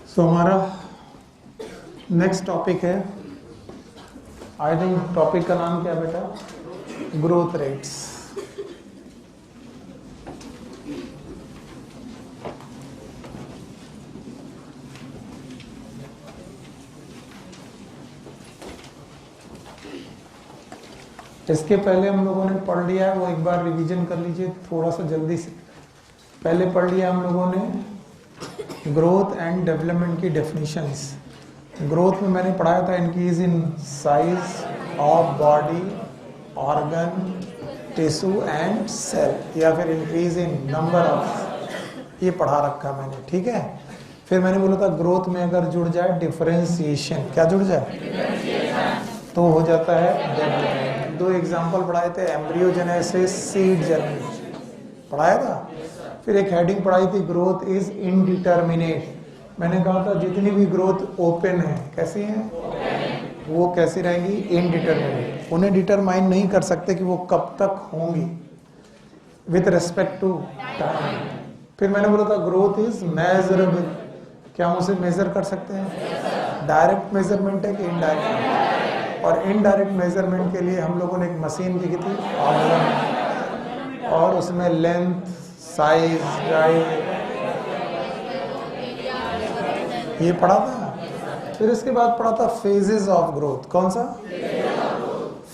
सो हमारा next topic है, I think topic का नाम क्या बेटा? Growth rates. इसके पहले हम लोगों ने पढ़ लिया है, वो एक बार रिवीजन कर लीजिए थोड़ा सा जल्दी से। पहले पढ़ लिया हम लोगों ने ग्रोथ एंड डेवलपमेंट की डेफिनेशंस। ग्रोथ में मैंने पढ़ाया था increase in size of body, organ, tissue and cell, या फिर इंक्रीज इन नंबर ऑफ, ये पढ़ा रखा मैंने, ठीक है। फिर मैंने बोला था ग्रोथ में अगर जुड़ जाए डिफरेंशिएशन, क्या जुड़ जाए तो हो जाता है डेवलपमेंट। दो एग्जांपल पढ़ाए थे, एम्ब्रियोजेनेसिस, सीड जर्मिनेशन पढ़ाया था। फिर एक हेडिंग पढ़ाई थी, ग्रोथ इज इनडिटर्मिनेट। मैंने कहा था जितनी भी ग्रोथ ओपन है, कैसी है वो कैसी रहेगी? इनडिटर्मिनेट। उन्हें डिटरमाइन नहीं कर सकते कि वो कब तक होंगी विथ रिस्पेक्ट टू टाइम। फिर मैंने बोला था ग्रोथ इज मेजरेबल, क्या हम उसे मेजर कर सकते हैं? डायरेक्ट मेजरमेंट है कि इनडायरेक्ट? और इनडायरेक्ट मेजरमेंट के लिए हम लोगों ने एक मशीन दी थी ऑर्गन, और उसमें लेंथ, साइज, हाइट, ये पढ़ा था। फिर इसके बाद पढ़ा था फेजेस ऑफ ग्रोथ। कौन सा?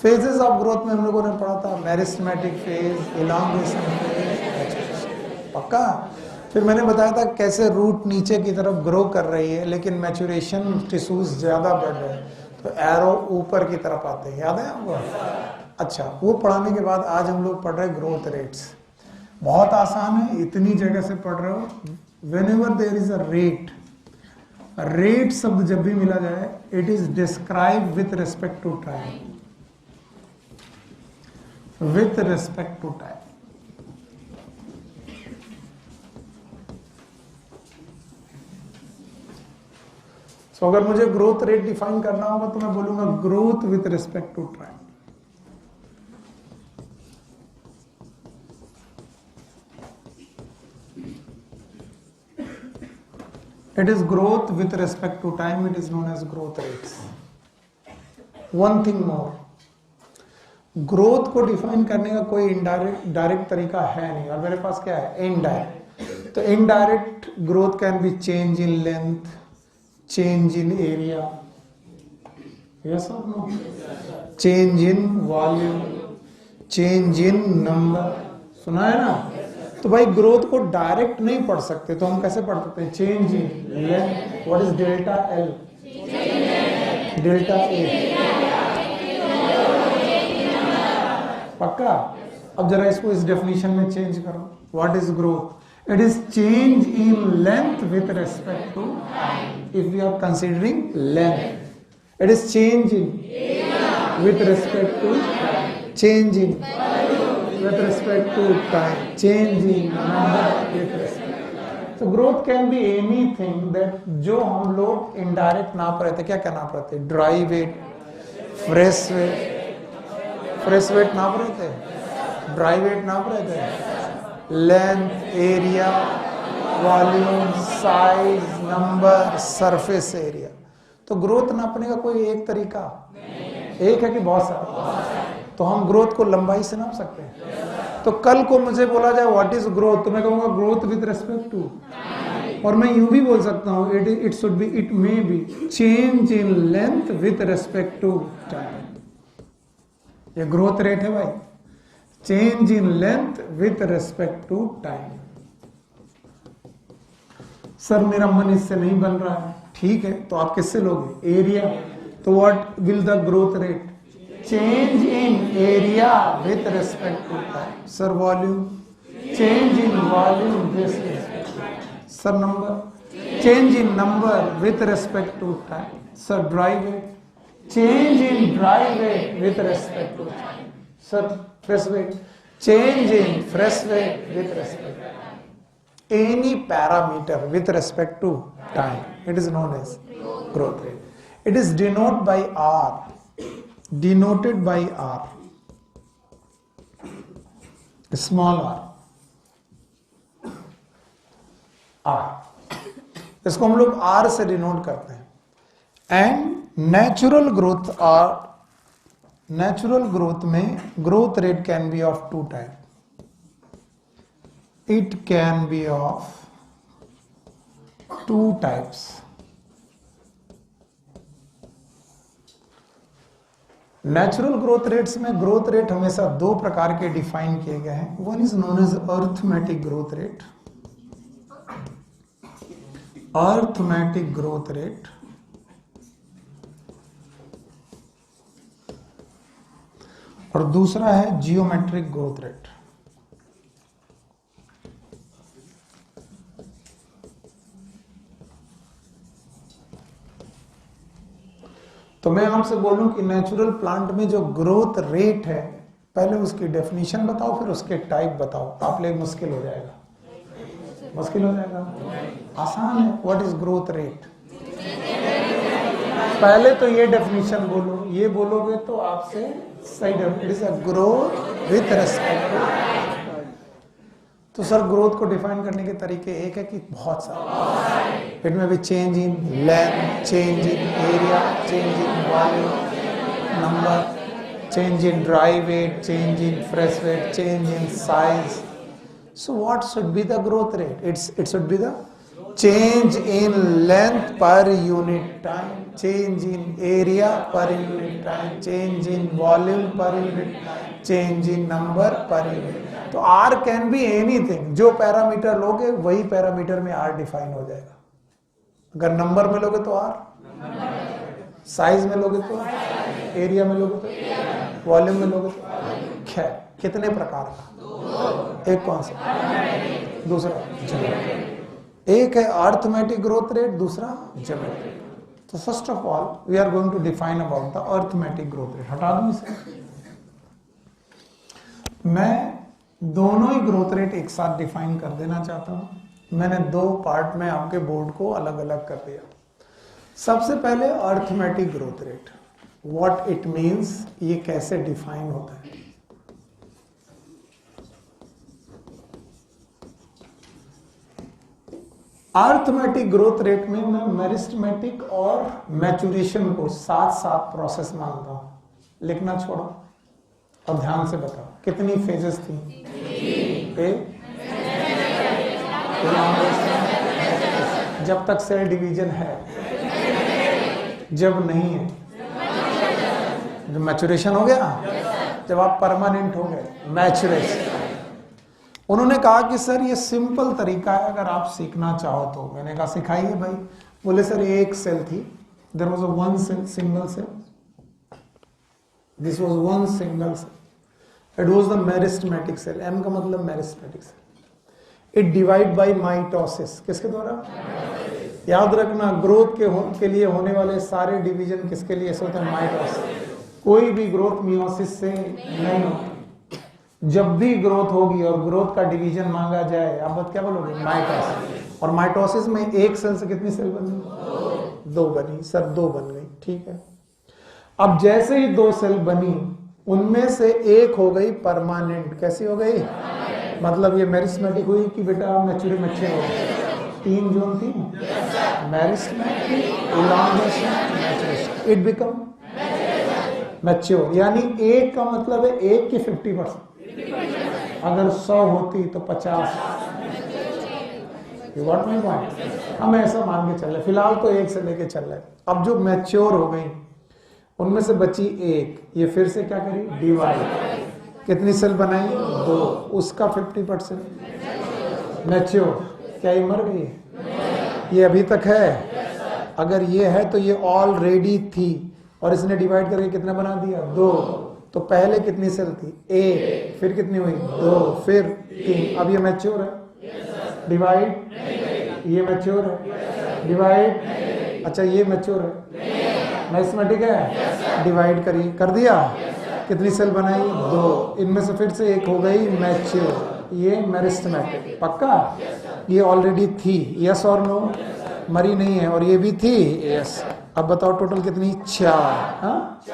फेजेस ऑफ ग्रोथ में हम लोगों ने पढ़ा था मेरिस्टेमेटिक फेज, इलांगेशन फेज, पक्का। फिर मैंने बताया था कैसे रूट नीचे की तरफ ग्रो कर रही है, लेकिन मैच्योरेशन टिश्यूज ज्यादा बढ़ रहे हैं तो एरो ऊपर की तरफ आते हैं, याद है आपको? अच्छा, वो पढ़ाने के बाद आज हम लोग पढ़ रहे हैं ग्रोथ रेट्स। बहुत आसान है, इतनी जगह से पढ़ रहे हो। Whenever there is a rate, rate शब्द जब भी मिला जाए, it is describe with respect to time, with respect to time. तो अगर मुझे ग्रोथ रेट डिफाइन करना होगा तो मैं बोलूंगा growth with respect to time. It is growth with respect to time. It is known as growth rates. One thing more, growth को define करने का कोई डायरेक्ट तरीका है नहीं, और मेरे पास क्या है? इनडायरेक्ट। तो indirect growth can be change in length, change in area, yes और no, change in volume, change in number, सुना है ना? तो भाई ग्रोथ को डायरेक्ट नहीं पढ़ सकते, तो हम कैसे पढ़ सकते हैं? Change in length, what is delta L, delta A, पक्का। अब जरा इसको इस डेफिनेशन में चेंज करो, what is growth? It is change in length with respect to, if we are considering length, it is change in with respect to, change in with respect to time, change in number with respect. So growth can be anything that जो हम लोग indirect नाप रहे थे, क्या क्या नाप रहे थे? ड्राई वेट, फ्रेश वेट नाप रहे थे, ड्राई वेट नाप रहे थे, length, area, volume, size, number, surface area. तो ग्रोथ नापने का कोई एक तरीका एक है कि बहुत सारा? तो हम ग्रोथ को लंबाई से नाप सकते हैं। तो कल को मुझे बोला जाए व्हाट इज ग्रोथ, तो मैं कहूंगा ग्रोथ विद रिस्पेक्ट टू, और मैं यूं भी बोल सकता हूं it should be, it may be change in length with respect to time. ये ग्रोथ रेट है भाई, change in length with respect to time. Sir मेरा मन इससे नहीं बन रहा है, ठीक है, तो आप किससे लोगे? एरिया। तो what will the growth rate? Change in area with respect to time. Sir volume, change in volume with respect to time. Sir number, change in number with respect to time. Sir dry weight, change in dry weight with respect to time. Sir fresh weight, change in fresh weight with respect to time. Any parameter with respect to time, it is known as growth rate. It is denoted by R. Denoted by R. Small r. R. इसको हम लोग are से denote करते हैं। And natural growth में growth rate can be of two type. It can be of two types. Natural growth rates में growth rate हमेशा दो प्रकार के डिफाइन किए गए हैं। One is known as arithmetic growth rate, arithmetic growth rate, और दूसरा है जियोमेट्रिक ग्रोथ रेट। तो मैं आपसे बोलूं कि नेचुरल प्लांट में जो ग्रोथ रेट है, पहले उसकी डेफिनेशन बताओ, फिर उसके टाइप बताओ। आप लिए मुश्किल हो जाएगा, मुश्किल हो जाएगा, आसान है। What is growth rate? पहले तो ये डेफिनेशन बोलो, ये बोलोगे तो आपसे सही definition. It is a growth with respect. तो सर ग्रोथ को डिफाइन करने के तरीके एक है कि बहुत सारे। इट में भी change in length, change in area, change in volume, number, change in dry weight, change in fresh weight, change in size. So what should be the growth rate? It should be the change in length per unit time, change in area per unit time, change in volume per unit time, change in number per unit. तो R can be anything. जो parameter लोगे वही parameter में R define हो जाएगा। अगर number में लोगे तो R, साइज में लोगे तो, एरिया में लोगे तो, वॉल्यूम में लोगे तो। खैर कितने प्रकार का? एक कौन सा? दूसरा ज्योमेट्रिक। एक है अर्थमेटिक ग्रोथ रेट, दूसरा ज्योमेट्रिक। तो first of all we are going to define about the arithmetic growth rate. हटा दूं इसे। मैं दोनों ही ग्रोथ रेट एक साथ डिफाइन कर देना चाहता हूं। मैंने दो पार्ट में आपके बोर्ड को अलग अलग कर दिया। सबसे पहले arithmetic growth rate, what it means, ये कैसे डिफाइन होता है। अर्थमेटिक ग्रोथ रेट में मैं मेरिस्टेमेटिक और मैचुरेशन को साथ साथ प्रोसेस मानता हूं। लिखना छोड़ो और ध्यान से बताओ कितनी फेजेस थी। जब तक सेल डिवीजन है, जब नहीं है, जब मैचुरेशन हो गया, जब आप परमानेंट हो गए, मैचुरेशन। उन्होंने कहा कि सर ये सिंपल तरीका है, अगर आप सीखना चाहो तो। मैंने कहा सिखाइए भाई। बोले सर एक सेल थी, there was a one cell, single cell, this was one single cell, it was the meristematic cell. M का मतलब meristematic cell. It divide by mitosis. किसके द्वारा? याद रखना, ग्रोथ के लिए होने वाले सारे डिवीजन किसके लिए से होते हैं? माइटोसिस। कोई भी ग्रोथ मियोसिस से नहीं होती। जब भी ग्रोथ होगी और ग्रोथ का डिवीजन मांगा जाए, आप क्या बोलोगे? माइटोसिस। और माइटोसिस में एक सेल से कितनी सेल बनी? दो बनी। सर दो बन गई, ठीक है। अब जैसे ही दो सेल बनी, उनमें से एक हो गई परमानेंट। कैसी हो गई? मतलब ये मेरिस्टेमेटिक हुई कि बेटा मैच्योर हो गई। तीन जोन थी, meristematic, elongation, maturation. It become mature. यानी एक का मतलब है एक की 50%। अगर 100 होती तो 50। You got my point? हम ऐसा मान के चल रहे, फिलहाल तो एक से लेके चल रहे। अब जो मैच्योर हो गई, उनमें से बची एक, ये फिर से क्या करी? डिवाइड। कितनी सेल बनाई? दो। उसका 50% मैच्योर। क्या ये मर गई? ये अभी तक है। अगर ये है तो ये ऑलरेडी थी, और इसने डिवाइड करके कितना बना दिया? दो। तो पहले कितनी सेल थी? एक। फिर कितनी हुई? दो। फिर तीन। अब ये मैच्योर है। डिवाइड। ये मैच्योर है। डिवाइड। अच्छा ये मैच्योर है, मैथमेटिक है। डिवाइड करिए, कर दिया। कितनी सेल बनाई? दो। इनमें से फिर से एक हो गई मैच्योर। ये मेरिस्टेमेटिक। पक्का? ये ऑलरेडी थी। यस और नो? मरी नहीं है। और ये भी थी। यस। अब बताओ टोटल कितनी? 4। हाँ?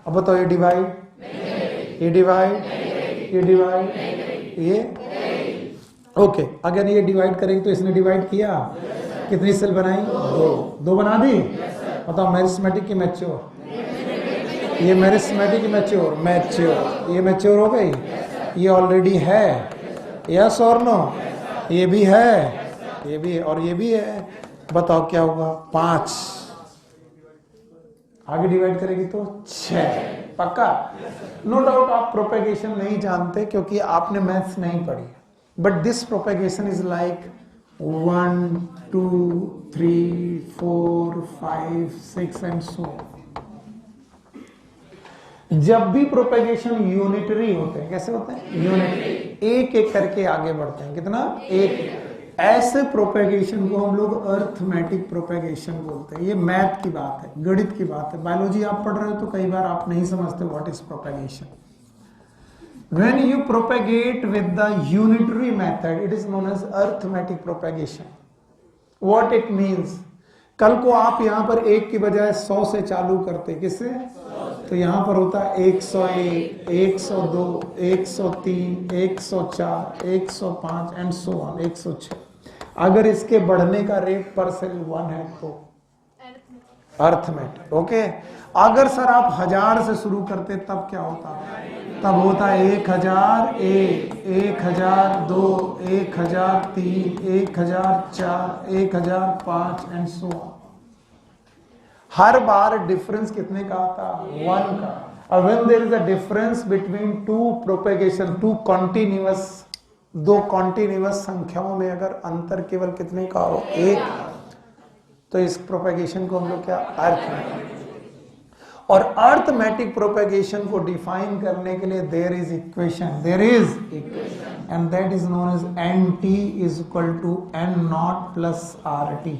अब बताओ ये डिवाइड, ये डिवाइड, ये डिवाइड, ये ओके। अगर ये डिवाइड करेंगे तो इसने डिवाइड किया, कितनी सेल बनाई? 2 बना दी। बताओ मेरिस्मेटिक की मैच्योर, ये मेरिस्मेटिक की मैच्योर, ये मैच्योर हो गई, ये ऑलरेडी है, यस और नो? ये भी है, ये भी है और ये भी है। बताओ क्या होगा? 5 आगे डिवाइड करेगी तो 6। पक्का? नो डाउट आप प्रोपेगेशन नहीं जानते क्योंकि आपने मैथ्स नहीं पढ़ी, but this propagation is like 1 2 3 4 5 6 and so. जब भी प्रोपेगेशन यूनिटरी होते हैं, कैसे होते हैं? यूनिटरी, एक एक करके आगे बढ़ते हैं। कितना? एक। ऐसे प्रोपेगेशन को हम लोग अर्थमेटिक प्रोपेगेशन बोलते हैं। ये मैथ की बात है, गणित की बात है। बायोलॉजी आप पढ़ रहे हो तो कई बार आप नहीं समझते what is propagation. When you propagate with the unitary method it is known as arithmetic propagation. What it means, कल को आप यहां पर 1 की बजाय 100 से चालू करते, किससे? तो यहां पर होता है 101, 102, 103, 104, 105 एंड सो ऑन, 106। अगर इसके बढ़ने का रेट पर सेल 1 है तो अर्थमेटिक। ओके। अगर सर आप 1000 से शुरू करते तब क्या होता? तब होता 1001, 1002, 1003, 1004, 1005 एंड सो ऑन। हर बार डिफरेंस कितने का आता? 1 का। और when there is a difference between two propagation, two continuous, 2 continuous संख्याओं में अगर अंतर केवल कितने का हो? 1, तो इस प्रोपेगेशन को हम लोग क्या? अर्थमेटिक। और अर्थमेटिक प्रोपेगेशन को डिफाइन करने के लिए there is equation, and that is known as nt is equal to n0 plus RT।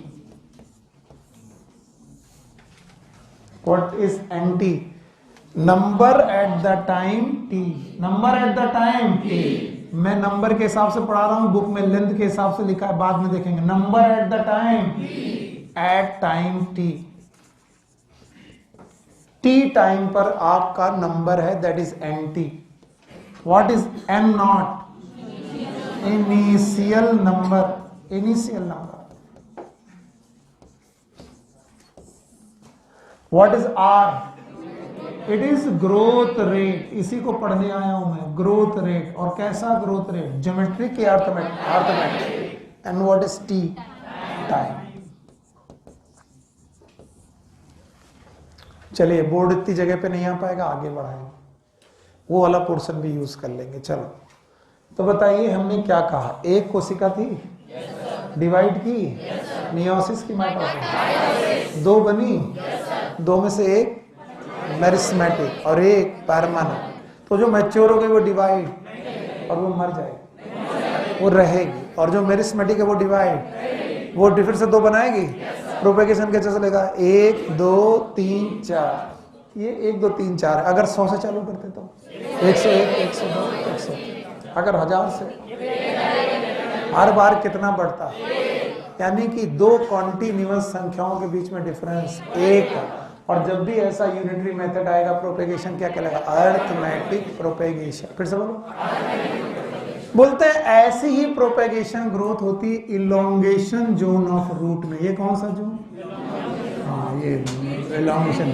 What is NT? Number at the time t. Number at the time t. मैं number के हिसाब से पढ़ा रहा हूं, बुक में लेंथ के हिसाब से लिखा है, बाद में देखेंगे। Number at the time, at time t। t time पर आपका नंबर है, that is NT। What is n0? Initial number, initial number. What is R? It is growth rate। इसी को पढ़ने आया हूं मैं, ग्रोथ रेट। और कैसा ग्रोथ रेट? ज्योमेट्रिक या arithmetic? Arithmetic. And what is T? Time. चलिए, बोर्ड इतनी जगह पे नहीं आ पाएगा, आगे बढ़ाएंगे, वो वाला पोर्शन भी यूज कर लेंगे। चलो, तो बताइए हमने क्या कहा? एक कोशिका थी, डिवाइड की, मियोसिस की माइटोसिस, 2 बनी, 2 में से 1 मेरिस्मेटिक और 1 परमानेंट। तो जो मैच्योर हो गई वो डिवाइड और वो मर जाएगी, वो रहेगी। और जो मेरिस्मेटिक है वो डिवाइड, वो फिर से 2 बनाएगी। प्रोपेगेशन कैसे चलेगा? 1 2 3 4। ये 1 2 3 4 है। अगर 100 से चालू करते तो 101, 102, 103। अगर 1000 से, हर बार कितना बढ़ता? यानी कि 2 कॉन्टिन्यूअस संख्याओं के बीच में डिफरेंस 1। और जब भी ऐसा यूनिटरी मेथड आएगा, प्रोपेगेशन क्या कहलाएगा? Arithmetic propagation. फिर से बोलो। बोलते हैं ऐसी ही प्रोपेगेशन ग्रोथ होती है इलोंगेशन जोन ऑफ रूट में। ये कौन सा जोन? हाँ, ये इलोंगेशन।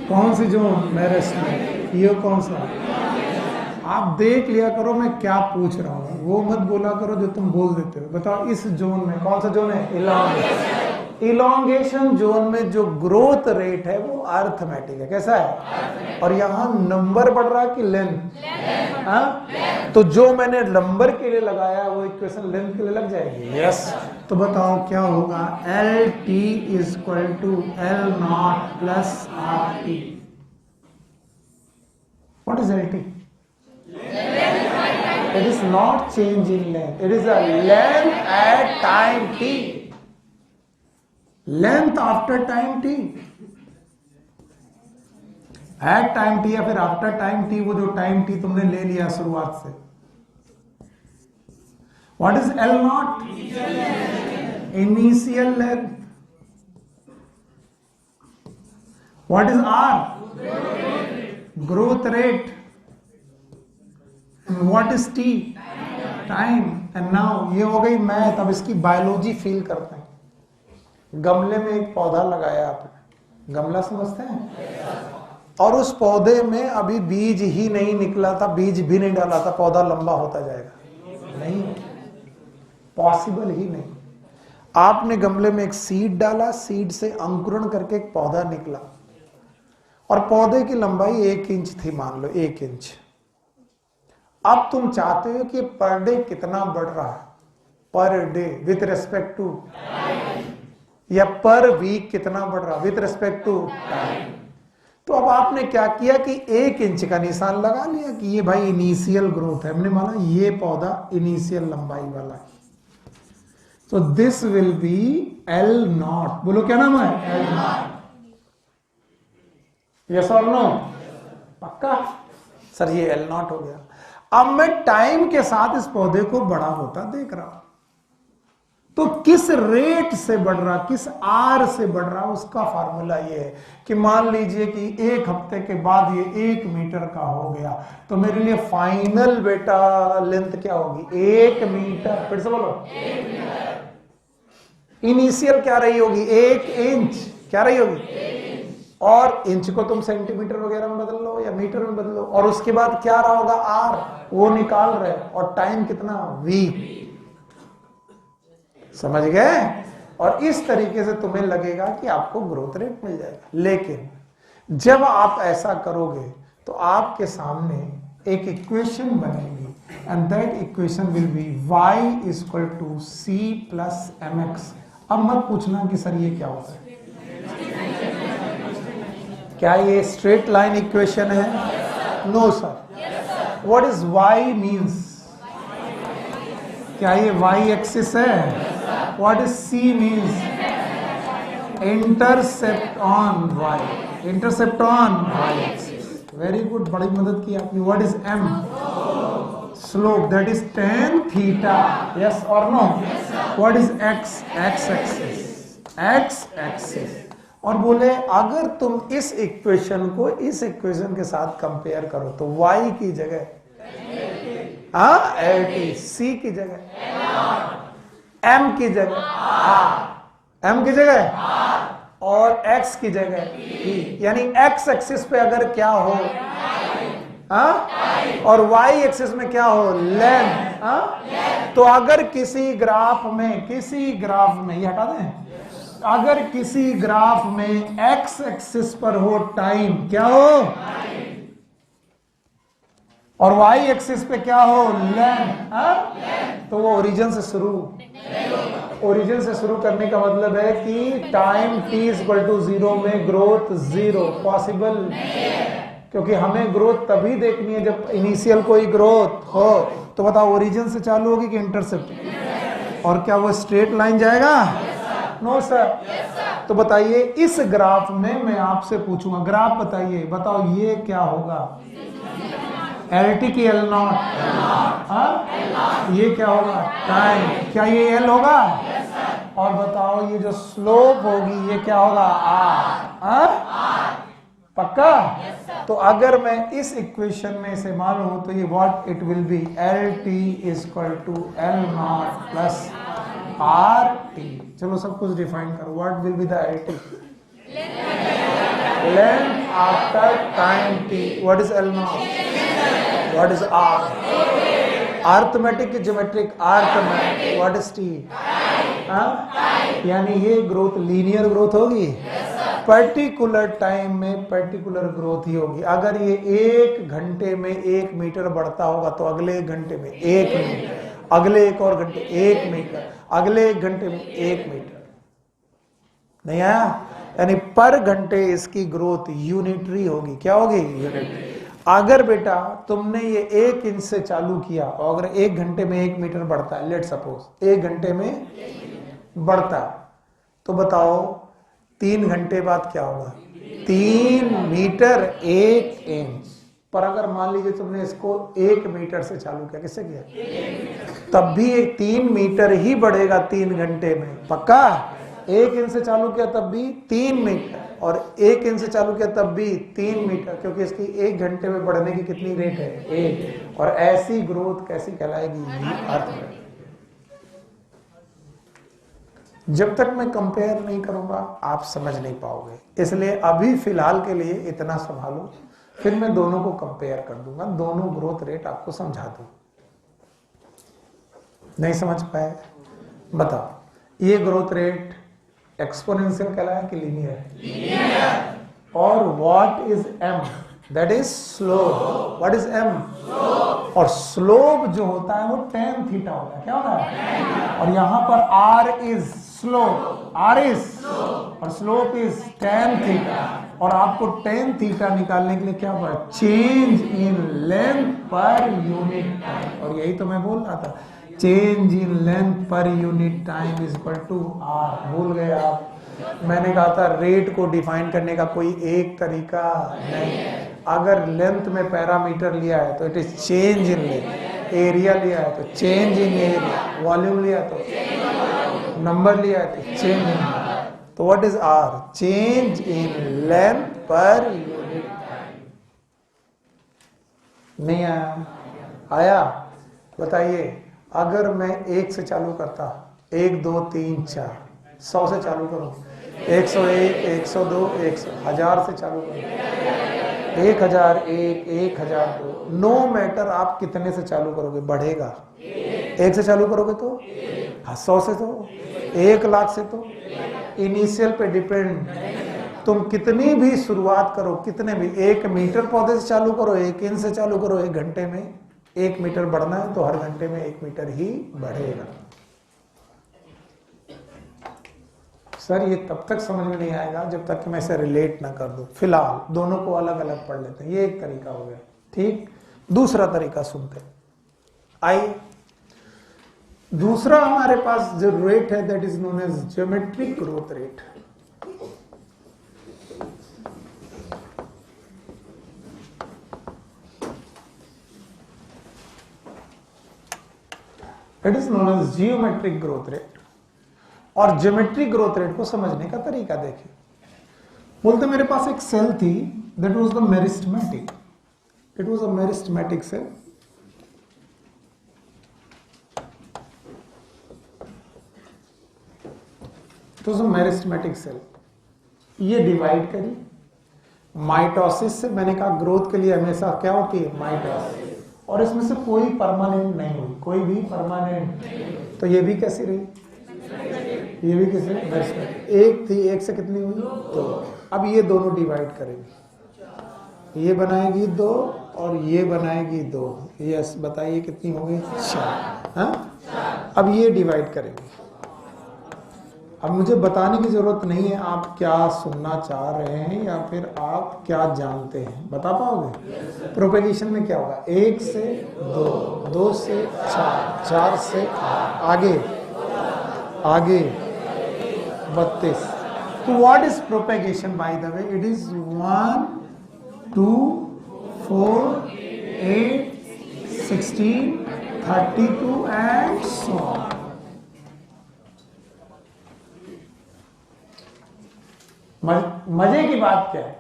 कौन सी जोन? मेरिस्मेटिक। ये कौन सा? आप देख लिया करो मैं क्या पूछ रहा हूँ, वो मत बोला करो जो तुम बोल देते हो। बताओ इस जोन में कौन सा जोन है? इलोंगेशन। इलोंगेशन जोन में जो ग्रोथ रेट है वो अर्थमेटिक है। कैसा है? और यहाँ नंबर बढ़ रहा है कि लेंथ? हाँ, तो जो मैंने नंबर के लिए लगाया वो इक्वेशन लेंथ के लिए लग जाएगी। यस। तो बताओ क्या होगा? LT is equal to L0 plus RT। What is LT? It is not change in length. It is a length at time t. Length after time t. At time t या फिर after time t, वो जो time t तुमने ले लिया शुरुआत से। What is L0? Initial length. What is R? Growth rate. What is T? Time. And now ये हो गई मैथ। अब इसकी बायोलॉजी फील करते हैं। गमले में एक पौधा लगाया आपने, गमला समझते हैं, और उस पौधे में अभी बीज ही नहीं निकला था, बीज भी नहीं डाला था, पौधा लंबा होता जाएगा? नहीं, पॉसिबल ही नहीं। आपने गमले में एक सीड डाला, सीड से अंकुरण करके एक पौधा निकला, और पौधे की लंबाई 1 इंच थी, मान लो 1 इंच। अब तुम चाहते हो कि पर डे कितना बढ़ रहा है, per day with respect to, या पर वीक कितना बढ़ रहा विथ रेस्पेक्ट टू टाइम। तो अब आपने क्या किया कि 1 इंच का निशान लगा लिया कि ये भाई इनिशियल ग्रोथ है, हमने माना ये पौधा इनिशियल लंबाई वाला है। तो दिस विल बी L0, बोलो क्या नाम है? L0। यस और नो? पक्का? सर ये L0 हो गया। अब मैं टाइम के साथ इस पौधे को बड़ा होता देख रहा हूं, तो किस रेट से बढ़ रहा, किस आर से बढ़ रहा, उसका फार्मूला ये है कि मान लीजिए कि 1 हफ्ते के बाद ये 1 मीटर का हो गया, तो मेरे लिए फाइनल बेटा लेंथ क्या होगी? 1 मीटर। फिर से बोलो, 1 मीटर। इनिशियल क्या रही होगी? 1 इंच। क्या रही होगी? 1 इंच। और इंच को तुम सेंटीमीटर वगैरह में बदल लो या मीटर में बदल लो, और उसके बाद क्या रहा होगा? आर, वो निकाल रहे। और टाइम कितना? वी। समझ गए? और इस तरीके से तुम्हें लगेगा कि आपको ग्रोथ रेट मिल जाएगा। लेकिन जब आप ऐसा करोगे तो आपके सामने एक इक्वेशन बनेगी, and that equation will be y equal to c plus mx। अब मत पूछना कि सर ये क्या होता है, क्या ये स्ट्रेट लाइन इक्वेशन है? No sir. What is y means? क्या ये y एक्सिस है? What is C means? Intercept on Y. Intercept on Y axis. Very good. बड़ी मदद की आपने। What is M? Slope. That is tan theta. Yes or no? Yes, sir. What is X? X axis. X axis. और बोले अगर तुम इस equation को इस इक्वेशन के साथ कंपेयर करो तो Y की जगह LT, C की जगह M की जगह R, M की जगह R, और X की जगह E, यानी X एक्सिस पे अगर क्या हो और Y एक्सिस में क्या हो? लेंथ। तो अगर किसी ग्राफ में ये हटा दें, अगर किसी ग्राफ में X एक्सिस पर हो टाइम, क्या हो? और Y एक्सिस पे क्या हो? लेंथ। तो वो ओरिजिन से शुरू करने का मतलब है कि टाइम t इक्वल टू 0 में ग्रोथ 0 पॉसिबल, क्योंकि हमें ग्रोथ तभी देखनी है जब इनिशियल कोई ग्रोथ हो। तो बताओ ओरिजिन से चालू होगी कि इंटरसेप्ट? और क्या वो स्ट्रेट लाइन जाएगा? No sir. तो बताइए इस ग्राफ में मैं आपसे पूछूंगा, ग्राफ बताइए, बताओ ये क्या होगा? LT की L0, ये क्या होगा? टाइम। क्या ये L होगा? और बताओ ये जो स्लोप होगी ये क्या होगा? R। पक्का? तो अगर मैं इस इक्वेशन में इसे मानूं तो ये what it will be, LT equal to L0 plus RT। चलो सब कुछ डिफाइन करो। What will be the LT? Length after time t। What is L0? What is R? Arithmetic की geometric? Arithmetic. What is T? यानी ये growth linear growth होगी, particular time में particular growth ही होगी। अगर ये 1 घंटे में 1 मीटर बढ़ता होगा तो अगले 1 घंटे में 1 मीटर, अगले 1 और घंटे 1 मीटर, अगले 1 घंटे में 1 मीटर। नहीं आया? यानी पर घंटे इसकी ग्रोथ यूनिटरी होगी। क्या होगी? यूनिटरी। अगर बेटा तुमने ये 1 इंच से चालू किया और अगर 1 घंटे में 1 मीटर बढ़ता है, लेट सपोज 1 घंटे में बढ़ता है, तो बताओ 3 घंटे बाद क्या होगा? 3 मीटर 1 इंच। पर अगर मान लीजिए तुमने इसको 1 मीटर से चालू किया, किससे किया? तब भी 3 मीटर ही बढ़ेगा 3 घंटे में। पक्का? 1 इंच से चालू किया तब भी 3 मीटर, और 1 इंच से चालू किया तब भी 3 मीटर, क्योंकि इसकी 1 घंटे में बढ़ने की कितनी रेट है? 1। और ऐसी ग्रोथ कैसी कहलाएगी? अर्थमेटिक। जब तक मैं कंपेयर नहीं करूंगा आप समझ नहीं पाओगे, इसलिए अभी फिलहाल के लिए इतना संभालो, फिर मैं दोनों को कंपेयर कर दूंगा, दोनों ग्रोथ रेट आपको समझा दूं। नहीं समझ पाए? बताओ, ये ग्रोथ रेट एक्सपोनेंशियल कहलाया कि लीनियर? और what is M? That is slope. What is M? और स्लोप जो होता है वो tan थीटा होता है। क्या होता है? और यहां पर r is slope, r is और स्लोप इज tan थीटा। और आपको tan थीटा निकालने के लिए क्या हुआ? Change in length per unit time. और यही तो मैं बोल रहा था, change in length per unit time is equal to r। भूल गए आप? मैंने कहा था रेट को डिफाइन करने का कोई एक तरीका नहीं। अगर लेंथ में पैरामीटर लिया है तो it is change in length, area लिया है तो चेंज इन एरिया, वॉल्यूम लिया तो नंबर लिया है तो चेंज इन। तो what is R? Change in length per unit time. नहीं आया? आया? बताइए, अगर मैं 1 से चालू करता, 1 2 3 4, 100 से चालू करूं, 101 102 100, 1000 से चालू करूं, 1001 1002, नो मैटर आप कितने से चालू करोगे बढ़ेगा। 1 से चालू करोगे तो 100 से, तो 1,00,000 से, तो इनिशियल पे डिपेंड। तुम कितनी भी शुरुआत करो, कितने भी 1 मीटर पौधे से चालू करो, 1 इंच से चालू करो, 1 घंटे में 1 मीटर बढ़ना है तो हर घंटे में 1 मीटर ही बढ़ेगा। सर ये तब तक समझ में नहीं आएगा जब तक कि मैं इसे रिलेट ना कर दूं। फिलहाल दोनों को अलग अलग पढ़ लेते हैं, ये एक तरीका हो गया। ठीक, दूसरा तरीका सुनते हैं। आइए, दूसरा हमारे पास जो रेट है that is known as geometric growth rate. It is known as geometric growth rate. और ज्योमेट्रिक ग्रोथ रेट को समझने का तरीका देखिए। बोलते मेरे पास एक सेल थी, that was the meristematic, it was a meristematic cell. It was a meristematic cell. ये डिवाइड करी माइटोसिस से। मैंने कहा ग्रोथ के लिए हमेशा क्या होती है? माइटोसिस। और इसमें से कोई परमानेंट नहीं हुई, कोई भी परमानेंट। तो ये भी कैसी रही? ये भी किसी एक थी, एक से कितनी हुई? 2। अब ये दोनों डिवाइड करेंगे, ये बनाएगी 2 और ये बनाएगी 2। यस, बताइए कितनी होगी? 4। हाँ, अब ये डिवाइड करेंगे। अब मुझे बताने की जरूरत नहीं है आप क्या सुनना चाह रहे हैं या फिर आप क्या जानते हैं, बता पाओगे? प्रोपेगेशन में क्या होगा? 1 से 2, 2 से 4, 4 से 8, आगे आगे 32। तो what is propagation by the way? It is 1 2 4 8 16 32 and so on। मजे की बात क्या है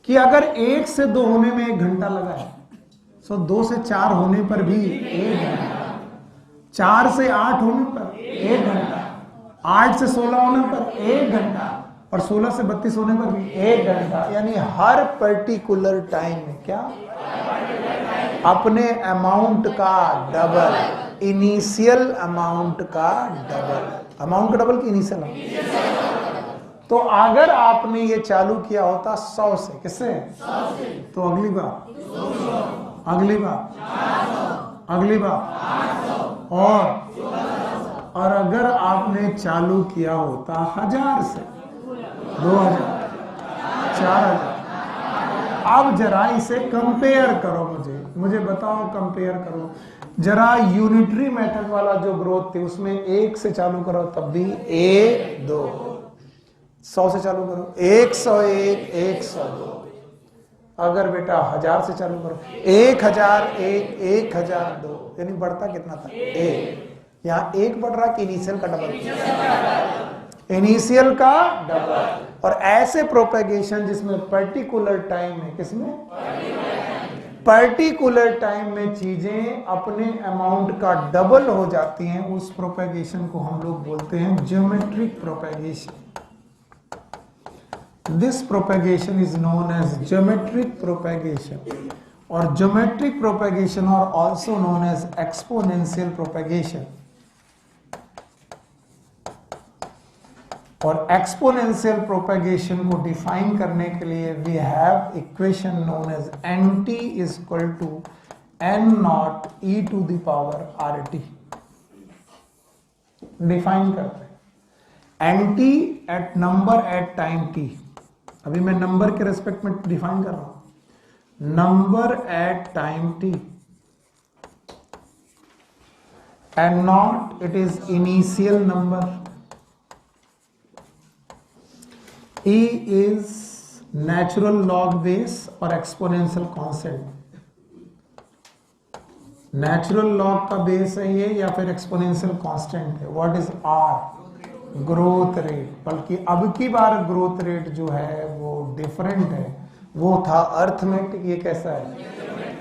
कि अगर 1 से 2 होने में 1 घंटा लगा है, तो 2 से 4 होने पर भी 1 घंटा, 4 से 8 होने पर 1 घंटा, 8 से 16 होने पर 1 घंटा और 16 से 32 होने पर भी 1 घंटा। यानी हर पर्टिकुलर टाइम में क्या? अपने अमाउंट का डबल, इनिशियल अमाउंट का डबल। अमाउंट का डबल की इनिशियल अमाउंट। तो अगर आपने ये चालू किया होता 100 से, किससे? 100 से, तो अगली बार 200, अगली बार अगली बार और अगर आपने चालू किया होता 1000 से, 2000, 4000। अब जरा इसे कंपेयर करो, मुझे बताओ, कंपेयर करो जरा। यूनिटरी मेथड वाला जो ग्रोथ थी उसमें 1 से चालू करो तब भी 1 2, 100 से चालू करो 101 102। अगर बेटा 1000 से चालू करो 1001 1002, यानी बढ़ता कितना था? 1। यहाँ 1 बढ़ रहा कि इनिशियल का डबल? इनिशियल का डबल। और ऐसे प्रोपेगेशन जिसमें पर्टिकुलर टाइम है, किसमें? पर्टिकुलर टाइम में चीजें अपने अमाउंट का डबल हो जाती हैं, उस प्रोपेगेशन को हम लोग बोलते हैं geometric propagation. This propagation is known as geometric propagation, और ज्योमेट्रिक प्रोपेगेशन और also known as exponential propagation. और एक्सपोनेंशियल प्रोपेगेशन को डिफाइन करने के लिए we have equation known as nt is equal to n naught e to the power rt। Define करते हैं nt at number at time t। अभी मैं number के रेस्पेक्ट में डिफाइन कर रहा हूं, number at time t, and naught it is initial number. E is natural log base और exponential constant। natural log का बेस है ये या फिर exponential constant है। what is R? growth rate। बल्कि अब की बार growth rate जो है वो different है, वो था arithmetic, ये कैसा है?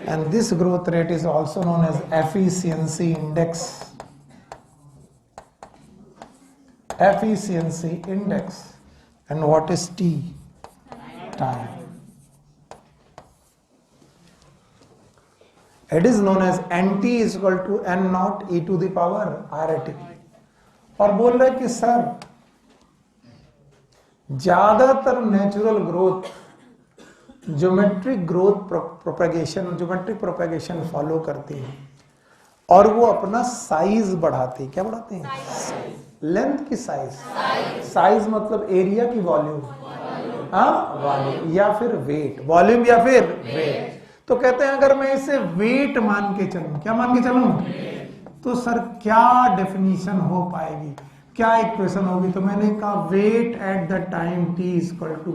and this growth rate is also known as efficiency index। efficiency index। and what is t? time। it is known as nt is equal to n naught e to the power rt। और बोल रहे कि sir ज्यादातर natural growth geometric growth propagation, geometric propagation follow करती है और वो अपना साइज बढ़ाती है। क्या बढ़ाते हैं? लेंथ की साइज। साइज मतलब एरिया की वॉल्यूम, हाँ वॉल्यूम या फिर वेट, वॉल्यूम या फिर वेट। तो कहते हैं अगर मैं इसे वेट मान के चलूं, क्या मान के चलूं, तो सर क्या डेफिनेशन हो पाएगी, क्या इक्वेशन होगी? तो मैंने कहा weight at the time t is equal to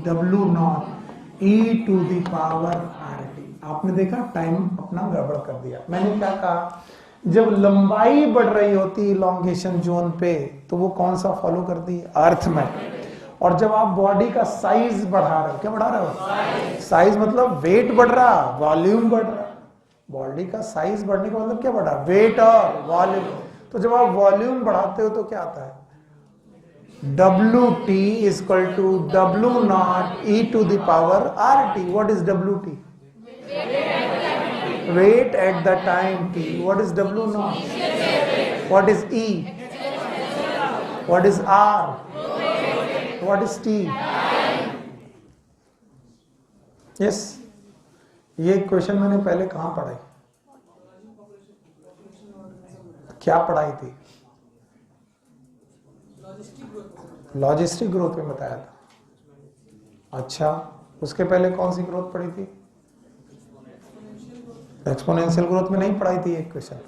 w naught e to the power rt। आपने देखा टाइम अपना गड़बड़ कर दिया। मैंने क्या कहा, जब लंबाई बढ़ रही होती इलॉन्गेशन जोन पे तो वो कौन सा फॉलो करती है? अर्थमेटिक। और जब आप बॉडी का साइज बढ़ा रहे हो, क्या बढ़ा रहे हो? साइज मतलब वेट बढ़ रहा, वॉल्यूम बढ़ रहा। बॉडी का साइज बढ़ने का मतलब क्या बढ़ा? वेट और वॉल्यूम। तो जब आप वॉल्यूम बढ़ाते हो तो क्या आता है? wt is equal to w naught e to the power rt। what is wt? weight at the time t। what is w naught? what is e? what is r? what is t? yes। ये question मैंने पहले कहां पढ़ाई, क्या पढ़ाई थी? Logistic growth में बताया था। अच्छा, उसके पहले कौन सी ग्रोथ पढ़ी थी? एक्सपोनेंशियल ग्रोथ में नहीं पढ़ाई थी एक क्वेश्चन,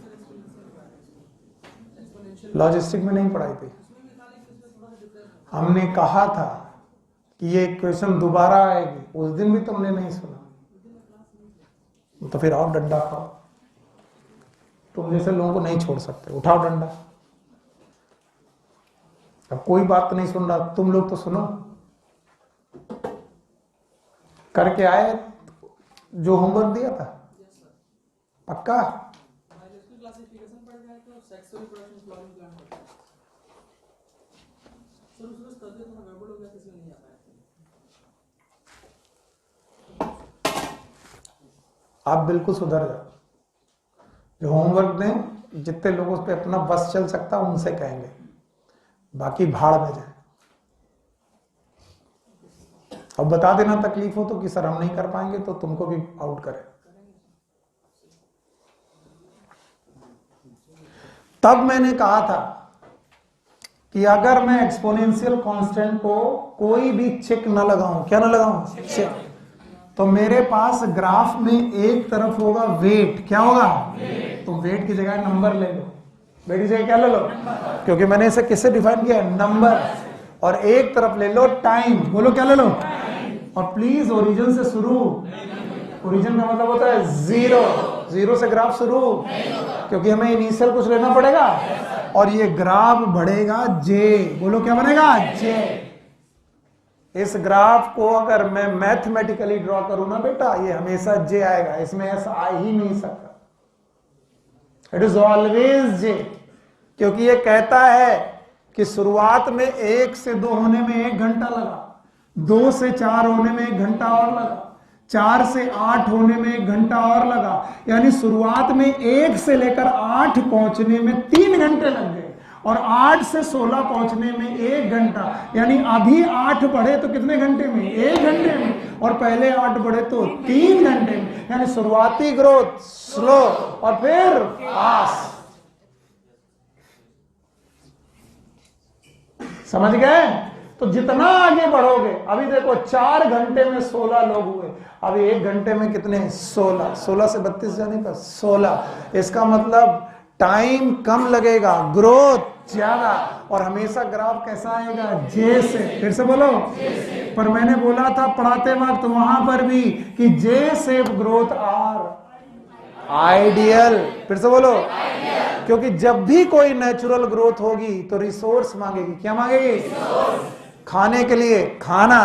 लॉजिस्टिक में नहीं पढ़ाई थी। हमने कहा था कि ये क्वेश्चन दोबारा आएगी, उस दिन भी तुमने नहीं सुना, तो फिर आओ डंडा खाओ। तुम जैसे लोगों को नहीं छोड़ सकते, उठाओ डंडा। अब कोई बात नहीं सुन रहा, तुम लोग तो सुनो। करके आए जो होमवर्क दिया था, पक्का? आप बिल्कुल सुधर जाओ। जो होमवर्क दें, जितने लोगों पे अपना बस चल सकता उनसे कहेंगे, बाकी भाड़ में जाए। अब बता देना तकलीफ हो तो कि सर हम नहीं कर पाएंगे, तो तुमको भी आउट करें। तब मैंने कहा था कि अगर मैं एक्सपोनेंशियल कांस्टेंट को कोई भी चेक न लगाऊं, क्या न लगाऊं? चेक। तो मेरे पास ग्राफ में एक तरफ होगा वेट, क्या होगा? तो वेट की जगह नंबर ले लो, वेट की जगह क्या ले लो? क्योंकि मैंने इसे किससे डिफाइन किया है? नंबर। और एक तरफ ले लो टाइम, बोलो क्या ले लो? और प्लीज ओरिजिन से शुरू। ओरिजिन का मतलब होता है जीरो, जीरो से ग्राफ शुरू, क्योंकि हमें इनिशियल कुछ लेना पड़ेगा। और ये ग्राफ बढ़ेगा जे, बोलो क्या बनेगा? जे। इस ग्राफ को अगर मैं मैथमेटिकली ड्रॉ करूं ना बेटा, ये हमेशा जे आएगा, इसमें ऐसा आ ही नहीं सकता। इट इज ऑलवेज जे, क्योंकि ये कहता है कि शुरुआत में 1 से 2 होने में 1 घंटा लगा, 2 से 4 होने में 1 घंटा और लगा, 4 से 8 होने में 1 घंटा और लगा, यानी शुरुआत में 1 से लेकर 8 पहुंचने में 3 घंटे लग गए, और 8 से 16 पहुंचने में 1 घंटा, यानी अभी 8 बढ़े तो कितने घंटे में? 1 घंटे में, और पहले 8 बढ़े तो 3 घंटे में। यानी शुरुआती ग्रोथ स्लो और फिर फास्ट। समझ गए? तो जितना आगे बढ़ोगे, अभी देखो 4 घंटे में 16 लोग हुए, अभी 1 घंटे में कितने? 16। 16 से 32 जाने पर 16। इसका मतलब टाइम कम लगेगा, ग्रोथ ज्यादा। और हमेशा ग्राफ कैसा आएगा? जे से। फिर से बोलो। पर मैंने बोला था पढ़ाते वक्त वहां पर भी कि J shape growth are ideal. फिर से बोलो। क्योंकि जब भी कोई नेचुरल ग्रोथ होगी तो रिसोर्स मांगेगी। क्या मांगेगी? खाने के लिए खाना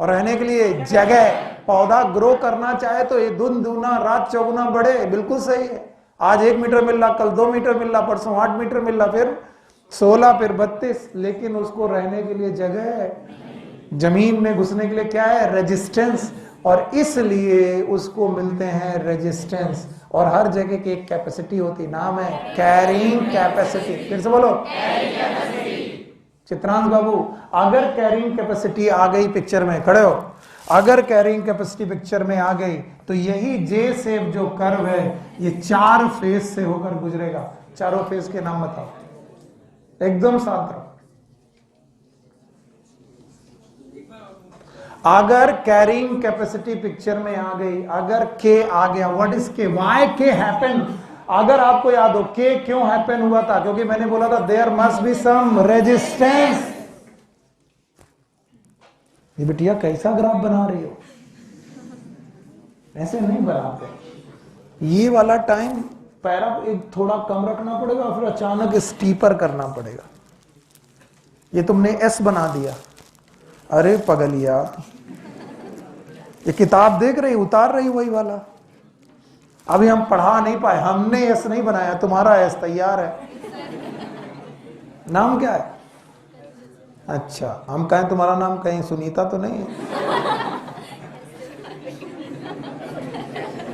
और रहने के लिए जगह। पौधा ग्रो करना चाहे तो ये दिन दूना रात चौगुना बढ़े, बिल्कुल सही है। आज 1 मीटर मिल रहा, कल 2 मीटर मिल रहा, परसों 8 मीटर मिल रहा, फिर 16, फिर 32, लेकिन उसको रहने के लिए जगह है, जमीन में घुसने के लिए क्या है? रेजिस्टेंस। और इसलिए उसको मिलते हैं रेजिस्टेंस। और हर जगह की एक कैपेसिटी होती, नाम है कैरिंग कैपेसिटी। फिर से बोलो। चित्रांश बाबू, अगर कैरिंग कैपेसिटी आ गई पिक्चर में, खड़े हो, अगर कैरिंग कैपेसिटी पिक्चर में आ गई तो यही जे शेप जो कर्व है ये 4 फेज से होकर गुजरेगा। चारों फेज के नाम बताओ, एकदम साथ रहो। अगर कैरिंग कैपेसिटी पिक्चर में आ गई, अगर के आ गया, व्हाट इज के? व्हाई के हैपन? अगर आपको याद हो के क्यों हैपन हुआ था? क्योंकि मैंने बोला था there must be some resistance. ये बिटिया कैसा ग्राफ बना रही हो? ऐसे नहीं बनाते। ये वाला टाइम पैरा एक थोड़ा कम रखना पड़ेगा, फिर अचानक स्टीपर करना पड़ेगा। ये तुमने एस बना दिया। अरे पगलिया, ये किताब देख रही, उतार रही वही वाला। अभी हम पढ़ा नहीं पाए, हमने एस नहीं बनाया, तुम्हारा एस तैयार है। नाम क्या है? अच्छा, हम कहें तुम्हारा नाम कहीं सुनीता तो नहीं है?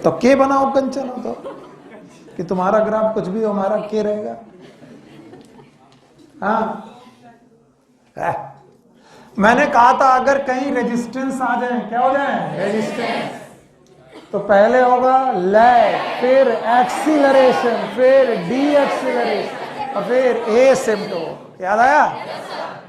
तो के बनाओ कंचन हो तो, कि तुम्हारा ग्राफ कुछ भी हो, हमारा के रहेगा। हाँ, मैंने कहा था अगर कहीं रेजिस्टेंस आ जाए, क्या हो जाए? रेजिस्टेंस। तो पहले होगा लैग, फिर एक्सीलरेशन, फिर डी एक्सीलरेशन और फिर एसिम्प्टोट। याद आया?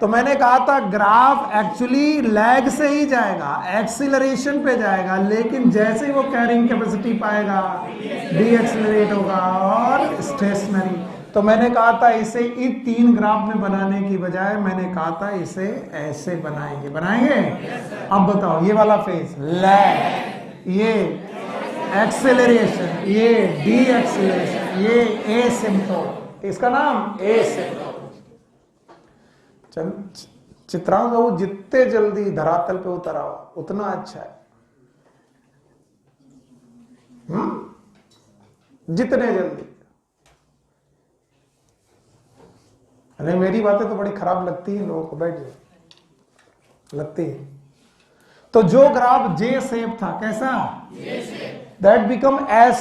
तो मैंने कहा था ग्राफ एक्चुअली लैग से ही जाएगा, एक्सीलरेशन पे जाएगा, लेकिन जैसे ही वो कैरिंग कैपेसिटी पाएगा डी एक्सीलरेट होगा और स्टेशनरी। तो मैंने कहा था इसे इन 3 ग्राफ में बनाने की बजाय मैंने कहा था इसे ऐसे बनाएंगे। बनाएंगे? अब बताओ, ये वाला फेज लैग, ये एक्सेलरेशन, ये डी एक्सेलरेशन, ये एसिम्प्टोट। इसका नाम एसिम्प्टोट। चल चित्रांश बाबू, जितने जल्दी धरातल पे उतर आओ उतना अच्छा है। जितने जल्दी। अरे मेरी बातें तो बड़ी खराब लगती है लोगों को, बैठ जाओ, लगती है। तो जो ग्राफ जे शेप था, कैसा? That become S.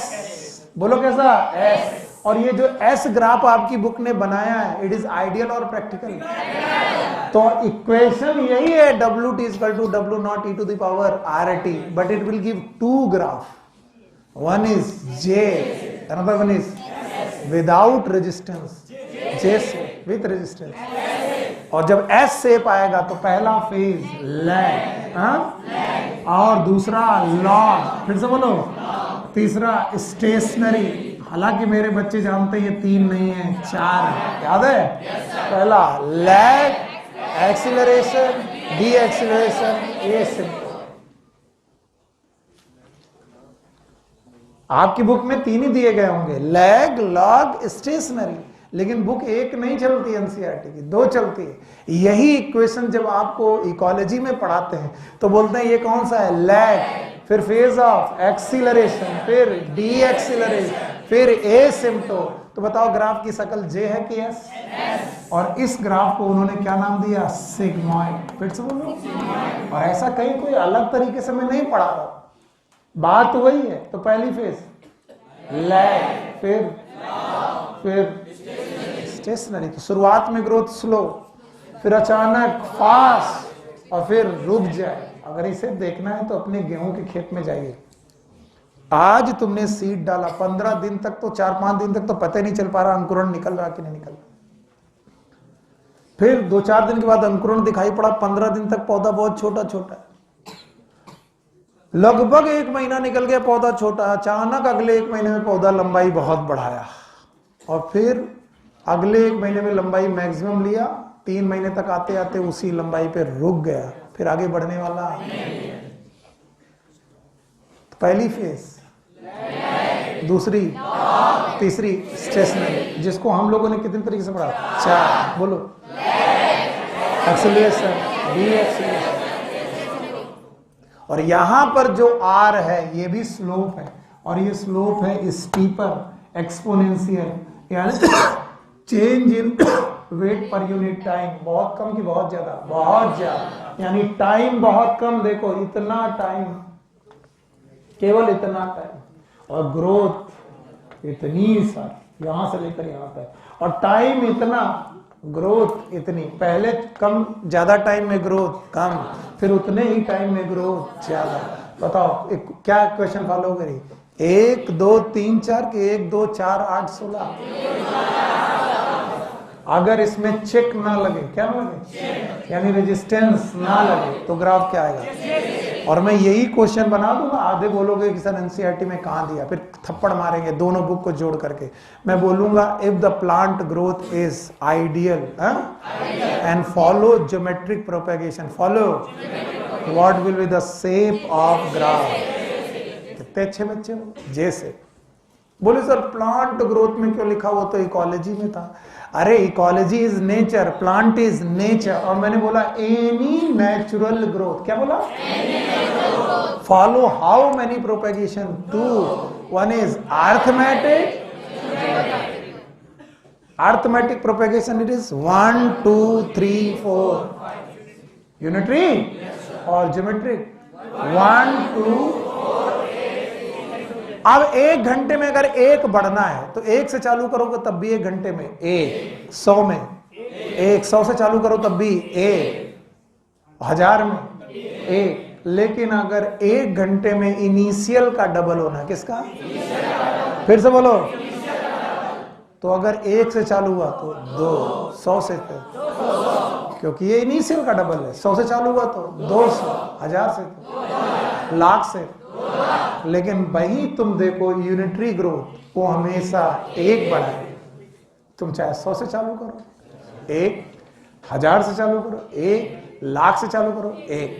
बोलो कैसा? एस। और ये जो एस ग्राफ आपकी बुक ने बनाया है, इट इज आइडियल और प्रैक्टिकल? तो इक्वेशन यही है, W T equal to W naught E to the power R T, but it will give 2 graph. One is J, another one is without resistance, J shape with resistance. और जब S shape आएगा तो पहला phase lag, और दूसरा log. फिर से बोलो। तीसरा स्टेशनरी। हालांकि मेरे बच्चे जानते हैं ये 3 नहीं है, 4 है। याद है? पहला lag, acceleration, D acceleration, asymptote. आपकी बुक में 3 ही दिए गए होंगे, लैग, लॉग, स्टेशनरी। लेकिन बुक एक नहीं चलती एनसीईआरटी की, 2 चलती है। यही इक्वेशन जब आपको इकोलॉजी में पढ़ाते हैं तो बोलते हैं ये कौन सा है, लैग, फिर फेज ऑफ एक्सीलरेशन, फिर डी एक्सीलरेशन, फिर एसिम्प्टोट। तो बताओ ग्राफ की शक्ल जे है कि एस? और इस ग्राफ को उन्होंने क्या नाम दिया, सिग्मॉइड। फिर से बोलो। और ऐसा कहीं कोई अलग तरीके से मैं नहीं पढ़ा रहा, बात वही है। तो पहली फेज लैग, फिर स्टेशनरी। तो शुरुआत में ग्रोथ स्लो, फिर अचानक फास्ट, और फिर रुक जाए। अगर इसे देखना है तो अपने गेहूं के खेत में जाइए। आज तुमने सीड डाला, 15 दिन तक तो 4-5 दिन तक तो पता ही नहीं चल पा रहा अंकुरण निकल रहा कि नहीं निकल रहा। फिर 2-4 दिन के बाद अंकुरण दिखाई पड़ा, 15 दिन तक पौधा बहुत छोटा छोटा है। लगभग 1 महीना निकल गया, पौधा छोटा। अचानक अगले 1 महीने में पौधा लंबाई बहुत बढ़ाया, और फिर अगले 1 महीने में लंबाई मैक्सिमम लिया, 3 महीने तक आते आते उसी लंबाई पे रुक गया, फिर आगे बढ़ने वाला। तो पहली फेज, दूसरी, तीसरी स्टेशनरी, जिसको हम लोगों ने कितने तरीके से पढ़ा, 4। बोलो, एक्सीलरेशन, डी एक्सीलरेशन। और यहां पर जो आर है ये भी स्लोप है, और ये स्लोप है स्टीपर, एक्सपोनेंशियल, यानी change in weight per unit time. बहुत कम की बहुत ज्यादा, बहुत ज्यादा, यानी टाइम बहुत कम। देखो इतना टाइम, केवल इतना टाइम, और ग्रोथ इतनी सारी, यहां से लेकर यहां तक, और टाइम इतना, ग्रोथ इतनी। पहले कम, ज्यादा टाइम में ग्रोथ कम, फिर उतने ही टाइम में ग्रोथ ज्यादा। बताओ क्या क्वेश्चन फॉलो करी, 1 2 3 4 के 1 2 4 8 16? अगर इसमें चेक ना लगे, क्या ना लगे, यानी रेजिस्टेंस ना लगे, तो ग्राफ क्या आएगा? और मैं यही क्वेश्चन बना दूंगा, आधे बोलोगे कि सर एनसीईआरटी में कहां दिया, फिर थप्पड़ मारेंगे दोनों बुक को जोड़ करके। मैं बोलूंगा if the plant growth is ideal and follow geometric propagation, follow what will be the shape of graph. कितने अच्छे बच्चे हो। जैसे बोले सर प्लांट ग्रोथ में क्यों लिखा, वो तो इकोलॉजी में था। अरे ecology is nature, plant is nature. और मैंने बोला एनी नेचुरल ग्रोथ, क्या बोला, follow how many propagation, 2, 1 is arithmetic, arithmetic propagation, it is 1 2 3 4, unitary और ज्योमेट्रिक 1 2। अब 1 घंटे में अगर 1 बढ़ना है तो 1 से चालू करोगे तब भी 1 घंटे में 1, 100 में 1, 100 से चालू करो तब भी 1, 1000 में 1। लेकिन अगर 1 घंटे में इनिशियल का डबल होना है, किसका, फिर से बोलो, तो अगर 1 से चालू हुआ तो 2, 100 से, क्योंकि ये इनिशियल का डबल है। 100 से चालू हुआ तो 200, 1000 से, लाख से। लेकिन वही तुम देखो यूनिटरी ग्रोथ, वो हमेशा 1 बढ़ाए। तुम चाहे 100 से चालू करो 1, 1000 से चालू करो 1, लाख से चालू करो 1।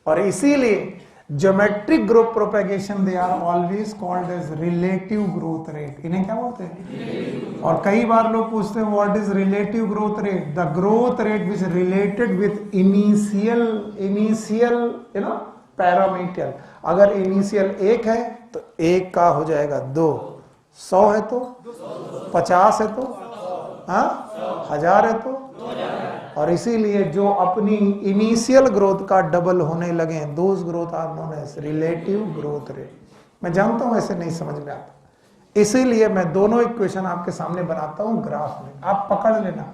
और इसीलिए geometric growth propagation they are always called as relative growth rate. इन्हें क्या बोलते हैं? और कई बार लोग पूछते हैं what is relative growth rate? The growth rate which related with initial parameter. अगर इनिशियल 1 है तो 1 का हो जाएगा 2, 100 है तो 50 है तो 1000 है तो। और इसीलिए जो अपनी इनिशियल ग्रोथ का डबल होने लगे, those growth are known as relative growth rate. मैं जानता हूं ऐसे नहीं समझ में आता, इसीलिए मैं दोनों इक्वेशन आपके सामने बनाता हूं ग्राफ में, आप पकड़ लेना।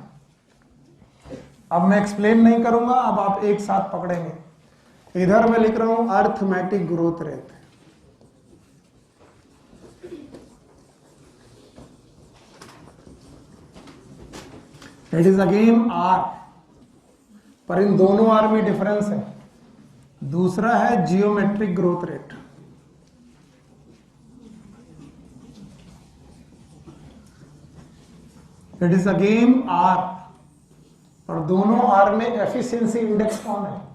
अब मैं एक्सप्लेन नहीं करूंगा, अब आप एक साथ पकड़ेंगे। इधर मैं लिख रहा हूं arithmetic growth rate, it is again R, पर इन दोनों आर में डिफरेंस है। दूसरा है geometric growth rate, it is again R, और दोनों आर में एफिशिएंसी इंडेक्स कौन है?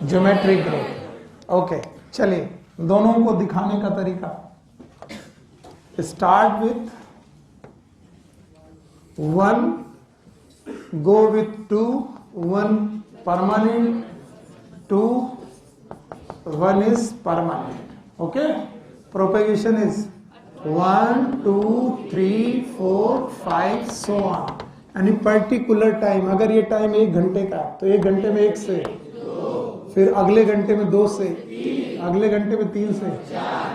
Geometric growth. ओके, चलिए दोनों को दिखाने का तरीका, start with 1 go with 2, 1 permanent, 2, 1 is permanent. Okay, propagation is 1 2 3 4 5 so on. यानी पर्टिकुलर टाइम, अगर ये टाइम 1 घंटे का तो 1 घंटे में 1 से, फिर अगले घंटे में 2 से, अगले घंटे में 3 से,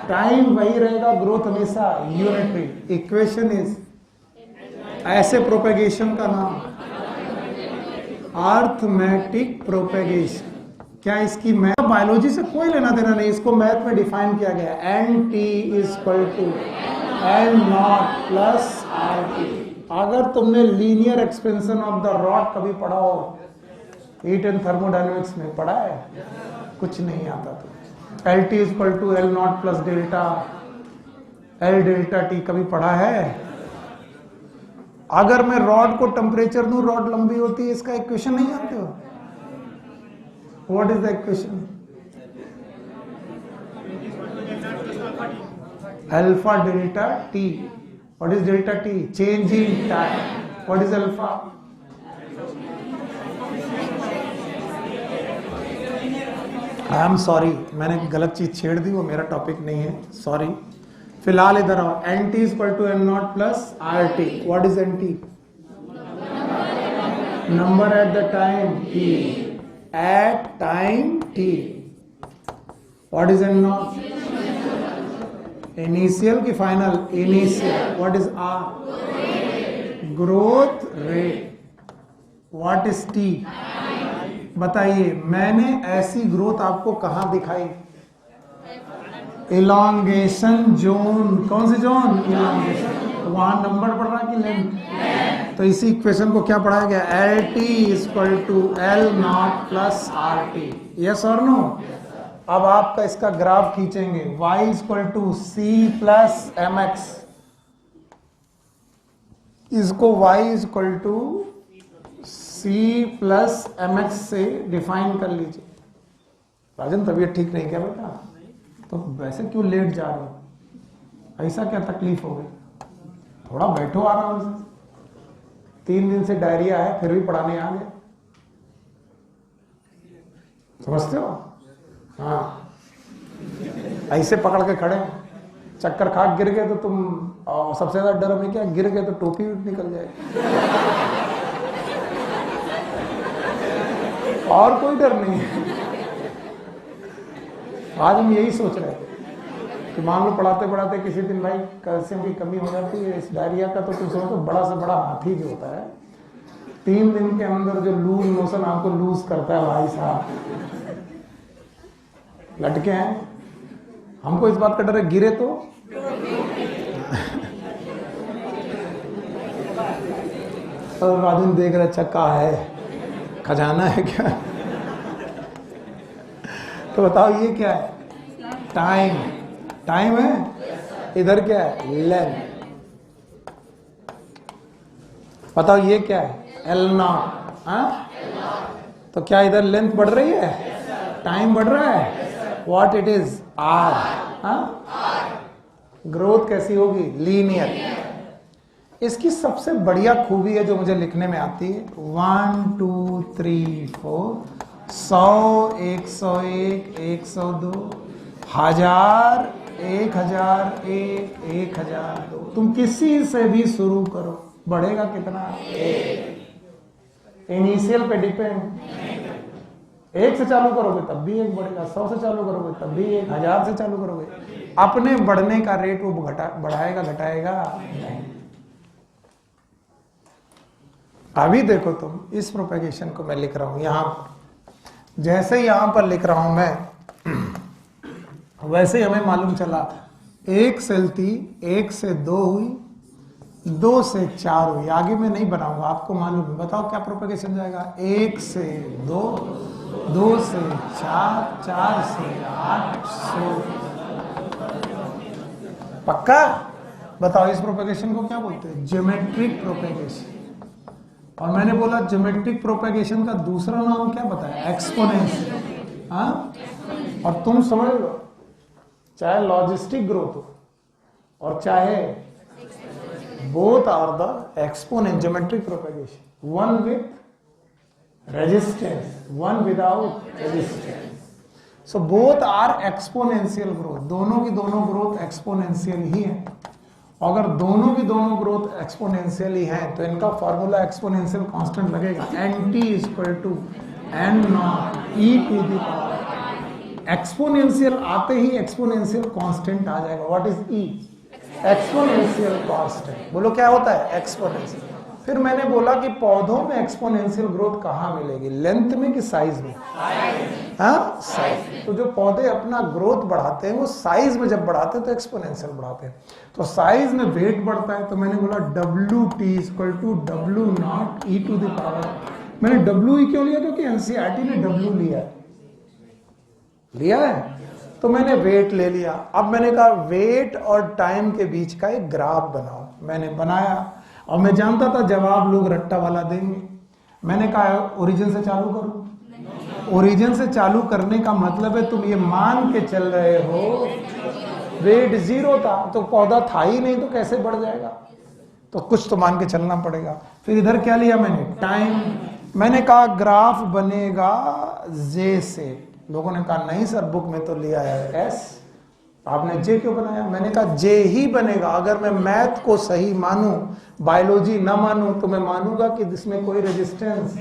टाइम वही रहेगा, ग्रोथ हमेशा यूनिटरी। इक्वेशन इज, ऐसे प्रोपेगेशन का नाम अर्थमेटिक प्रोपेगेशन। क्या इसकी मैथ बायोलॉजी से कोई लेना देना नहीं, इसको मैथ में डिफाइन किया गया, N T is equal to L naught plus R T. अगर तुमने linear expansion of the rod कभी पढ़ा हो, हीट एंड थर्मोडायनेमिक्स में पढ़ा है, कुछ नहीं आता तो। L T is equal to L naught plus delta L delta T कभी पढ़ा है? अगर मैं रॉड को टेम्परेचर दूं, रॉड लंबी होती है, इसका इक्वेशन नहीं जानते हो? What is the equation? Alpha delta T. What is delta T? Change in time. What is alpha? I am sorry, मैंने गलत चीज छेड़ दी, वो मेरा टॉपिक नहीं है, सॉरी। फिलहाल इधर आओ, N T is equal to N naught plus R T. What is N T? Number at the time T, at time T. What is N naught? Initial की final? Initial. What is R? Growth rate. What is T? बताइए, मैंने ऐसी growth आपको कहां दिखाई? Elongation zone. कौन सी zone? Elongation. वहां नंबर पढ़ रहा कि लेंथ? तो इसी इक्वेशन को क्या पढ़ाया गया? L T is equal to L naught plus R T. Yes और नो? अब आपका इसका ग्राफ खींचेंगे, y equal to C plus M X. इसको y equal to C plus M X से डिफाइन कर लीजिए। राजन तबीयत ठीक नहीं क्या बेटा? तो वैसे क्यों लेट जा रहे हो? ऐसा क्या तकलीफ हो गई? थोड़ा बैठो आराम से। 3 दिन से डायरिया है, फिर भी पढ़ाने आ गए, समझते हो? हाँ, ऐसे पकड़ के खड़े, चक्कर खा गिर गए तो तुम, सबसे ज्यादा डर हमें क्या, गिर गए तो टोपी निकल जाएगी। और कोई डर नहीं है। आज हम यही सोच रहे थे कि मान लो पढ़ाते पढ़ाते किसी दिन भाई कैल्शियम की कमी हो जाती है, इस डायरिया का तो तुम समझो बड़ा से बड़ा हाथी जो होता है, 3 दिन के अंदर जो लूज मोशन आपको लूज करता है भाई साहब, लटके हैं। हमको इस बात का डर है, गिरे तो राजन देख रहे, अच्छा कहा है, खजाना है क्या? तो बताओ ये क्या है? टाइम। टाइम है, इधर क्या है? लेंथ। बताओ ये क्या है? L not. हाँ, तो क्या इधर लेंथ बढ़ रही है? टाइम बढ़ रहा है? What it is? R. Growth कैसी होगी? लीनियर। इसकी सबसे बढ़िया खूबी है जो मुझे लिखने में आती है, 1 2 3 4 100 101 102 1000 1001 1002। तुम किसी से भी शुरू करो, बढ़ेगा कितना? इनिशियल पे डिपेंड। 1 से चालू करोगे तब भी 1 बढ़ेगा, 100 से चालू करोगे तब भी 1, 1000 से चालू करोगे, अपने बढ़ने का रेट वो बढ़ाएगा घटाएगा नहीं। अभी देखो तुम, इस प्रोपेगेशन को मैं लिख रहा हूं यहां, जैसे यहां पर लिख रहा हूं मैं, वैसे ही हमें मालूम चला 1 सेल थी, 1 से 2 हुई, 2 से 4 हुई। आगे मैं नहीं बनाऊंगा, आपको मालूम है। बताओ क्या प्रोपेगेशन जाएगा? 1 से 2, 2 से 4, 4 से 8 100। पक्का? बताओ इस प्रोपेगेशन को क्या बोलते हैं? Geometric propagation. और मैंने बोला ज्योमेट्रिक प्रोपेगेशन का दूसरा नाम क्या बताया? एक्सपोनेंशियल। हाँ, और तुम समझ लो, चाहे लॉजिस्टिक ग्रोथ हो और चाहे both are the exponent geometric propagation, one with resistance, one without resistance. So both are exponential growth, दोनों की दोनों ग्रोथ एक्सपोनेंशियल ही है। अगर दोनों की दोनों ग्रोथ एक्सपोनेंशियल ही है तो इनका फॉर्मूला एक्सपोनेंशियल कांस्टेंट लगेगा, nt equal to n naught e to the power. Exponential आते ही एक्सपोनेंशियल कांस्टेंट आ जाएगा। What is e? Exponential constant. बोलो क्या होता है? एक्सपोनेंशियल। फिर मैंने बोला कि पौधों में एक्सपोनेंशियल ग्रोथ कहाँ मिलेगी, लेंथ में कि साइज में? हाँ, साइज। तो जो पौधे अपना ग्रोथ बढ़ाते हैं वो साइज में जब बढ़ाते हैं तो एक्सपोनेंशियल बढ़ाते हैं। तो साइज में वेट बढ़ता है, तो मैंने बोला WT equal to W naught e to the power. मैंने WE क्यों लिया? क्योंकि एनसीईआरटी ने W लिया है, तो मैंने वेट ले लिया। अब मैंने कहा वेट और टाइम के बीच का एक ग्राफ बनाओ। मैंने बनाया और मैं जानता था जवाब लोग रट्टा वाला देंगे। मैंने कहा ओरिजिन से चालू करो। ओरिजिन से चालू करने का मतलब है तुम ये मान के चल रहे हो वेट 0 था तो पौधा था ही नहीं, तो कैसे बढ़ जाएगा? तो कुछ तो मान के चलना पड़ेगा। फिर इधर क्या लिया मैंने? टाइम। मैंने कहा ग्राफ बनेगा जे से। लोगों ने कहा नहीं सर बुक में तो लिया है एस, आपने जे क्यों बनाया? मैंने कहा जे ही बनेगा। अगर मैं मैथ को सही मानूं, बायोलॉजी ना मानूं, तो मैं मानूंगा कि इसमें कोई रेजिस्टेंस,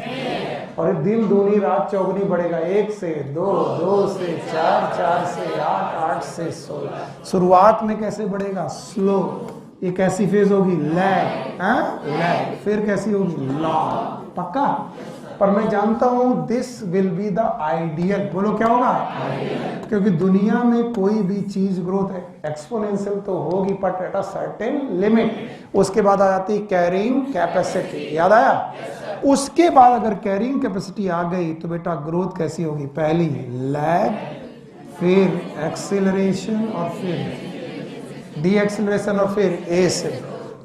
और दिन दूनी रात चौगुनी बढ़ेगा। 1 से 2, 2 से 4, 4 से 8, 8 से 16। शुरुआत में कैसे बढ़ेगा? स्लो। ये कैसी फेज होगी? लैग। लैग। फिर कैसी होगी? लॉन्ग। पक्का? पर मैं जानता हूं this will be the ideal. बोलो क्या होगा? क्योंकि दुनिया में कोई भी चीज ग्रोथ एक्सपोनेंशियल तो होगी but at a certain limit. उसके बाद आ जाती कैरिंग कैपेसिटी। याद आया? उसके बाद अगर कैरिंग कैपेसिटी आ गई तो बेटा ग्रोथ कैसी होगी? पहली लैग, फिर एक्सेलरेशन, और फिर डी एक्सेलरेशन, और फिर ए से।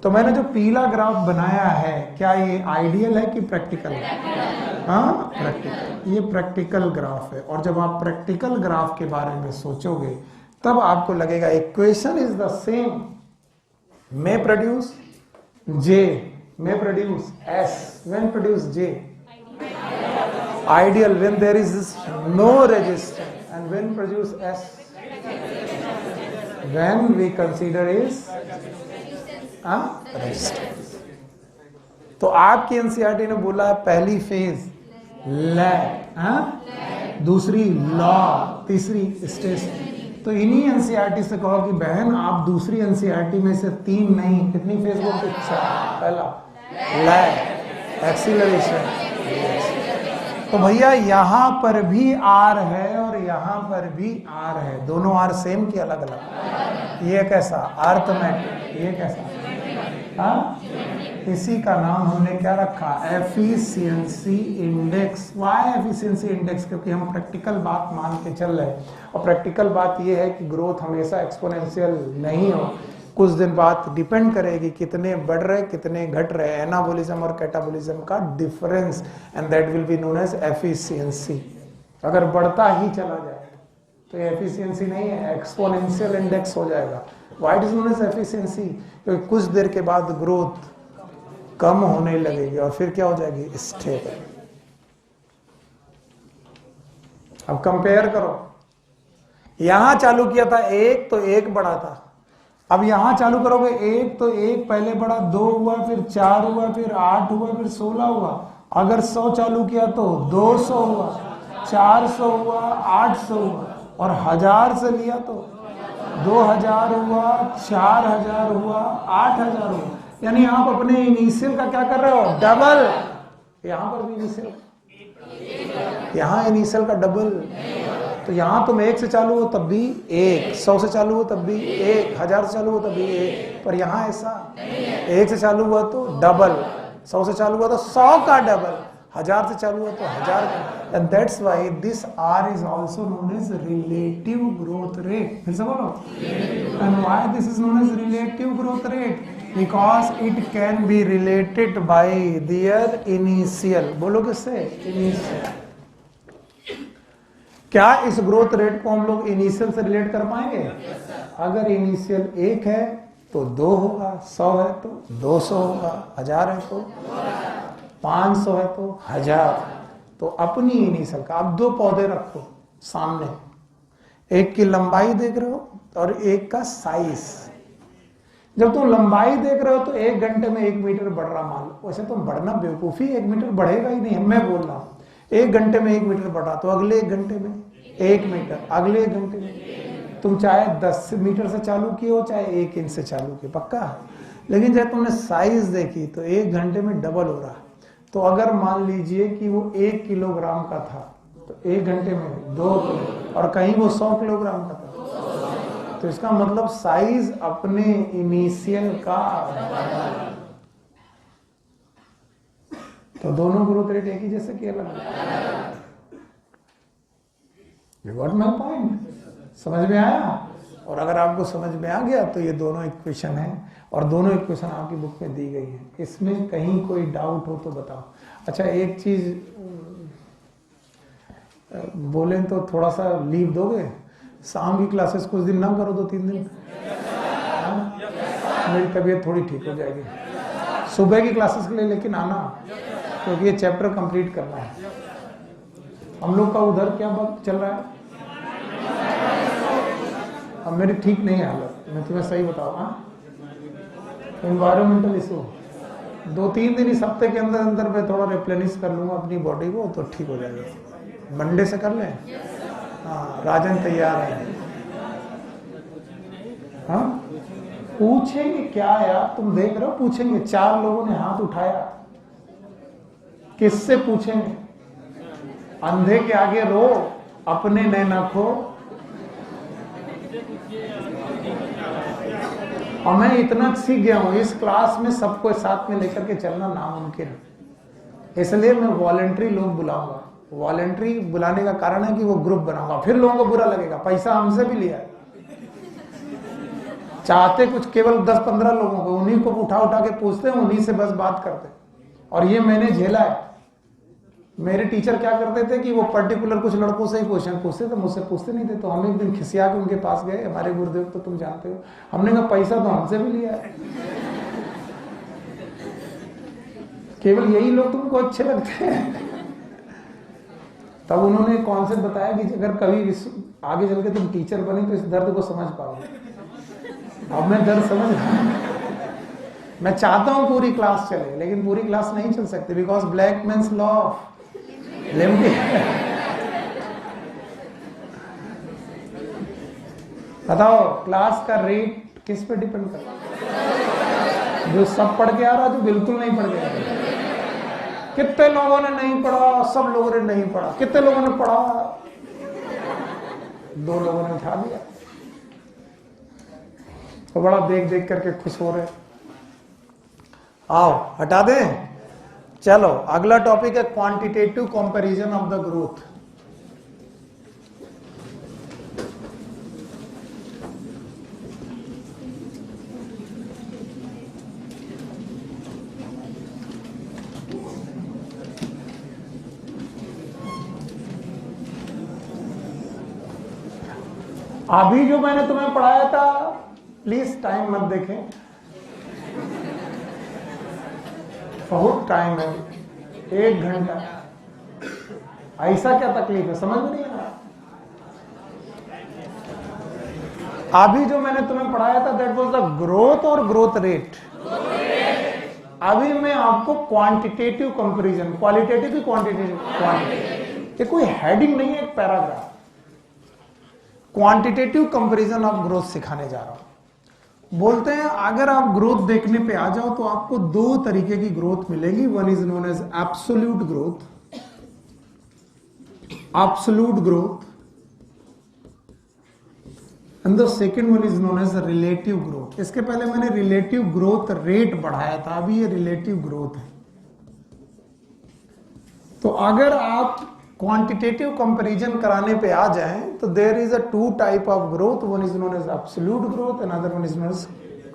तो मैंने जो पीला ग्राफ बनाया है, क्या ये आइडियल है कि प्रैक्टिकल है? हाँ, प्रैक्टिकल। ये प्रैक्टिकल ग्राफ है। और जब आप प्रैक्टिकल ग्राफ के बारे में सोचोगे तब आपको लगेगा equation is the same. May produce J, may produce S, when produce J? Ideal when there is no resistance, and when produce S? When we consider is resistance. तो आपकी एनसीईआरटी ने बोला है पहली फेज लैग, दूसरी law, तीसरी station. तो इन्हीं एनसीईआरटी से कहो कि बहन आप दूसरी एनसीईआरटी में से 3 नहीं, कितनी फेज बोलते? 4। पहला लैग, एक्सीलरेशन। तो भैया यहां पर भी आर है और यहां पर भी आर है। दोनों आर सेम की अलग अलग? ये कैसा? अर्थमेटिक। ये कैसा? हाँ, इसी का नाम हमने क्या रखा? Efficiency index. Why efficiency index? क्योंकि हम प्रैक्टिकल बात मान के चल रहे हैं, और प्रैक्टिकल बात ये है कि ग्रोथ हमेशा एक्सपोनेंशियल नहीं हो। कुछ दिन बाद डिपेंड करेगी कितने बढ़ रहे कितने घट रहे, एनाबोलिज्म और कैटाबोलिज्म का difference, and that will be known as efficiency. अगर बढ़ता ही चला जाए तो एफिशिएंसी नहीं है, एक्सपोनेंशियल इंडेक्स हो जाएगा। Why it is known as efficiency? क्योंकि कुछ देर के बाद ग्रोथ कम होने लगेगी और फिर क्या हो जाएगी? स्टेबल। अब कंपेयर करो, यहां चालू किया था 1 तो 1 बढ़ा था। अब यहां चालू करोगे 1 तो 1 पहले बढ़ा, 2 हुआ, फिर 4 हुआ, फिर 8 हुआ, फिर 16 हुआ। अगर 100 चालू किया तो 200 हुआ, 400 हुआ, 800 हुआ, और 1000 से लिया तो 2000 हुआ, 4000 हुआ, 8000 हुआ। यानी आप अपने इनिशियल का क्या कर रहे हो? डबल। यहां पर भी इनिशियल, यहां इनिशियल का डबल। तो यहां तुम 1 से चालू हो तब भी 1, 100 से चालू हो तब भी 1, 1000 से चालू हो तब भी 1। पर यहां ऐसा 1 से चालू हुआ तो डबल, 100 से चालू हुआ तो 100 का डबल, 1000 से चालू हुआ तो 1000 का। And that's why this R is also known as relative growth rate. फिर से बोलो। And why this is known as relative growth rate? Because it can be related by their initial. बोलो किससे? इनिशियल। क्या इस ग्रोथ रेट को हम लोग इनिशियल से रिलेट कर पाएंगे? अगर इनिशियल 1 है तो 2 होगा, 100 है तो 200 होगा, 1000 है तो 500 है तो 1000। तो अपनी इनिशियल का आप 2 पौधे रखो सामने, एक की लंबाई देख रहे हो और एक का साइज। जब तुम लंबाई देख रहे हो तो 1 घंटे में 1 मीटर बढ़ रहा मान लो, वैसे तुम बढ़ना बेवकूफी, 1 मीटर बढ़ेगा ही नहीं, मैं बोल रहा हूं 1 घंटे में 1 मीटर बढ़ रहा, तो अगले 1 घंटे में 1 मीटर, अगले 1 घंटे में तुम चाहे 10 मीटर से चालू किए हो चाहे 1 इंच से चालू किए, पक्का। लेकिन जब तुमने साइज देखी तो 1 घंटे में डबल हो रहा। तो अगर मान लीजिए कि वो 1 किलोग्राम का था तो 1 घंटे में 2 किलो, और कहीं वो 100 किलोग्राम का था, तो इसका मतलब साइज अपने इनिशियल का। तो दोनों ग्रोथ रेट एक ही जैसे कि अलग। You got my point? समझ में आया? और अगर आपको समझ में आ गया तो ये दोनों इक्वेशन है, और दोनों इक्वेशन आपकी बुक में दी गई है। इसमें कहीं कोई डाउट हो तो बताओ। अच्छा, एक चीज बोले तो थोड़ा सा लीव दोगे? शाम की क्लासेस कुछ दिन ना करो, 2-3 दिन। मेरी तबीयत थोड़ी ठीक हो जाएगी। सुबह की क्लासेस के लिए लेकिन आना, क्योंकि ये चैप्टर कंप्लीट करना है। हम लोग का उधर क्या वक्त चल रहा है? अब मेरी ठीक नहीं है हालत, मैं तुम्हें सही बताऊँ। एनवायरमेंटल इशू 2-3 दिन इस हफ्ते के अंदर अंदर मैं थोड़ा रिप्लेनिश कर लूंगा अपनी बॉडी को, तो ठीक हो जाएगा। मंडे से कर लें? हाँ, राजन तैयार है। हाँ, पूछेंगे क्या यार, तुम देख रहे हो? पूछेंगे। 4 लोगों ने हाथ उठाया, किससे पूछेंगे? अंधे के आगे रो, अपने नैना खो। और मैं इतना सीख गया हूं, इस क्लास में सबको साथ में लेकर के चलना नामुमकिन है। इसलिए मैं वॉलेंट्री लोग बुलाऊंगा। वॉलेंट्री बुलाने का कारण है कि वो ग्रुप बनाऊंगा, फिर लोगों को बुरा लगेगा, पैसा हमसे भी लिया है। चाहते कुछ केवल 10-15 लोगों को, उन्हीं को उठा उठा के पूछते हैं, उन्हीं से बस बात करते हैं। और ये मैंने झेला है। मेरे टीचर क्या करते थे कि वो पर्टिकुलर कुछ लड़कों से ही क्वेश्चन पूछते थे, मुझसे पूछते नहीं थे। तो हम एक दिन खिसिया के उनके पास गए, हमारे गुरुदेव तो तुम जानते हो। हमने कहा पैसा तो हमसे भी लिया है, केवल यही लोग तुमको अच्छे लगते हैं। तब उन्होंने कॉन्सेप्ट बताया कि अगर कभी आगे चल के तुम टीचर बने तो इस दर्द को समझ पाओगे। अब मैं दर्द समझ रहा हूं। मैं चाहता हूं पूरी क्लास चले, लेकिन पूरी क्लास नहीं चल सकती, because Blackman's law of limited. बताओ, क्लास का रेट किस पे डिपेंड करता है? जो सब पढ़ के आ रहा, जो बिल्कुल नहीं पढ़ के आ रहा। कितने लोगों ने नहीं पढ़ा? सब लोगों ने नहीं पढ़ा। कितने लोगों ने पढ़ा? 2 लोगों ने उठा दिया। तो बड़ा देख देख करके खुश हो रहे। आओ हटा दें। चलो, अगला टॉपिक है quantitative comparison of the growth. अभी जो मैंने तुम्हें पढ़ाया था, प्लीज टाइम मत देखें, बहुत टाइम है, 1 घंटा। ऐसा क्या तकलीफ है, समझ में नहीं आ रहा? अभी जो मैंने तुम्हें पढ़ाया था दैट वाज द ग्रोथ और ग्रोथ रेट। अभी मैं आपको क्वांटिटेटिव कंपैरिजन, क्वालिटेटिव की क्वांटिटेटिव, ये कोई हेडिंग नहीं है, एक paragraph. Quantitative comparison of growth सिखाने जा रहा हूं। बोलते हैं अगर आप ग्रोथ देखने पे आ जाओ तो आपको 2 तरीके की ग्रोथ मिलेगी। One is known as absolute growth, absolute growth, and the second one is known as relative growth. इसके पहले मैंने रिलेटिव ग्रोथ रेट बढ़ाया था, अभी ये रिलेटिव ग्रोथ है। तो अगर आप क्वांटिटेटिव कंपैरिजन कराने पे आ जाएं तो there is a 2 type of growth, one is known as absolute growth, another one is known as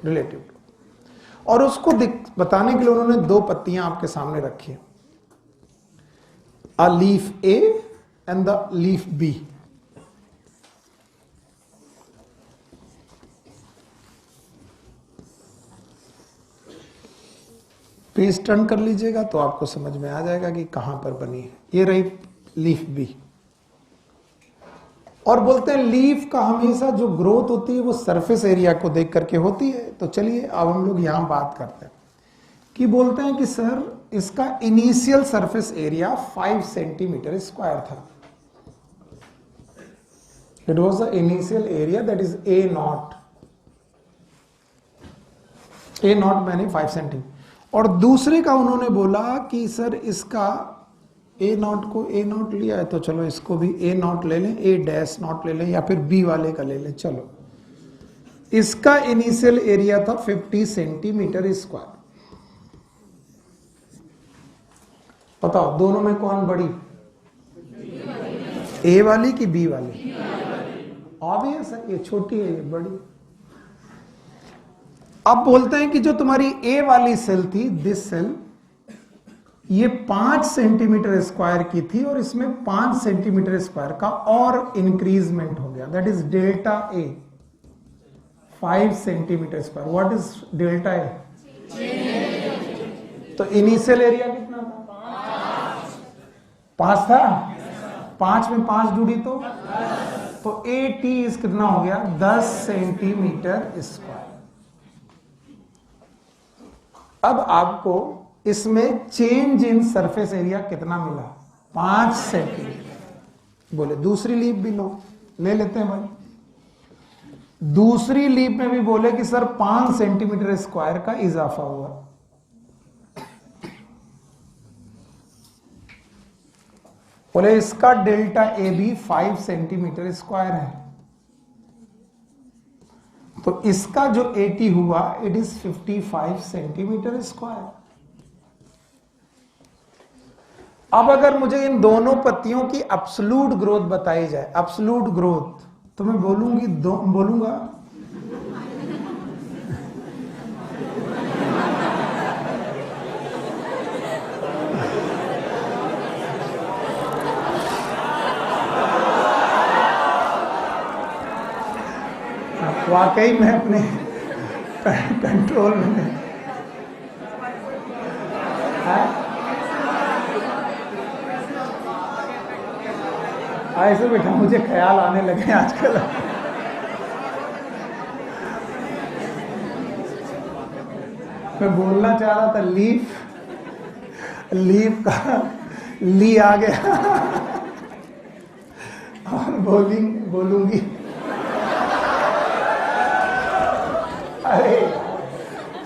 relative growth. और उसको बताने के लिए उन्होंने 2 पत्तियां आपके सामने रखी है, a leaf A and the leaf B. Page turn कर लीजिएगा तो आपको समझ में आ जाएगा कि कहां पर बनी है। ये रही लीफ बी। और बोलते हैं लीफ का हमेशा जो ग्रोथ होती है वो सरफेस एरिया को देख करके होती है। तो चलिए अब हम लोग यहां बात करते हैं कि बोलते हैं कि सर इसका initial surface area 5 centimetre square था। It was the initial area that is A naught मैंने 5 सेंटीमीटर। और दूसरे का उन्होंने बोला कि सर इसका ए नॉट को ए नॉट लिया है तो चलो इसको भी ए नॉट ले लें, ए डैश नॉट ले लें, या फिर बी वाले का ले लें। चलो इसका इनिशियल एरिया था 50 सेंटीमीटर स्क्वायर। बताओ दोनों में कौन बड़ी, ए वाली कि बी वाली? ऑब्वियस है, ये छोटी है ये बड़ी। अब बोलते हैं कि जो तुम्हारी ए वाली सेल थी, दिस सेल, ये 5 सेंटीमीटर स्क्वायर की थी और इसमें 5 सेंटीमीटर स्क्वायर का और इंक्रीजमेंट हो गया, that is delta A 5 centimetre square. What is delta A? तो इनिशियल एरिया कितना था? 5 था। 5 में 5 जुड़ी तो ए टी इस कितना हो गया? 10 सेंटीमीटर स्क्वायर। अब आपको इसमें चेंज इन सरफेस एरिया कितना मिला? 5 सेंटीमीटर। बोले दूसरी लीफ भी लो, ले लेते हैं भाई। दूसरी लीफ में भी बोले कि सर 5 सेंटीमीटर स्क्वायर का इजाफा हुआ। बोले इसका डेल्टा ए भी 5 सेंटीमीटर स्क्वायर है, तो इसका जो 80 हुआ इट इज 55 सेंटीमीटर स्क्वायर। अब अगर मुझे इन दोनों पत्तियों की एब्सोल्यूट ग्रोथ बताई जाए, एब्सोल्यूट ग्रोथ, तो मैं बोलूंगा वाकई में अपने कंट्रोल में ऐसे बेटा मुझे ख्याल आने लगे आजकल। मैं बोलना चाह रहा था लीफ का ली आ गया और बोलूंगी अरे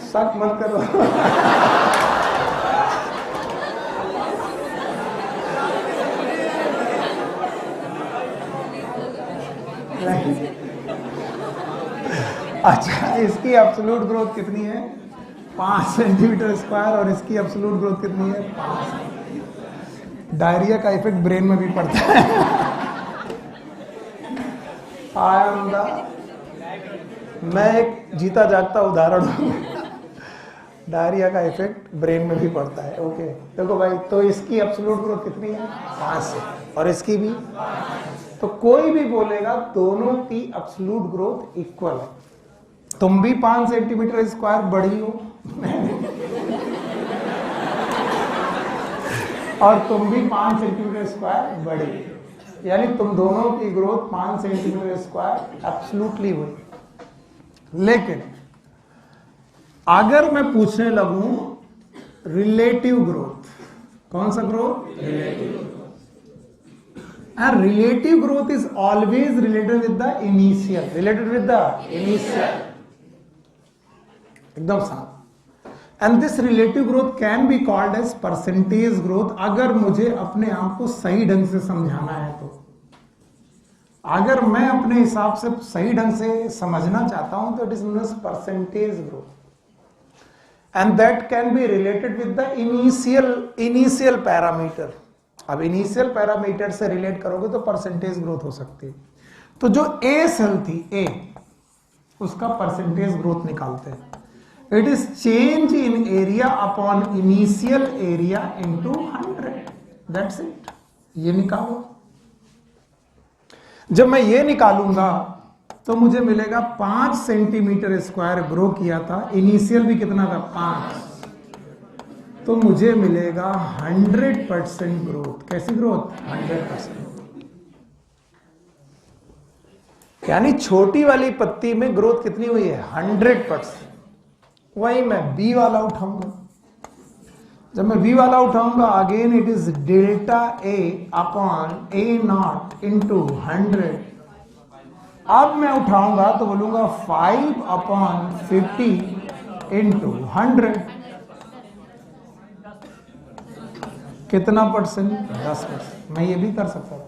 शक मत करो अच्छा, इसकी एब्सोल्यूट ग्रोथ कितनी है? 5 सेंटीमीटर स्क्वायर। और इसकी एब्सोल्यूट ग्रोथ कितनी है? 5। डायरिया का इफेक्ट ब्रेन में भी पड़ता है। मैं एक जीता जागता उदाहरण हूं। डायरिया का इफेक्ट ब्रेन में भी पड़ता है। ओके देखो भाई, तो इसकी एब्सोल्यूट ग्रोथ कितनी है? 5 और इसकी भी। तो कोई भी बोलेगा दोनों की एब्सोल्यूट ग्रोथ इक्वल है। तुम भी 5 सेंटीमीटर स्क्वायर बड़ी हो और तुम भी 5 सेंटीमीटर स्क्वायर बड़ी, यानी तुम दोनों की ग्रोथ 5 सेंटीमीटर स्क्वायर एब्सोल्युटली हुई। लेकिन अगर मैं पूछने लगूं रिलेटिव ग्रोथ, कौन सा growth? Relative growth. And relative growth is always related with the initial, एकदम साफ। And this relative growth can be called as percentage growth, अगर मुझे अपने आप को सही ढंग से समझाना है तो। अगर मैं अपने हिसाब से सही ढंग से समझना चाहता हूं तो it is known as percentage growth, and that can be related with the initial parameter. अब इनिशियल पैरामीटर से रिलेट करोगे तो परसेंटेज ग्रोथ हो सकती है। तो जो ए सेल थी, ए, उसका परसेंटेज ग्रोथ निकालते हैं। It is change in area upon initial area into 100, that's it. ये निकालो। जब मैं ये निकालूंगा तो मुझे मिलेगा 5 सेंटीमीटर स्क्वायर ग्रो किया था, इनिशियल भी कितना था? 5। तो मुझे मिलेगा 100% ग्रोथ। कैसी ग्रोथ? 100%। यानी छोटी वाली पत्ती में ग्रोथ कितनी हुई है? 100%। वही मैं बी वाला उठाऊंगा। जब मैं बी वाला उठाऊंगा, again it is delta A upon A not into 100। अब मैं उठाऊंगा तो बोलूंगा 5/50 इंटू 100। कितना परसेंट? 10%। मैं ये भी कर सकता था,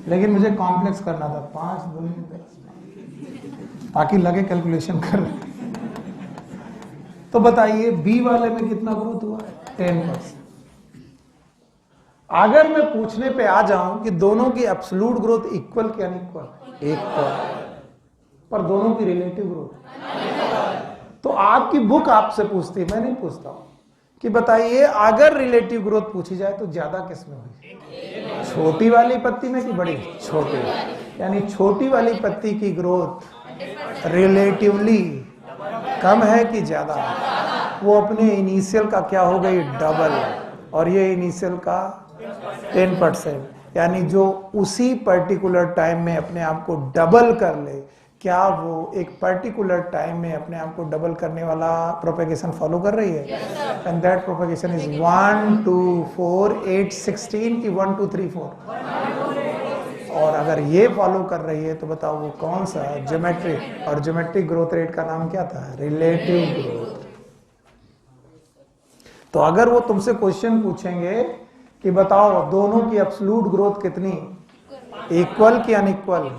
लेकिन मुझे कॉम्प्लेक्स करना था। 5 दूनी 10, ताकि लगे कैलकुलेशन कर रहे। तो बताइए बी वाले में कितना ग्रोथ हुआ? 10%। अगर मैं पूछने पे आ जाऊं कि दोनों की एब्सोल्यूट ग्रोथ इक्वल क्या अनइक्वल? इक्वल। पर दोनों की रिलेटिव ग्रोथ, तो आपकी बुक आपसे पूछती है, मैं नहीं पूछता हूं, कि बताइए अगर रिलेटिव ग्रोथ पूछी जाए तो ज्यादा किसमें हुई? छोटी वाली पत्ती में कि बड़ी? छोटी। यानी छोटी वाली पत्ती की ग्रोथ रिलेटिवली कम है कि ज्यादा? वो अपने इनिशियल का क्या हो गई? डबल। और ये इनिशियल का 10%। यानी जो उसी पर्टिकुलर टाइम में अपने आप को डबल कर ले, क्या वो एक पर्टिकुलर टाइम में अपने आप को डबल करने वाला प्रोपेगेशन फॉलो कर रही है? एंड दैट प्रोपेगेशन इज 1 2 4 8 16 की 1 2 3 4। और अगर ये फॉलो कर रही है तो बताओ वो कौन सा? ज्योमेट्रिक। और ज्योमेट्रिक ग्रोथ रेट का नाम क्या था? Relative growth. तो अगर वो तुमसे क्वेश्चन पूछेंगे कि बताओ दोनों की एब्सोल्यूट ग्रोथ कितनी? इक्वल कि अनइक्वल?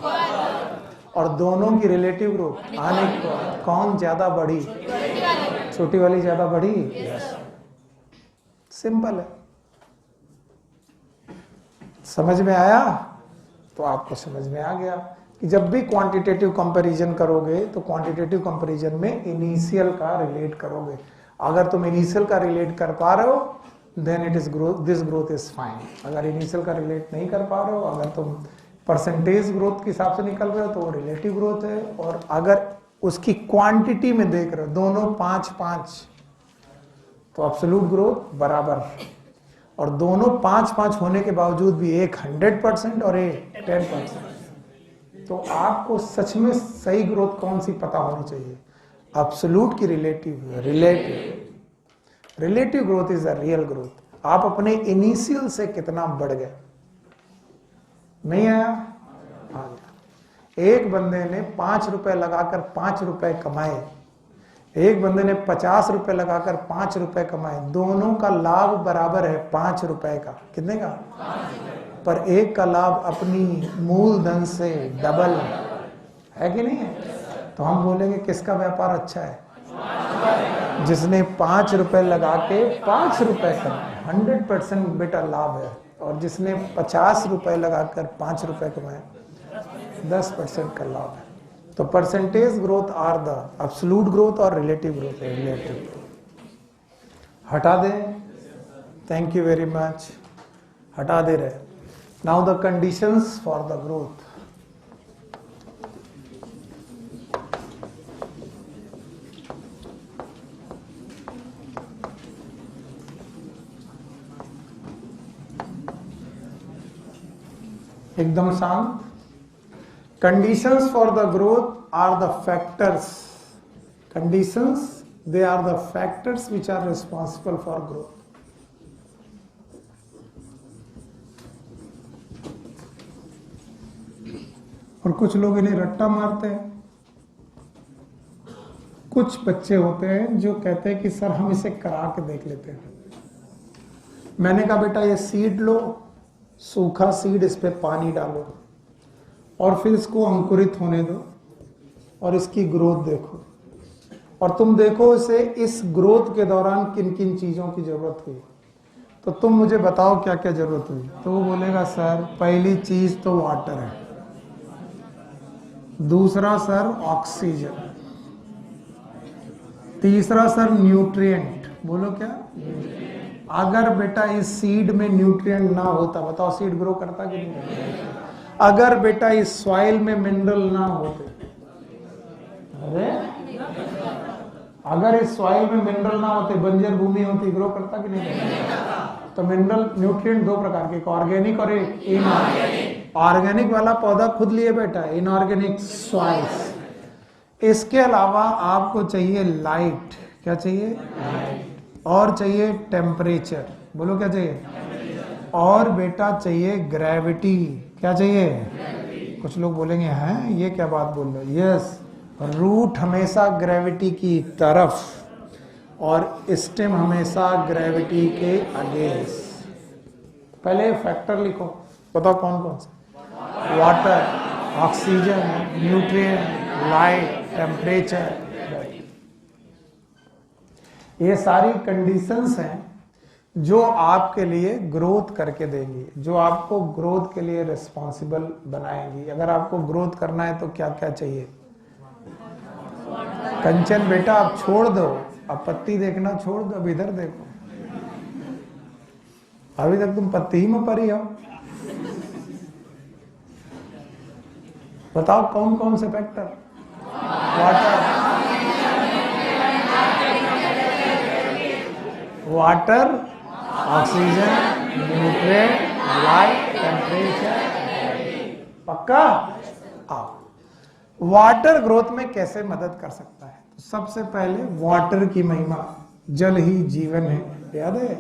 और दोनों की रिलेटिव ग्रोथ अनइक्वल। कौन ज्यादा बढ़ी? छोटी वाली ज्यादा बढ़ी। सिंपल है। समझ में आया? तो आपको समझ में आ गया कि जब भी क्वांटिटेटिव कंपैरिजन करोगे तो क्वांटिटेटिव कंपैरिजन में इनिशियल का रिलेट करोगे। अगर तुम इनिशियल का रिलेट कर पा रहे हो then it is growth, this growth is fine. अगर इनिशियल का रिलेट नहीं कर पा रहे हो, अगर तुम परसेंटेज ग्रोथ के हिसाब से निकल रहे हो तो वो रिलेटिव ग्रोथ है। और अगर उसकी क्वांटिटी में देख रहे हो दोनों 5-5 तो एब्सोल्यूट ग्रोथ बराबर। और दोनों 5-5 होने के बावजूद भी एक 100% और एक 10%। तो आपको सच में सही ग्रोथ कौन सी पता होनी चाहिए? एब्सोल्यूट की relative? Relative growth is the real growth. आप अपने इनिशियल से कितना बढ़ गए। नहीं आया? आ गया। एक बंदे ने 5 रुपए लगाकर 5 रुपए कमाए, एक बंदे ने 50 रुपए लगाकर 5 रुपए कमाए। दोनों का लाभ बराबर है 5 रुपए का। कितने का? 5। पर एक का लाभ अपनी मूलधन से डबल है कि नहीं है? तो हम बोलेंगे किसका व्यापार अच्छा है? जिसने 5 रुपए लगा के 5 रुपए कमाए, 100% बेटा लाभ है। और जिसने 50 रुपए लगाकर 5 रुपए कमाए, 10% का लाभ है। तो percentage growth are the absolute growth और रिलेटिव ग्रोथ है। रिलेटिव हटा दे। Thank you very much. हटा दे रहे। Now the conditions for the growth. एकदम शांत। Conditions for the growth are the factors. Conditions, they are the factors which are responsible for growth. और कुछ लोग इन्हें रट्टा मारते हैं। कुछ बच्चे होते हैं जो कहते हैं कि सर हम इसे करा के देख लेते हैं। मैंने कहा बेटा ये सीड लो, सूखा सीड, इस पे पानी डालो और फिर इसको अंकुरित होने दो और इसकी ग्रोथ देखो। और तुम देखो इसे इस ग्रोथ के दौरान किन किन चीजों की जरूरत हुई। तो तुम मुझे बताओ क्या क्या जरूरत हुई। तो वो बोलेगा सर पहली चीज तो वाटर है, दूसरा सर ऑक्सीजन, तीसरा सर न्यूट्रिएंट। बोलो क्या? अगर बेटा इस सीड में न्यूट्रिएंट ना होता, बताओ सीड ग्रो करता कि नहीं? अगर बेटा इस सॉइल में मिनरल ना होते, अरे अगर इस सॉइल में मिनरल ना होते, बंजर भूमि होती, ग्रो करता कि नहीं करता? तो मिनरल न्यूट्रिएंट दो प्रकार के, एक ऑर्गेनिक और एक इनऑर्गेनिक। ऑर्गेनिक वाला पौधा खुद लिए बैठा है, इनऑर्गेनिक सॉइल्स। इसके अलावा आपको चाहिए लाइट, क्या चाहिए? और चाहिए टेम्परेचर, बोलो क्या चाहिए? और बेटा चाहिए ग्रेविटी, क्या चाहिए? कुछ लोग बोलेंगे हैं ये क्या बात बोल रहे हो? यस, रूट हमेशा ग्रेविटी की तरफ और स्टेम हमेशा ग्रेविटी के अगेंस्ट। पहले फैक्टर लिखो, बताओ कौन कौन से? Water, oxygen, nutrient, light, temperature. ये सारी कंडीशंस हैं जो आपके लिए ग्रोथ करके देंगी, जो आपको ग्रोथ के लिए रिस्पॉन्सिबल बनाएंगी। अगर आपको ग्रोथ करना है तो क्या क्या चाहिए? कंचन बेटा आप छोड़ दो, अब पत्ती देखना छोड़ दो, अब इधर देखो। अभी तक तुम पत्ती ही में पड़ी हो। बताओ कौन कौन से factor? Water, oxygen, nutrient, light, temperature. पक्का? आओ, वाटर ग्रोथ में कैसे मदद कर सकता है? तो सबसे पहले वाटर की महिमा, जल ही जीवन है, याद है?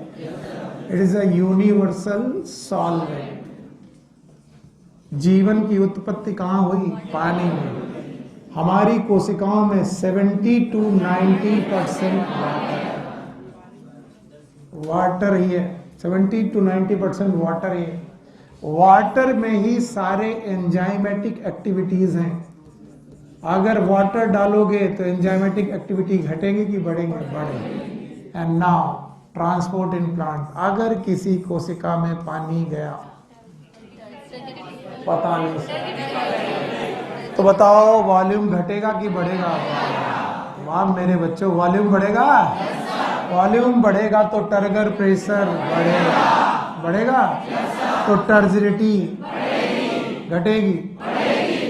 It is a universal solvent. जीवन की उत्पत्ति कहां हुई? पानी में। हमारी कोशिकाओं में 70 to 90% वाटर ही है। 70 to 90% वाटर ही है। वाटर में ही सारे एंजाइमेटिक एक्टिविटीज हैं। अगर वाटर डालोगे तो एंजाइमेटिक एक्टिविटी घटेगी कि बढ़ेंगे? बढ़ेंगे। And now transport in plant, अगर किसी कोशिका में पानी गया, पता नहीं, तो बताओ वॉल्यूम घटेगा कि बढ़ेगा? वाह मेरे बच्चों, वॉल्यूम बढ़ेगा। वॉल्यूम बढ़ेगा तो टर्गर प्रेशर बढ़ेगा, बढ़ेगा तो टर्जिडिटी घटेगी,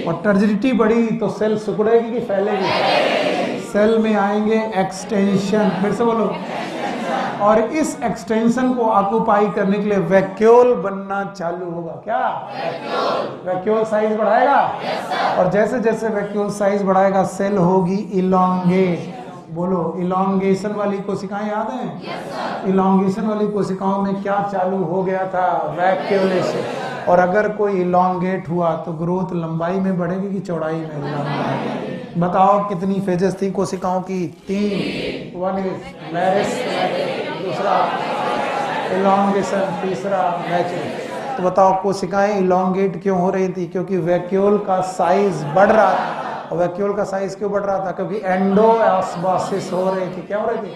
और टर्जिडिटी बढ़ी तो सेल सिकुड़ेगी कि फैलेगी? सेल में आएंगे एक्सटेंशन, फिर से बोलो। और इस एक्सटेंशन को ऑक्यूपाई करने के लिए वैक्यूल बनना चालू होगा। क्या? वैक्यूल साइज बढ़ाएगा, और जैसे जैसे वैक्यूल साइज बढ़ाएगा सेल होगी इलॉन्गेट। बोलो, इलॉन्गेशन वाली कोशिकाएं याद हैं? इलॉन्गेशन वाली कोशिकाओं में क्या चालू हो गया था? वैक्यूलेशन। और अगर कोई इलॉन्गेट हुआ तो ग्रोथ लंबाई में बढ़ेगी कि चौड़ाई में? लंबाई। बताओ कितनी फेजेस थी कोशिकाओं की? 3। वन इज मैरिज, दूसरा इलॉन्गेशन, तीसरा मैचुरेशन। तो बताओ कोशिकाएं इलॉन्गेट क्यों हो रही थी? क्योंकि वैक्यूल का साइज बढ़ रहा था। और वैक्यूल का साइज क्यों बढ़ रहा था? क्योंकि एंडोऑस्मोसिस हो रही थी। क्या हो रही थी?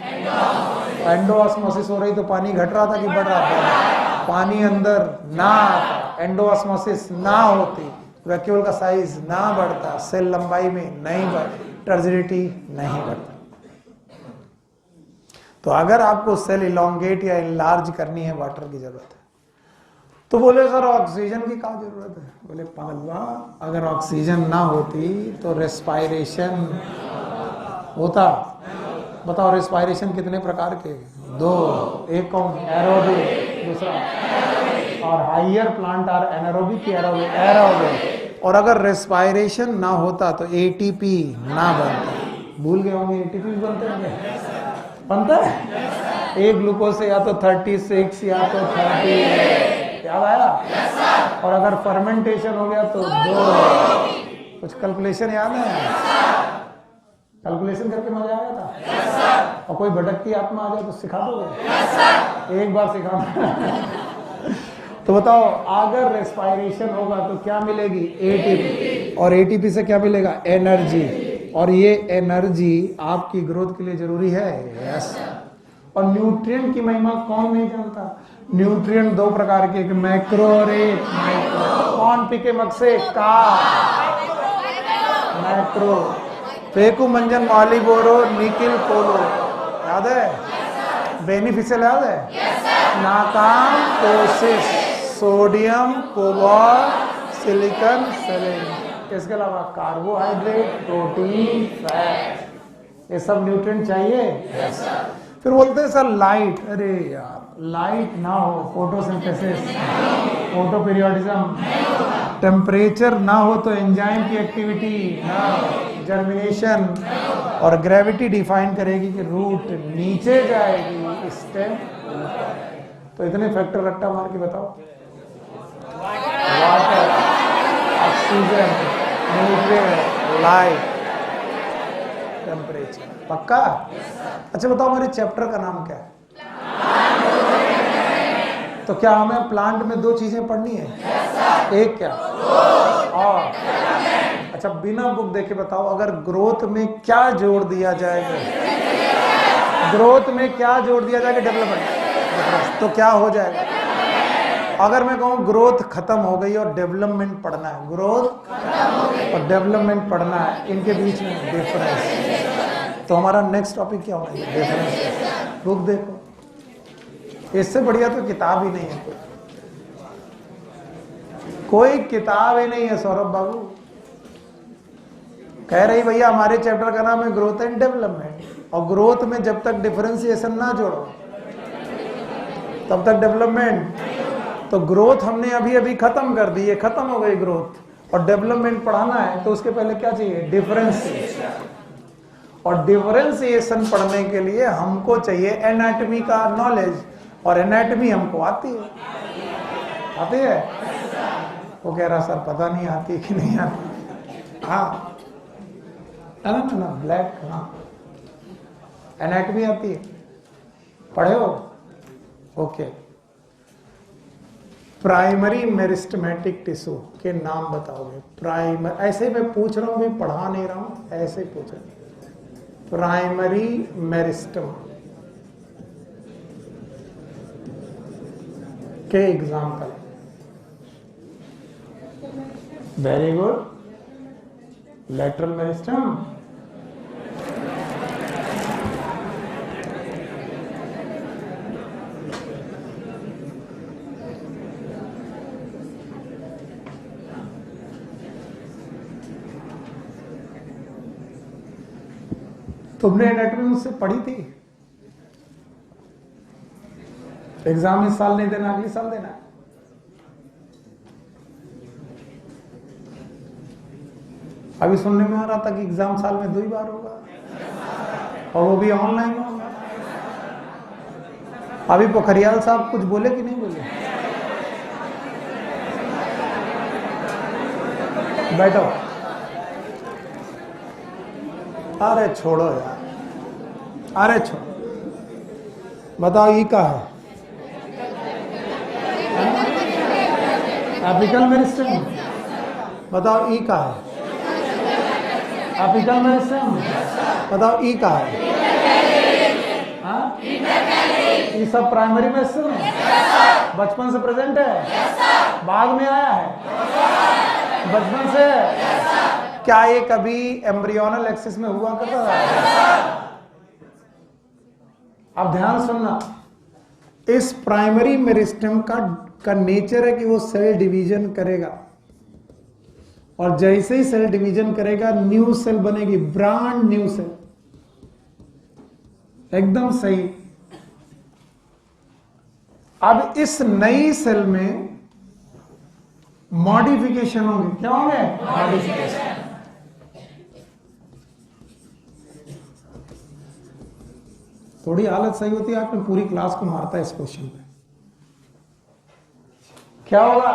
एंडोऑस्मोसिस हो रही, तो पानी घट रहा था कि बढ़ रहा था? पानी अंदर ना आता, एंडोऑस्मोसिस ना होती, वैक्यूल का साइज ना बढ़ता, सेल लंबाई में नहीं बढ़ती, टर्जिडिटी नहीं बढ़ती। तो अगर आपको सेल इलॉन्गेट या इनलार्ज करनी है, वाटर की जरूरत है। तो बोले सर ऑक्सीजन की क्या जरूरत है? बोले पागलवा, अगर ऑक्सीजन ना होती तो रेस्पायरेशन होता? बताओ रेस्पायरेशन कितने प्रकार के? 2। एक कौन? एरोबिक, दूसरा और हाइयर प्लांट आर एनारोबिक की एरोबिक? एरोबिक। और अगर रेस्पायरेशन ना होता तो एटीपी ना बनता। भूल गए होंगे एटीपी बनते हैं? बनता है। एक ग्लूकोज से या तो 36 या तो 38, याद आया? और अगर फर्मेंटेशन हो गया तो 2। कुछ कैलकुलेशन याद है? कैलकुलेशन करके मजा आया था? और कोई भटकती आत्मा आ जाए तो सिखा दोगे? एक बार सिखा। तो बताओ अगर रेस्पायरेशन होगा तो क्या मिलेगी? एटीपी। और एटीपी से क्या मिलेगा? एनर्जी। और ये एनर्जी आपकी ग्रोथ के लिए जरूरी है। यस। और न्यूट्रिएंट की महिमा कौन नहीं जानता? न्यूट्रिएंट 2 प्रकार के, एक मैक्रो और एक माइक्रो। कौन पी के मग से? का मैक्रो। फेकू मंजन मालिबोरो निकिल पोलो, याद है? बेनिफिशियल याद है? नाकाम कोशिश, सोडियम, कोबाल्ट, सिलिकॉन, सेलेनियम। इसके अलावा कार्बोहाइड्रेट, प्रोटीन, फैट। ये सब न्यूट्रिएंट चाहिए। फिर बोलते हैं सर लाइट, अरे यार लाइट ना हो, फोटोसिंथेसिस, फोटो पीरियोडिज्म, टेम्परेचर ना हो तो एंजाइम की एक्टिविटी ना हो, जर्मिनेशन, और ग्रेविटी डिफाइन करेगी कि रूट नीचे जाएगी, स्टेम। तो इतने फैक्टर रट्टा मार के बताओ। Water, oxygen, nutrient, light, temperature, पक्का? अच्छा बताओ हमारे चैप्टर का नाम क्या है? तो क्या हमें प्लांट में दो चीजें पढ़नी है? एक क्या? और अच्छा बिना बुक देखे बताओ, अगर ग्रोथ में क्या जोड़ दिया जाएगा? ग्रोथ में क्या जोड़ दिया जाएगा? डेवलपमेंट। तो क्या हो जाएगा? अगर मैं कहूँ ग्रोथ खत्म हो गई और डेवलपमेंट पढ़ना है, ग्रोथ और डेवलपमेंट पढ़ना है, इनके बीच में डिफरेंस, तो हमारा नेक्स्ट टॉपिक क्या होना है? डिफरेंस। बुक देखो, इससे बढ़िया तो किताब ही नहीं है। कोई किताब ही नहीं है सौरभ बाबू। कह रही भैया हमारे चैप्टर का नाम है ग्रोथ एंड डेवलपमेंट, और ग्रोथ में जब तक डिफरेंशिएशन ना जोड़ो तब तक डेवलपमेंट। तो ग्रोथ हमने अभी अभी खत्म कर दी है, खत्म हो गई ग्रोथ, और डेवलपमेंट पढ़ाना है तो उसके पहले क्या चाहिए? डिफरेंशिएशन। और डिफरेंशिएशन पढ़ने के लिए हमको चाहिए एनाटॉमी का नॉलेज, और एनाटॉमी हमको आती है। आती है? वो कह रहा सर पता नहीं आती कि नहीं आती। हाँ ना ब्लैक, हाँ एनाटॉमी आती है, पढ़े हो? ओके। प्राइमरी मेरिस्टेमेटिक टिश्यू के नाम बताओगे? प्राइमरी, ऐसे मैं पूछ रहा हूं, मैं पढ़ा नहीं रहा हूं, ऐसे पूछ रहा हूं। प्राइमरी मेरिस्टेम के example? Very good. Lateral meristem, तुमने एनाटॉमी मुझसे पढ़ी थी? एग्जाम इस साल नहीं देना, अगले साल देना। अभी सुनने में आ रहा था कि एग्जाम साल में 2 ही बार होगा, और वो भी ऑनलाइन होगा। अभी पोखरियाल साहब कुछ बोले कि नहीं बोले? बैठो। अरे छोड़ो यार, अरे छोड़ो। बताओ ई का है? Apical meristem. बताओ ई का है? Apical meristem. बताओ ई का है? ये सब प्राइमरी मेरिस्टेम है। बचपन से प्रेजेंट है, बाद में आया है, बचपन से। क्या ये कभी एम्ब्रियोनल एक्सिस में हुआ करता था? अब ध्यान सुनना, इस प्राइमरी मेरिस्टेम का नेचर है कि वो सेल डिवीजन करेगा, और जैसे ही सेल डिवीजन करेगा न्यू सेल बनेगी, ब्रांड न्यू सेल। एकदम सही। अब इस नई सेल में मॉडिफिकेशन होंगे। क्या होंगे? मॉडिफिकेशन। थोड़ी हालत सही होती है, आपने पूरी क्लास को मारता है इस क्वेश्चन पे। क्या होगा?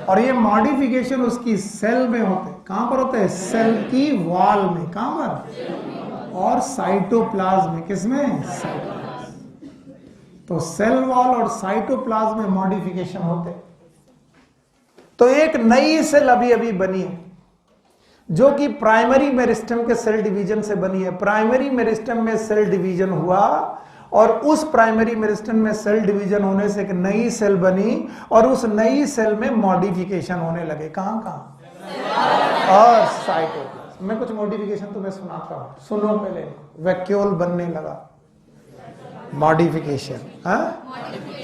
और ये मॉडिफिकेशन उसकी सेल में होते हैं। कहां पर होते हैं? सेल की वॉल में। कहां पर? और साइटोप्लाज्म में। किसमें? तो सेल वॉल और साइटोप्लाज्म में मॉडिफिकेशन होते हैं। तो एक नई सेल अभी अभी बनी है जो कि प्राइमरी मेरिस्टेम के सेल डिवीजन से बनी है। प्राइमरी मेरिस्टेम में सेल डिवीजन हुआ, और उस प्राइमरी मेरिस्टेम में सेल डिवीजन होने से एक नई सेल बनी, और उस नई सेल में मॉडिफिकेशन होने लगे। कहां कहां? और साइटोप्लाज्म में कुछ मॉडिफिकेशन तुम्हें सुनाता हूं, सुनो पहले। वैक्यूल बनने लगा, मॉडिफिकेशन।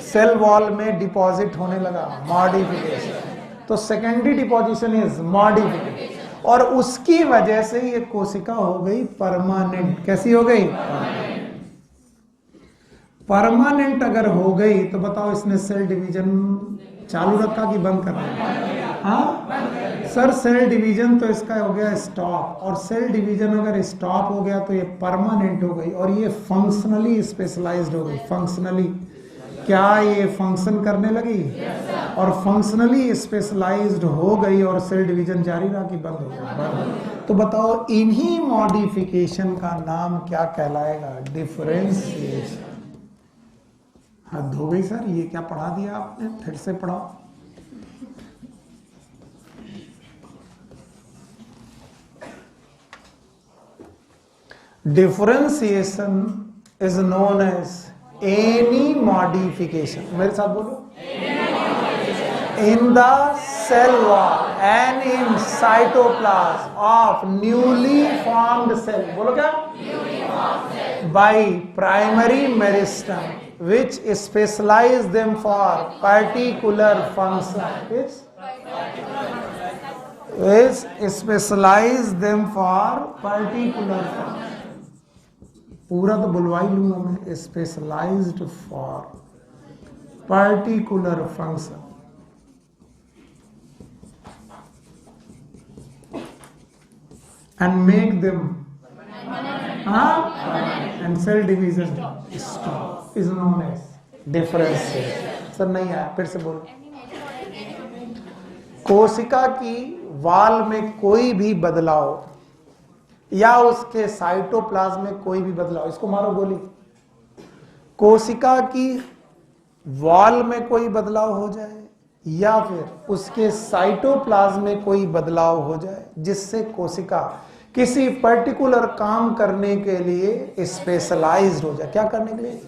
सेल वॉल में डिपॉजिट होने लगा, मॉडिफिकेशन। तो सेकेंडरी डिपोजिशन इज मॉडिफिकेशन। और उसकी वजह से ये कोशिका हो गई परमानेंट। कैसी हो गई? परमानेंट अगर हो गई तो बताओ इसने सेल डिवीजन चालू रखा कि बंद कर दिया? हाँ सर, सेल डिवीजन तो इसका हो गया स्टॉप, और सेल डिवीजन अगर स्टॉप हो गया तो ये परमानेंट हो गई और ये फंक्शनली स्पेशलाइज्ड हो गई। फंक्शनली क्या ये फंक्शन करने लगी? और फंक्शनली स्पेशलाइज्ड हो गई और सेल डिवीजन जारी रहा कि बंद हो गया? तो बताओ इन्हीं मॉडिफिकेशन का नाम क्या कहलाएगा? डिफरेंशिएशन। हद हो गई सर, ये क्या पढ़ा दिया आपने? फिर से पढ़ाओ। Differentiation is known as any modification, मेरे साथ बोलो, in the cell wall and in cytoplasm of newly formed cell, बोलो क्या? By primary meristem which specialize them for particular function, which specialize them for particular function। पूरा तो बुलवा ही लूंगा मैं, specialised for particular function and make them and cell division stop is known as differentiation। Sir नहीं आया, फिर से बोलो। कोशिका की वाल में कोई भी बदलाव या उसके साइटोप्लाज्म में कोई भी बदलाव, इसको मारो गोली। कोशिका की वॉल में कोई बदलाव हो जाए या फिर उसके साइटोप्लाज्म में कोई बदलाव हो जाए जिससे कोशिका किसी पर्टिकुलर काम करने के लिए स्पेशलाइज्ड हो जाए। क्या करने के लिए?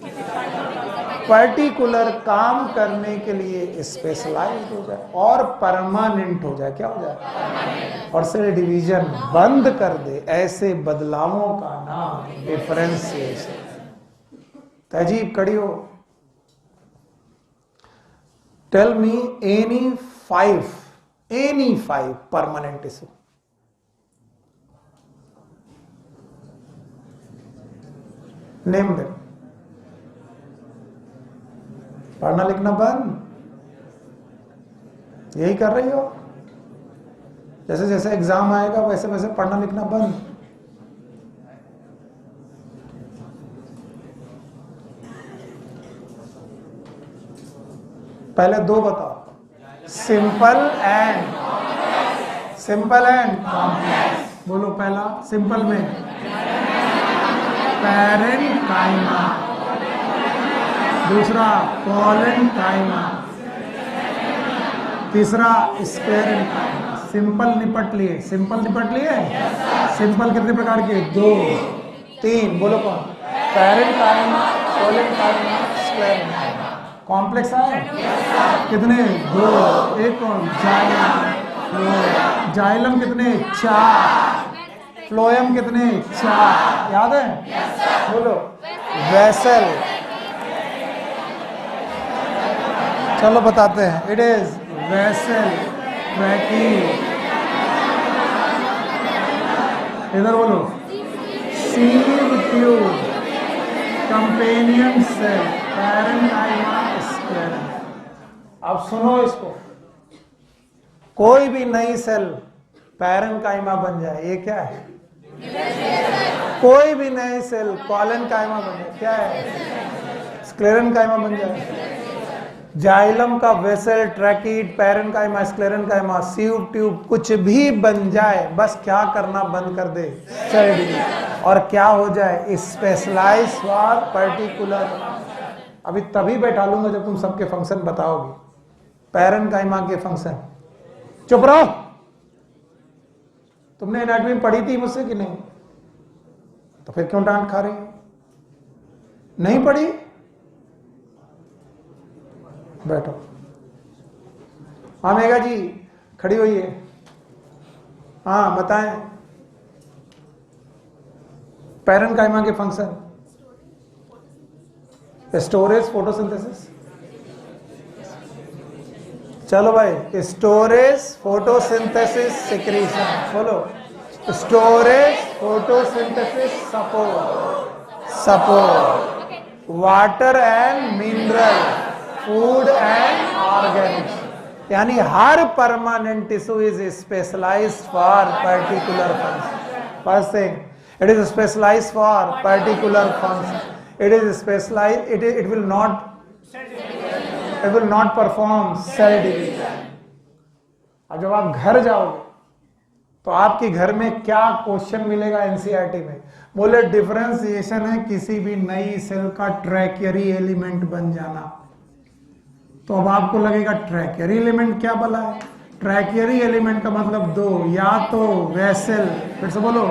पर्टिकुलर काम करने के लिए स्पेशलाइज्ड हो जाए और परमानेंट हो जाए। क्या हो जाए? और सेल डिवीजन बंद कर दे। ऐसे बदलावों का नाम डिफरेंशिएशन। तहजीब कड़ी हो। Tell me any five permanent tissue. Name them. पढ़ना लिखना बंद, यही कर रही हो? जैसे जैसे एग्जाम आएगा वैसे वैसे पढ़ना लिखना बंद। पहले दो बताओ, सिंपल एंड कॉम्प्लेक्स। बोलो पहला सिंपल में पैरेन्काइमा, दूसरा कोलेन्काइमा, तीसरा स्क्लेरेन्काइमा। सिंपल निपट लिए? सिंपल सिंपल कितने प्रकार के? 2 3। बोलो कौन? Parenchyma, collenchyma, sclerenchyma. कॉम्प्लेक्स है कितने? 2। एक कौन? जाइलम। जाइलम कितने? 4। फ्लोएम कितने? 4। याद है? बोलो। वेसल। चलो बताते हैं। It is vessel, tracheid. इधर बोलो। Sieve tube, companion cell, parenchyma, sclerenchyma. अब सुनो इसको। कोई भी नई सेल पैरेन्काइमा बन जाए, ये क्या है? कोई भी नई सेल कोलेन्काइमा बन जाए, क्या है? स्क्लेरेन्काइमा बन जाए। जाइलम का vessel, tracheid, parenchyma, sclerenchyma, sieve tube, कुछ भी बन जाए, बस क्या करना बंद कर दे? Cell division. और क्या हो जाए? Specialise for particular. अभी तभी बैठा लूंगा जब तुम सबके फंक्शन बताओगे। पैरेन्काइमा के फंक्शन। चुप रहो। तुमने एनाटॉमी पढ़ी थी मुझसे कि नहीं? तो फिर क्यों डांट खा रही हो? नहीं पढ़ी? बैठो। हाँ मेघा जी खड़ी हुई है। हाँ बताएं। पैरेन्काइमा के फंक्शन। स्टोरेज, फोटोसिंथेसिस, चलो भाई, स्टोरेज, फोटोसिंथेसिस, सिक्रीशन, बोलो। Storage, photosynthesis, support, water and mineral, food and organics. यानी हर permanent tissue is specialised for particular function. First thing, it is specialized for particular function. It is specialized, it will not perform cell division. अब जब आप घर जाओगे तो आपके घर में क्या क्वेश्चन मिलेगा एनसीईआरटी में? बोले डिफरेंशिएशन है किसी भी नई सेल का ट्रैकियरी एलिमेंट बन जाना। तो अब आपको लगेगा ट्रैकियरी एलिमेंट क्या भला है? ट्रैकियरी एलिमेंट का मतलब दो, या तो वेसल, फिर से बोलो,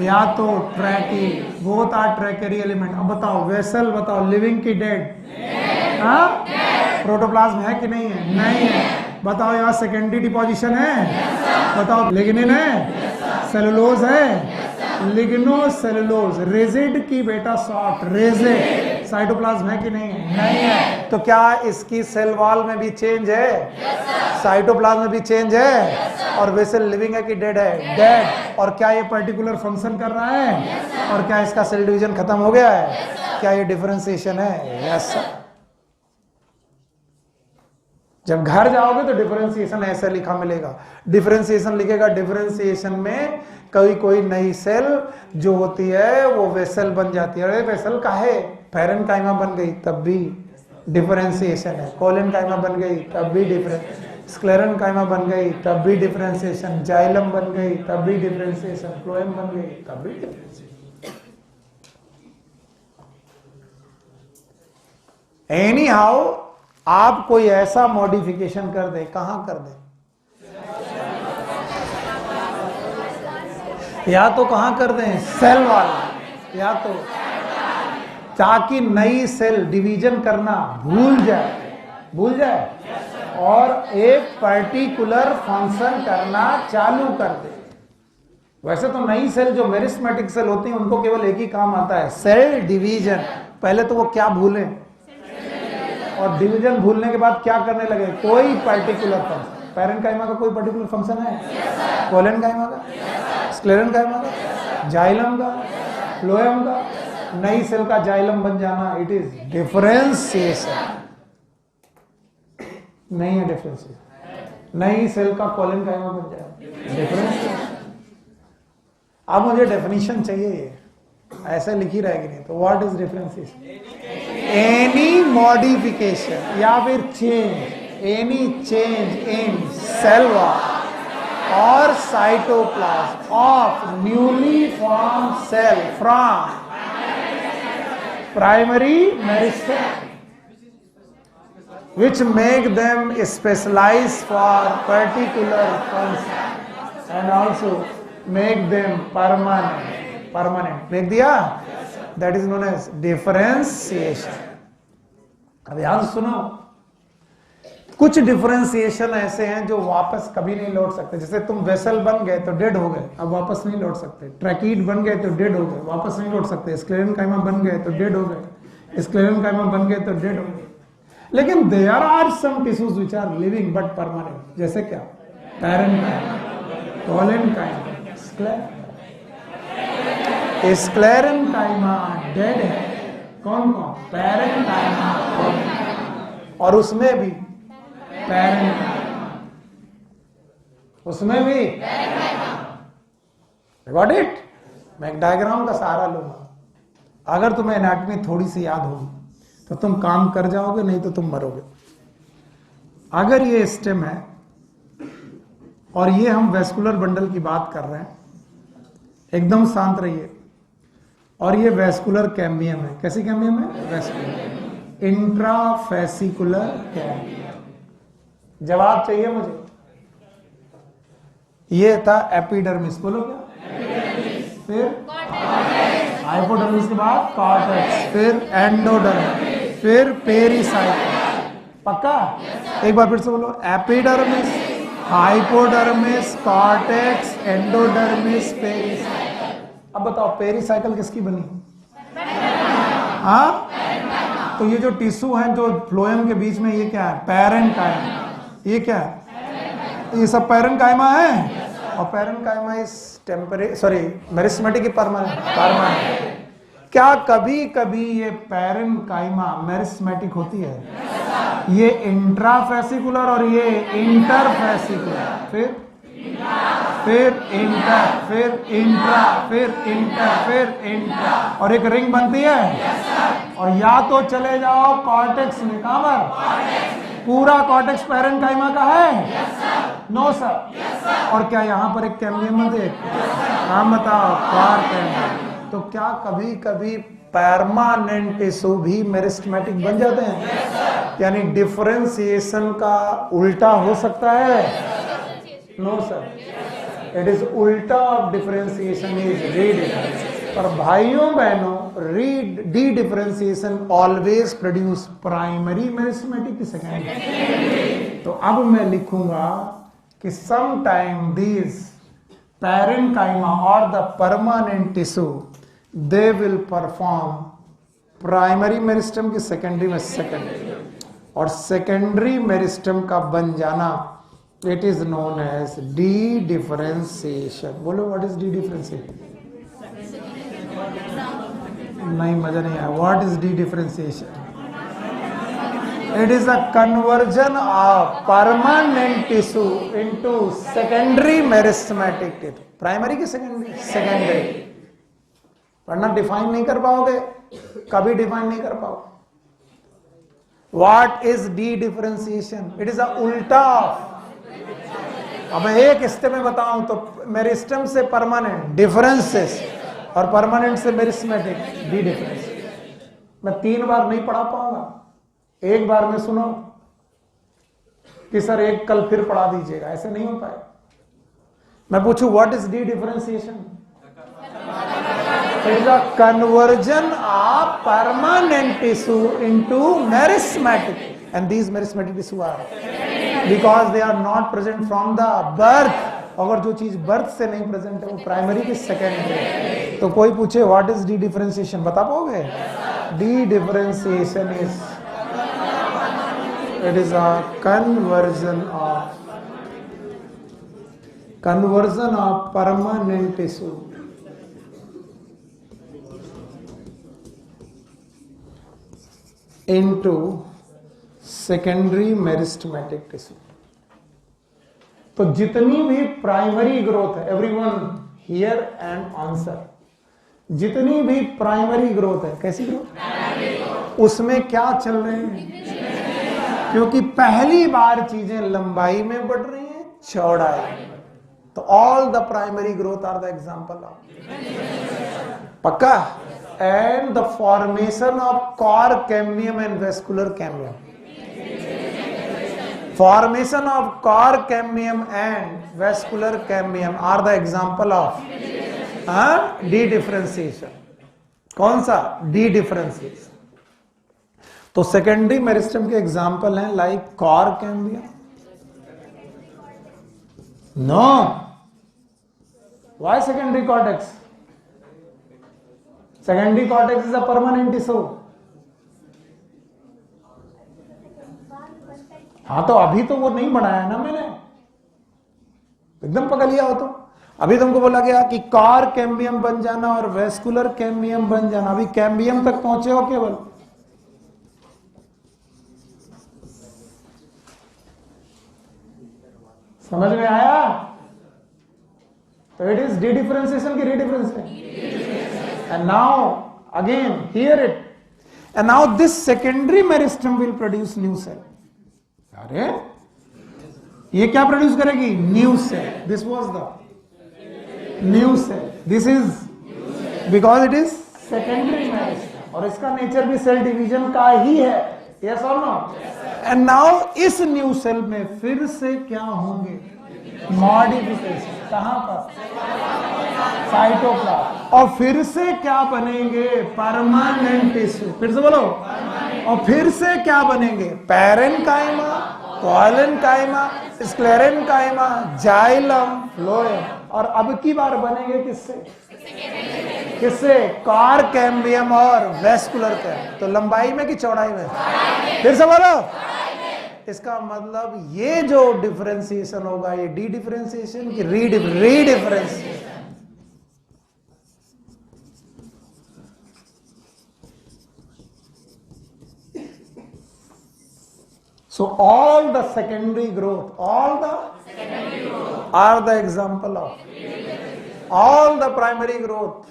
या तो ट्रैकी, बोथ आर ट्रैकियरी एलिमेंट। अब बताओ वेसल, बताओ लिविंग की डेड? हाँ, प्रोटोप्लाज्म है कि नहीं है? नहीं है। बताओ यहाँ सेकेंडरी डिपोजिशन है? बताओ लिग्निन है? सेलुलोज है? लिग्नो सेलुलोज, रेजिड की बेटा शॉर्ट, रेजिड। साइटोप्लाज्म है कि नहीं है? नहीं है। तो क्या इसकी सेल वॉल में भी चेंज है? साइटोप्लाज्म में भी चेंज है। और वेसल लिविंग है कि डेड है? डेड। और क्या ये पर्टिकुलर फंक्शन कर रहा है? और क्या इसका सेल डिवीजन खत्म हो गया है? क्या ये डिफरेंशिएशन है? यस। जब घर जाओगे तो डिफरेंशिएशन ऐसे लिखा मिलेगा। डिफरेंशिएशन लिखेगा, डिफरेंशिएशन में कोई नई सेल जो होती है वो वेसल बन जाती है। अरे वेसल का है, पैरेन्काइमा बन गई तब भी डिफरेंशिएशन है, कोलेनकाइमा बन गई तब भी डिफरेंस, स्क्लेरेनकाइमा बन गई तब भी डिफरेंशिएशन, जाइलम बन गई तब भी डिफरेंशिएशन, फ्लोएम बन गई तब भी डिफरेंशिएशन। एनी हाउ आप कोई ऐसा मॉडिफिकेशन कर दे, कहां कर दे? या तो कहां कर दें? सेल वाला, या तो ताकि नई सेल डिवीजन करना भूल जाए और एक पर्टिकुलर फंक्शन करना चालू कर दे। वैसे तो नई सेल जो मेरिस्मेटिक सेल होती है उनको केवल एक ही काम आता है, सेल डिवीजन। पहले तो वो क्या भूलें, और डिवीजन भूलने के बाद क्या करने लगे? कोई पर्टिकुलर फंक्शन। पैरेन्काइमा का कोई पर्टिकुलर फंक्शन है? कोलेनकाइमा का, स्क्लेरेनकाइमा का, जाइलम का, फ्लोएम का। नई सेल का जाइलम बन जाना, इट इज डिफरेंशिएशन। नहीं है डिफरेंशिएशन। नई सेल का कोलेनकाइमा बन जाए, डिफरेंशिएशन। अब मुझे डेफिनेशन चाहिए, ये ऐसे लिखी रहेगी नहीं तो। What is differentiation? Any modification या फिर change, any change in cell wall or cytoplasm of newly formed cell from primary meristematic, which make them specialized for particular function and also make them permanent. देख दिया? That is known as differentiation. अब ध्यान सुनो, कुछ differentiation ऐसे हैं जो वापस कभी नहीं लौट सकते। जैसे तुम वेसल बन गए तो डेड हो गए, अब वापस नहीं लौट सकते। ट्रैकीड बन गए तो डेड हो गए, वापस नहीं लौट सकते। स्क्लेरेनकाइमा बन गए तो डेड हो गए, स्क्लेरेनकाइमा बन गए तो डेड हो गए। लेकिन there are some tissues which are living but permanent. जैसे क्या? पैरेन्काइमा, कोलेनकाइमा, स्क्लेरेनकाइमा डेड है। कौन? पैरेन्काइमा। और उसमें भी उसमें भी गॉट इट? मैं एक डायग्राम का सहारा लूंगा। अगर तुम्हें एनाटॉमी थोड़ी सी याद होगी तो तुम काम कर जाओगे, नहीं तो तुम मरोगे। अगर ये स्टेम है और ये हम वेस्कुलर बंडल की बात कर रहे हैं, एकदम शांत रहिए। और ये वेस्कुलर कैम्बियम है। कैसी कैम्बियम है? Vascular intrafascicular cambium. जवाब चाहिए मुझे। ये था एपिडर्मिस, बोलो क्या? फिर हाइपोडर्मिस के बाद कॉर्टेक्स, फिर एंडोडर्मिस, फिर पेरिसाइकिल। पक्का? एक बार फिर से बोलो, epidermis, hypodermis, cortex, endodermis, pericycle. अब बताओ पेरिसाइकिल किसकी बनी? हाँ, तो ये जो टिश्यू है जो फ्लोएम के बीच में, ये क्या है? पैरेन्काइमा। ये क्या है? ये सब पैरेन्काइमा है। और पैरेन्काइमा इस मेरिस्टेमेटिक की परमानेंट। क्या कभी कभी ये पैरेन्काइमा मेरिस्टेमेटिक होती है? ये इंट्राफेसिकुलर और ये इंटरफेसिकुलर, फिर इंटर, फिर इंट्रा, और एक रिंग बनती है। और या तो चले जाओ कॉर्टेक्स में, कहां पर? पूरा कॉर्टेक्स पैरेन्काइमा का है? No sir. और क्या यहाँ पर एक कैम्बियम बनती है? हाँ बताओ, क्वार्क कैम्बियम। तो क्या कभी कभी परमानेंट टिश्यू भी मेरिस्टेमेटिक बन जाते हैं? यानी डिफरेंशिएशन का उल्टा हो सकता है? नो सर, इट इज उल्टा ऑफ डिफरेंशिएशन इज रीडिफरेंशिएशन। पर भाइयों बहनों, dedifferentiation always produce primary meristematic की सेकेंडरी। तो अब मैं लिखूंगा कि सम टाइम दीज पैरेन्काइमा और the permanent tissue they will perform primary meristem की सेकेंडरी में सेकेंडरी, और सेकेंडरी मेरिस्टम का बन जाना it is known as dedifferentiation. बोलो व्हाट इज डी डिफरेंशिएशन? नहीं, मजा नहीं आया। What is D differentiation? It is a conversion of permanent tissue into secondary meristematic tissue. Primary की सेकेंडरी वरना डिफाइन नहीं कर पाओगे, कभी डिफाइन नहीं कर पाओगे। What is D differentiation? It is a उल्टा। अब एक स्टेप में बताऊं तो मेरिस्टम से परमानेंट डिफरेंसेस और परमानेंट से मेरिस्टेमेटिक डी डिफरेंस। मैं 3 बार नहीं पढ़ा पाऊंगा, एक बार में सुनो कि सर एक कल फिर पढ़ा दीजिएगा, ऐसे नहीं हो पाएगा। मैं पूछूं what is D differentiation? It is a conversion of permanent tissue into meristematic, and these meristematic tissue are because they are not present from the birth. अगर जो चीज बर्थ से नहीं प्रेजेंट है वो प्राइमरी की सेकेंडरी। तो कोई पूछे व्हाट इज डी डिफरेंशिएशन, बता पाओगे? D differentiation is it is a conversion of permanent tissue into secondary meristematic tissue। तो जितनी भी प्राइमरी ग्रोथ है, एवरीवन हियर एंड आंसर, जितनी भी प्राइमरी ग्रोथ है, कैसी ग्रोथ? उसमें क्या चल रहे हैं? क्योंकि पहली बार चीजें लंबाई में बढ़ रही हैं, चौड़ाई। तो all the primary growth are the example of, पक्का? And the formation of cork cambium and vascular cambium. Formation of cork cambium and vascular cambium are the example of dedifferentiation. कौन सा? Dedifferentiation. तो secondary meristem के example हैं like cork cambium. No, why secondary cortex? Secondary cortex is a permanent tissue। हाँ तो अभी तो वो नहीं बनाया ना मैंने, एकदम पकड़ लिया हो तो। अभी तुमको बोला गया कि कॉर्क कैम्बियम बन जाना और वेस्कुलर कैम्बियम बन जाना। अभी कैम्बियम तक पहुंचे हो केवल। समझ में आया? तो इट इज डी डिफरेंशिएशन की रीडिफरेंशिएशन। And now again hear it, and now this secondary meristem will produce new cell। अरे ये क्या प्रोड्यूस करेगी? New cell. This was the new cell, this is because it is secondary meristem, और इसका nature भी cell division का ही है। Yes और नो? एंड नाउ इस न्यू सेल में फिर से क्या होंगे? मॉडिफिकेशन। कहां पर? साइटोप्लाज्म। और फिर से क्या बनेंगे? Permanent tissue. फिर से बोलो। और फिर से क्या बनेंगे? Parenchyma, collenchyma, sclerenchyma, xylem, phloem. और अब की बार बनेंगे किससे? किससे? कॉर्क कैम्बियम और वेस्कुलर कैम्बियम। तो लंबाई में कि चौड़ाई में? फिर से बोलो। इसका मतलब ये जो डिफरेंशिएशन होगा ये डी डिफरेंशिएशन की रीडिफरेंशिएशन। So all the secondary growth are the example of all the primary growth,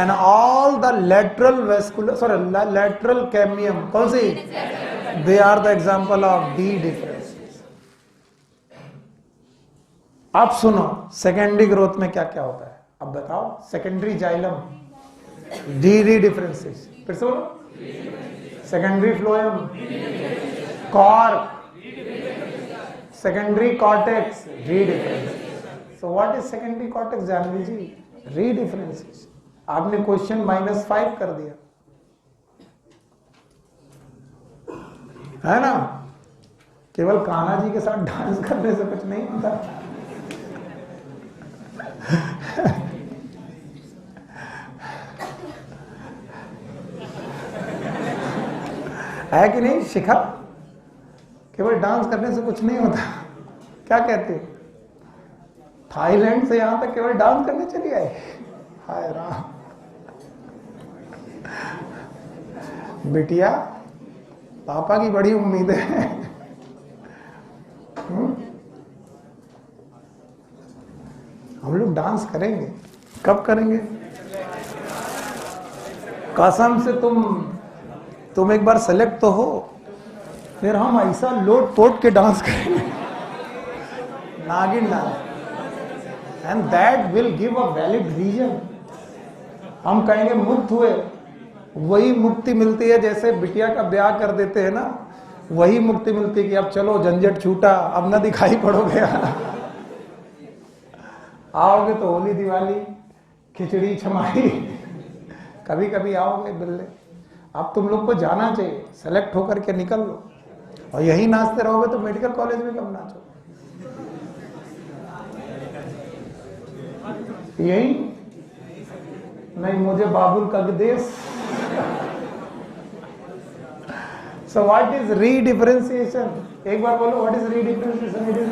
and all the lateral cambium, कौन सी? They are the example of D differences. अब सुनो सेकेंडरी ग्रोथ में क्या क्या होता है, अब बताओ। सेकेंडरी जाइलम डी डिफरेंसेस, फिर से बोलो। Secondary phloem, cork, secondary cortex, redifferentiation. So what is secondary cortex Janvi ji? Redifferentiation. आपने क्वेश्चन -5 कर दिया है ना। केवल कान्हा जी के साथ डांस करने से कुछ नहीं होता। है कि नहीं शिखा? केवल डांस करने से कुछ नहीं होता। क्या कहते हो? थाईलैंड से यहां तक केवल डांस करने चली आए? हाय राम। बिटिया पापा की बड़ी उम्मीद है। हम लोग डांस करेंगे। कब करेंगे? कसम से तुम एक बार सेलेक्ट तो हो, फिर हम ऐसा लोट पोट के डांस करेंगे नागिन dance, and that will give a valid reason. हम कहेंगे मुक्त हुए, वही मुक्ति मिलती है जैसे बिटिया का ब्याह कर देते हैं ना, वही मुक्ति मिलती है कि अब चलो झंझट छूटा, अब ना दिखाई पड़ोगे। आओगे तो होली दिवाली खिचड़ी छमाई कभी कभी आओगे बिल्ले। अब तुम लोग को जाना चाहिए, सेलेक्ट होकर के निकल लो, और यही नाचते रहोगे तो मेडिकल कॉलेज में कब नाचो? यही नहीं, मुझे बाबुल का देश। सो व्हाट इज रीडिफरेंशिएशन? एक बार बोलो, what is रीडिफरेंशिएशन? It is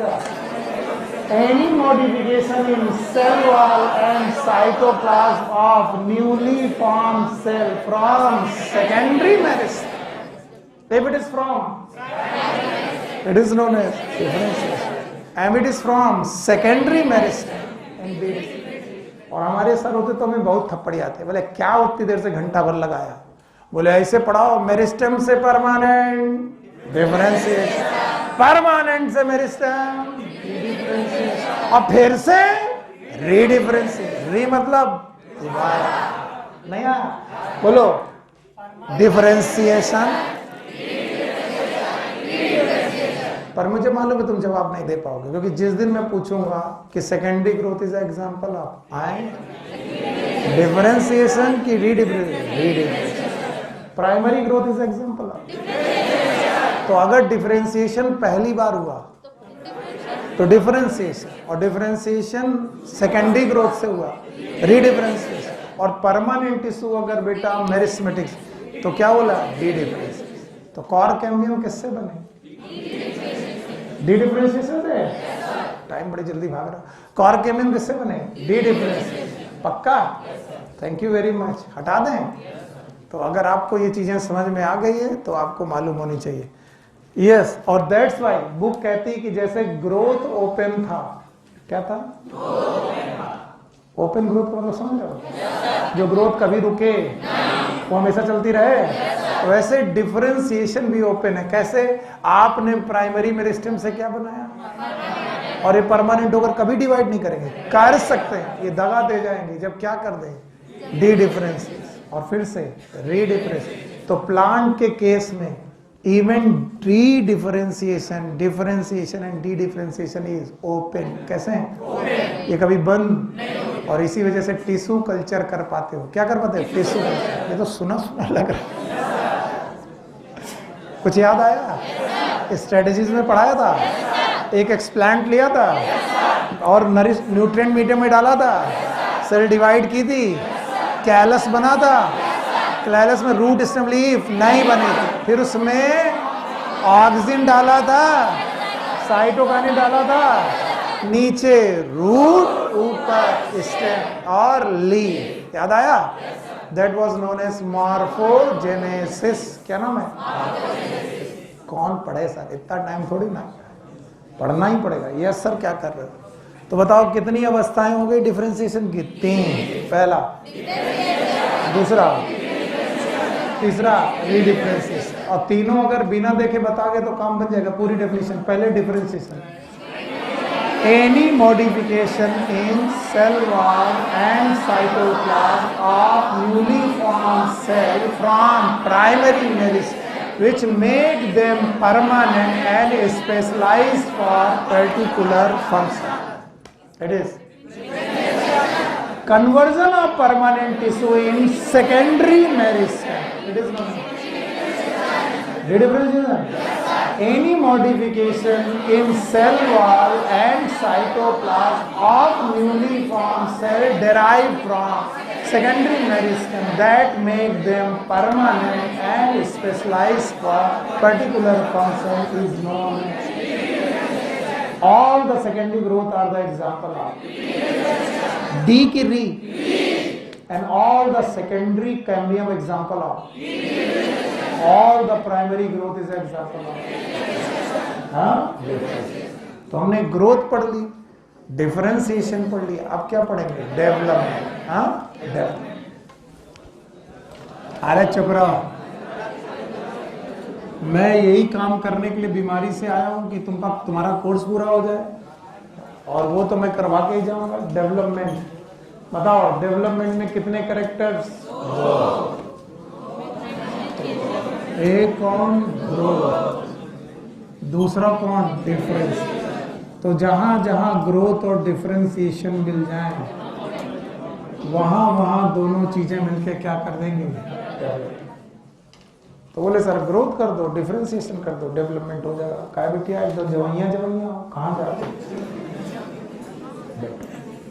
any modification in cell wall and cytoplasm of newly formed cell from secondary meristem. If it is from, it is known as differentiation. And it is from secondary meristem and और हमारे sir होते तो हमें बहुत थप्पड़ी आते, बोले क्या उतनी देर से घंटा भर लगाया? बोले ऐसे पढ़ाओ, मेरिस्टेम से परमानेंट डिफरेंशिएशन, परमानेंट से मेरिस्टेम और फिर से रीडिफरेंशिएशन। री मतलब नहीं आया? बोलो डिफरेंशिएशन। पर मुझे मालूम है तुम जवाब नहीं दे पाओगे, क्योंकि जिस दिन मैं पूछूंगा कि secondary growth is example of differentiation की redifferentiation, primary growth is example of. तो अगर डिफरेंशिएशन पहली बार हुआ तो डिफरेंशिएशन, और डिफरेंशिएशन सेकेंडरी ग्रोथ से हुआ रीडिफरेंशिएशन, और परमानेंट टिश्यू अगर बेटा मेरिस्टेमेटिक तो क्या बोला? D differentiation. तो कॉर्क कैम्बियम किससे बने? डी डिफरेंशिएशन से। टाइम बड़ी जल्दी भाग रहा। कॉर्क कैम्बियम किससे बने? Dedifferentiation. पक्का? Thank you very much. हटा दें? तो अगर आपको ये चीजें समझ में आ गई है तो आपको मालूम होनी चाहिए। यस, और दैट्स वाई बुक कहती है कि जैसे ग्रोथ ओपन था, क्या था? ओपन ग्रोथ का मतलब समझ लो, जो ग्रोथ कभी रुके वो हमेशा चलती रहे, वैसे डिफरेंशिएशन भी ओपन है। कैसे? आपने प्राइमरी मेरिस्टेम से क्या बनाया, और ये परमानेंट होकर कभी डिवाइड नहीं करेंगे। कर सकते हैं, ये दगा दे जाएंगे जब क्या कर दें? डी डिफरेंशिएशन और फिर से रीडिफरेंशिएशन। तो प्लांट के केस में even D differentiation, differentiation and D differentiation is open. कैसे? ये कभी बंद, और इसी वजह से टिश्यू कल्चर कर पाते हो। क्या कर पाते हो? Tissue culture. ये तो सुना सुना लग रहा। कुछ याद आया? स्ट्रेटेजीज में पढ़ाया था, एक एक्सप्लांट लिया था और न्यूट्रिएंट मीडियम में डाला था, सेल डिवाइड की थी, कैलस बना था, कैलस में रूट स्टेम लीफ नहीं बनी थी, फिर उसमें ऑक्सिन डाला था, साइटोकाइनिन डाला था, नीचे रूट, ऊपर स्टेम और लीफ। याद आया? That was known as morphogenesis. क्या नाम है? कौन पढ़े सर, इतना टाइम थोड़ी ना, पढ़ना ही पड़ेगा। यस सर, क्या कर रहे हो? तो बताओ कितनी अवस्थाएं हो गई डिफरेंशिएशन की? 3। पहला, दूसरा, तीसरा रीडिफरेंशिएशन। और तीनों अगर बिना देखे बताओगे तो काम बन जाएगा पूरी डेफिनेशन। पहले differentiation, any modification in cell wall and cytoplasm of newly formed cell from primary meristem which make them permanent and specialized for particular function. It is conversion of permanent tissue in secondary meristem. It is differentiation. Any modification in cell wall and cytoplasm of newly formed cell derived from secondary meristem that make them permanent and specialized for particular function is known as. All the secondary growth are the example of D ki re, and all the secondary cambium example of. All the primary growth is example of. हाँ, तो हमने growth पढ़ ली, differentiation पढ़ लिया, अब क्या पढ़ेंगे? Development. हाँ, अरे चुप रहो, मैं यही काम करने के लिए बीमारी से आया हूं कि तुम्हारा कोर्स पूरा हो जाए, और वो तो मैं करवा के ही जाऊंगा। डेवलपमेंट बताओ, डेवलपमेंट में कितने कैरेक्टर्स? एक कौन? ग्रोथ। दूसरा कौन? डिफरेंस। तो जहां जहां ग्रोथ और डिफरेंशिएशन मिल जाए, वहां वहां दोनों चीजें मिलके क्या कर देंगे? तो बोले सर ग्रोथ कर दो, डिफरेंशिएशन कर दो, डेवलपमेंट हो जाएगा। काय बेटिया एक दो जवाइयां कहाँ जाते?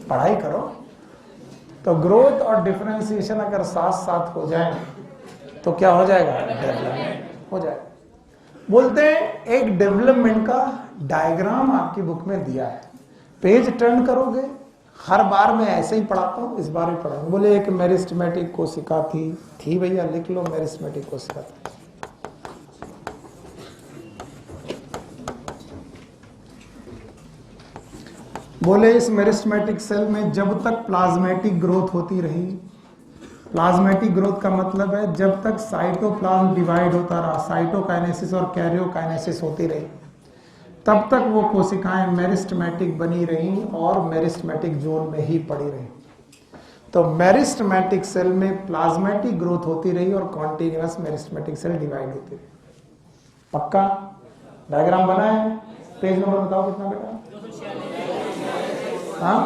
पढ़ाई करो। तो ग्रोथ और डिफरेंशिएशन अगर साथ साथ हो जाए तो क्या हो जाएगा? डेवलपमेंट हो जाएगा। बोलते हैं एक डेवलपमेंट का डायग्राम आपकी बुक में दिया है, पेज टर्न करोगे। हर बार मैं ऐसे ही पढ़ाता हूँ, इस बार भी पढ़ाऊंगा। बोले एक मेरिस्टेमेटिक कोशिका थी भैया, लिख लो मेरिस्टेमेटिक कोशिका थी। बोले इस मेरिस्टेमेटिक सेल में जब तक प्लाज्मेटिक ग्रोथ होती रही, प्लाज्मेटिक ग्रोथ का मतलब है जब तक साइटोप्लाज्म डिवाइड होता रहा, साइटोकाइनेसिस और कैरियोकाइनेसिस होती रही, तब तक वो कोशिकाएं मेरिस्टेमेटिक बनी रही और मेरिस्टेमेटिक जोन में ही पड़ी रही। तो मेरिस्टेमेटिक सेल में प्लाज्मेटिक ग्रोथ होती रही और कॉन्टिन्यूअस मेरिस्टेमेटिक सेल डिवाइड होती रही। पक्का डायग्राम बना है? पेज नंबर बताओ कितना बेटा? हाँ।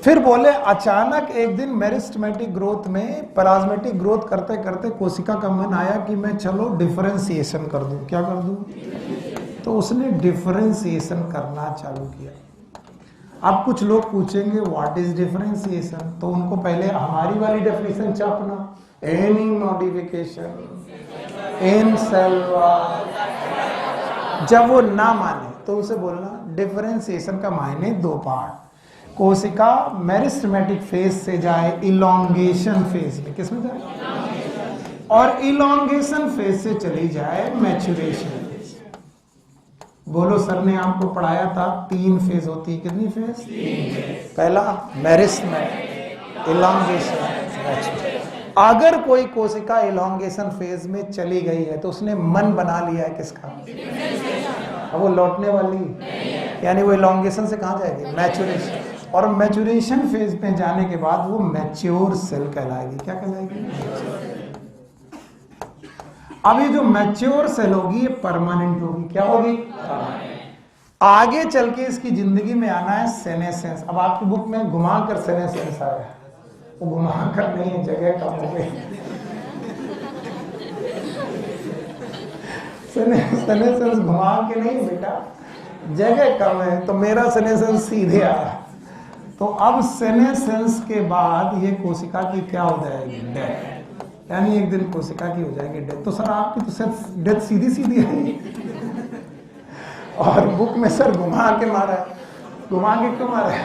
फिर बोले अचानक एक दिन मेरिस्टेमेटिक ग्रोथ में प्लाज्मेटिक ग्रोथ करते करते कोशिका का मन आया कि मैं चलो डिफरेंशिएशन कर दूं। क्या कर दूं? तो उसने डिफरेंशिएशन करना चालू किया। अब कुछ लोग पूछेंगे व्हाट इज डिफरेंशिएशन, तो उनको पहले हमारी वाली डेफिनेशन छापना, any modification in cell wall. जब वो ना माने तो उसे बोलना डिफरेंशिएशन का मायने दो पार्ट। कोशिका मेरिस्टेमेटिक फेज से जाए इलॉन्गेशन फेज में, किसमें जाए? और इलॉन्गेशन फेज से चली जाए मैच्योरेशन फेज। बोलो सर ने आपको पढ़ाया था 3 फेज होती है। कितनी फेज? 3। पहला मेरिस्टेमेटिक, इलॉन्गेशन, मैच्योरेशन। अगर कोई कोशिका इलॉन्गेशन फेज में चली गई है तो उसने मन बना लिया है किसका? अब वो लौटने वाली, यानी वो इलॉन्गेशन से कहां जाएगी? मैच्योरेशन। और मैच्योरेशन फेज में जाने के बाद वो मैच्योर सेल कहलाएगी। क्या कहलाएगी? अब ये जो मैच्योर सेल होगी ये परमानेंट होगी। क्या होगी? आगे चल के इसकी जिंदगी में आना है सेनेसेंस। अब आपकी बुक में घुमा कर सेनेसेंस आया है, वो घुमा कर नहीं है, जगह कम हो गई। सेनेसेंस घुमा के नहीं बेटा, जगह कम है, तो मेरा सेनेसेंस सीधे आया। तो अब सेनेसेंस के बाद ये कोशिका की क्या हो जाएगी? डेथ। यानी एक दिन कोशिका की हो जाएगी डेथ। तो सर आपकी तो सर डेथ सीधी सीधी है और बुक में सर घुमा के मारा है। घुमा के क्यों मारा है?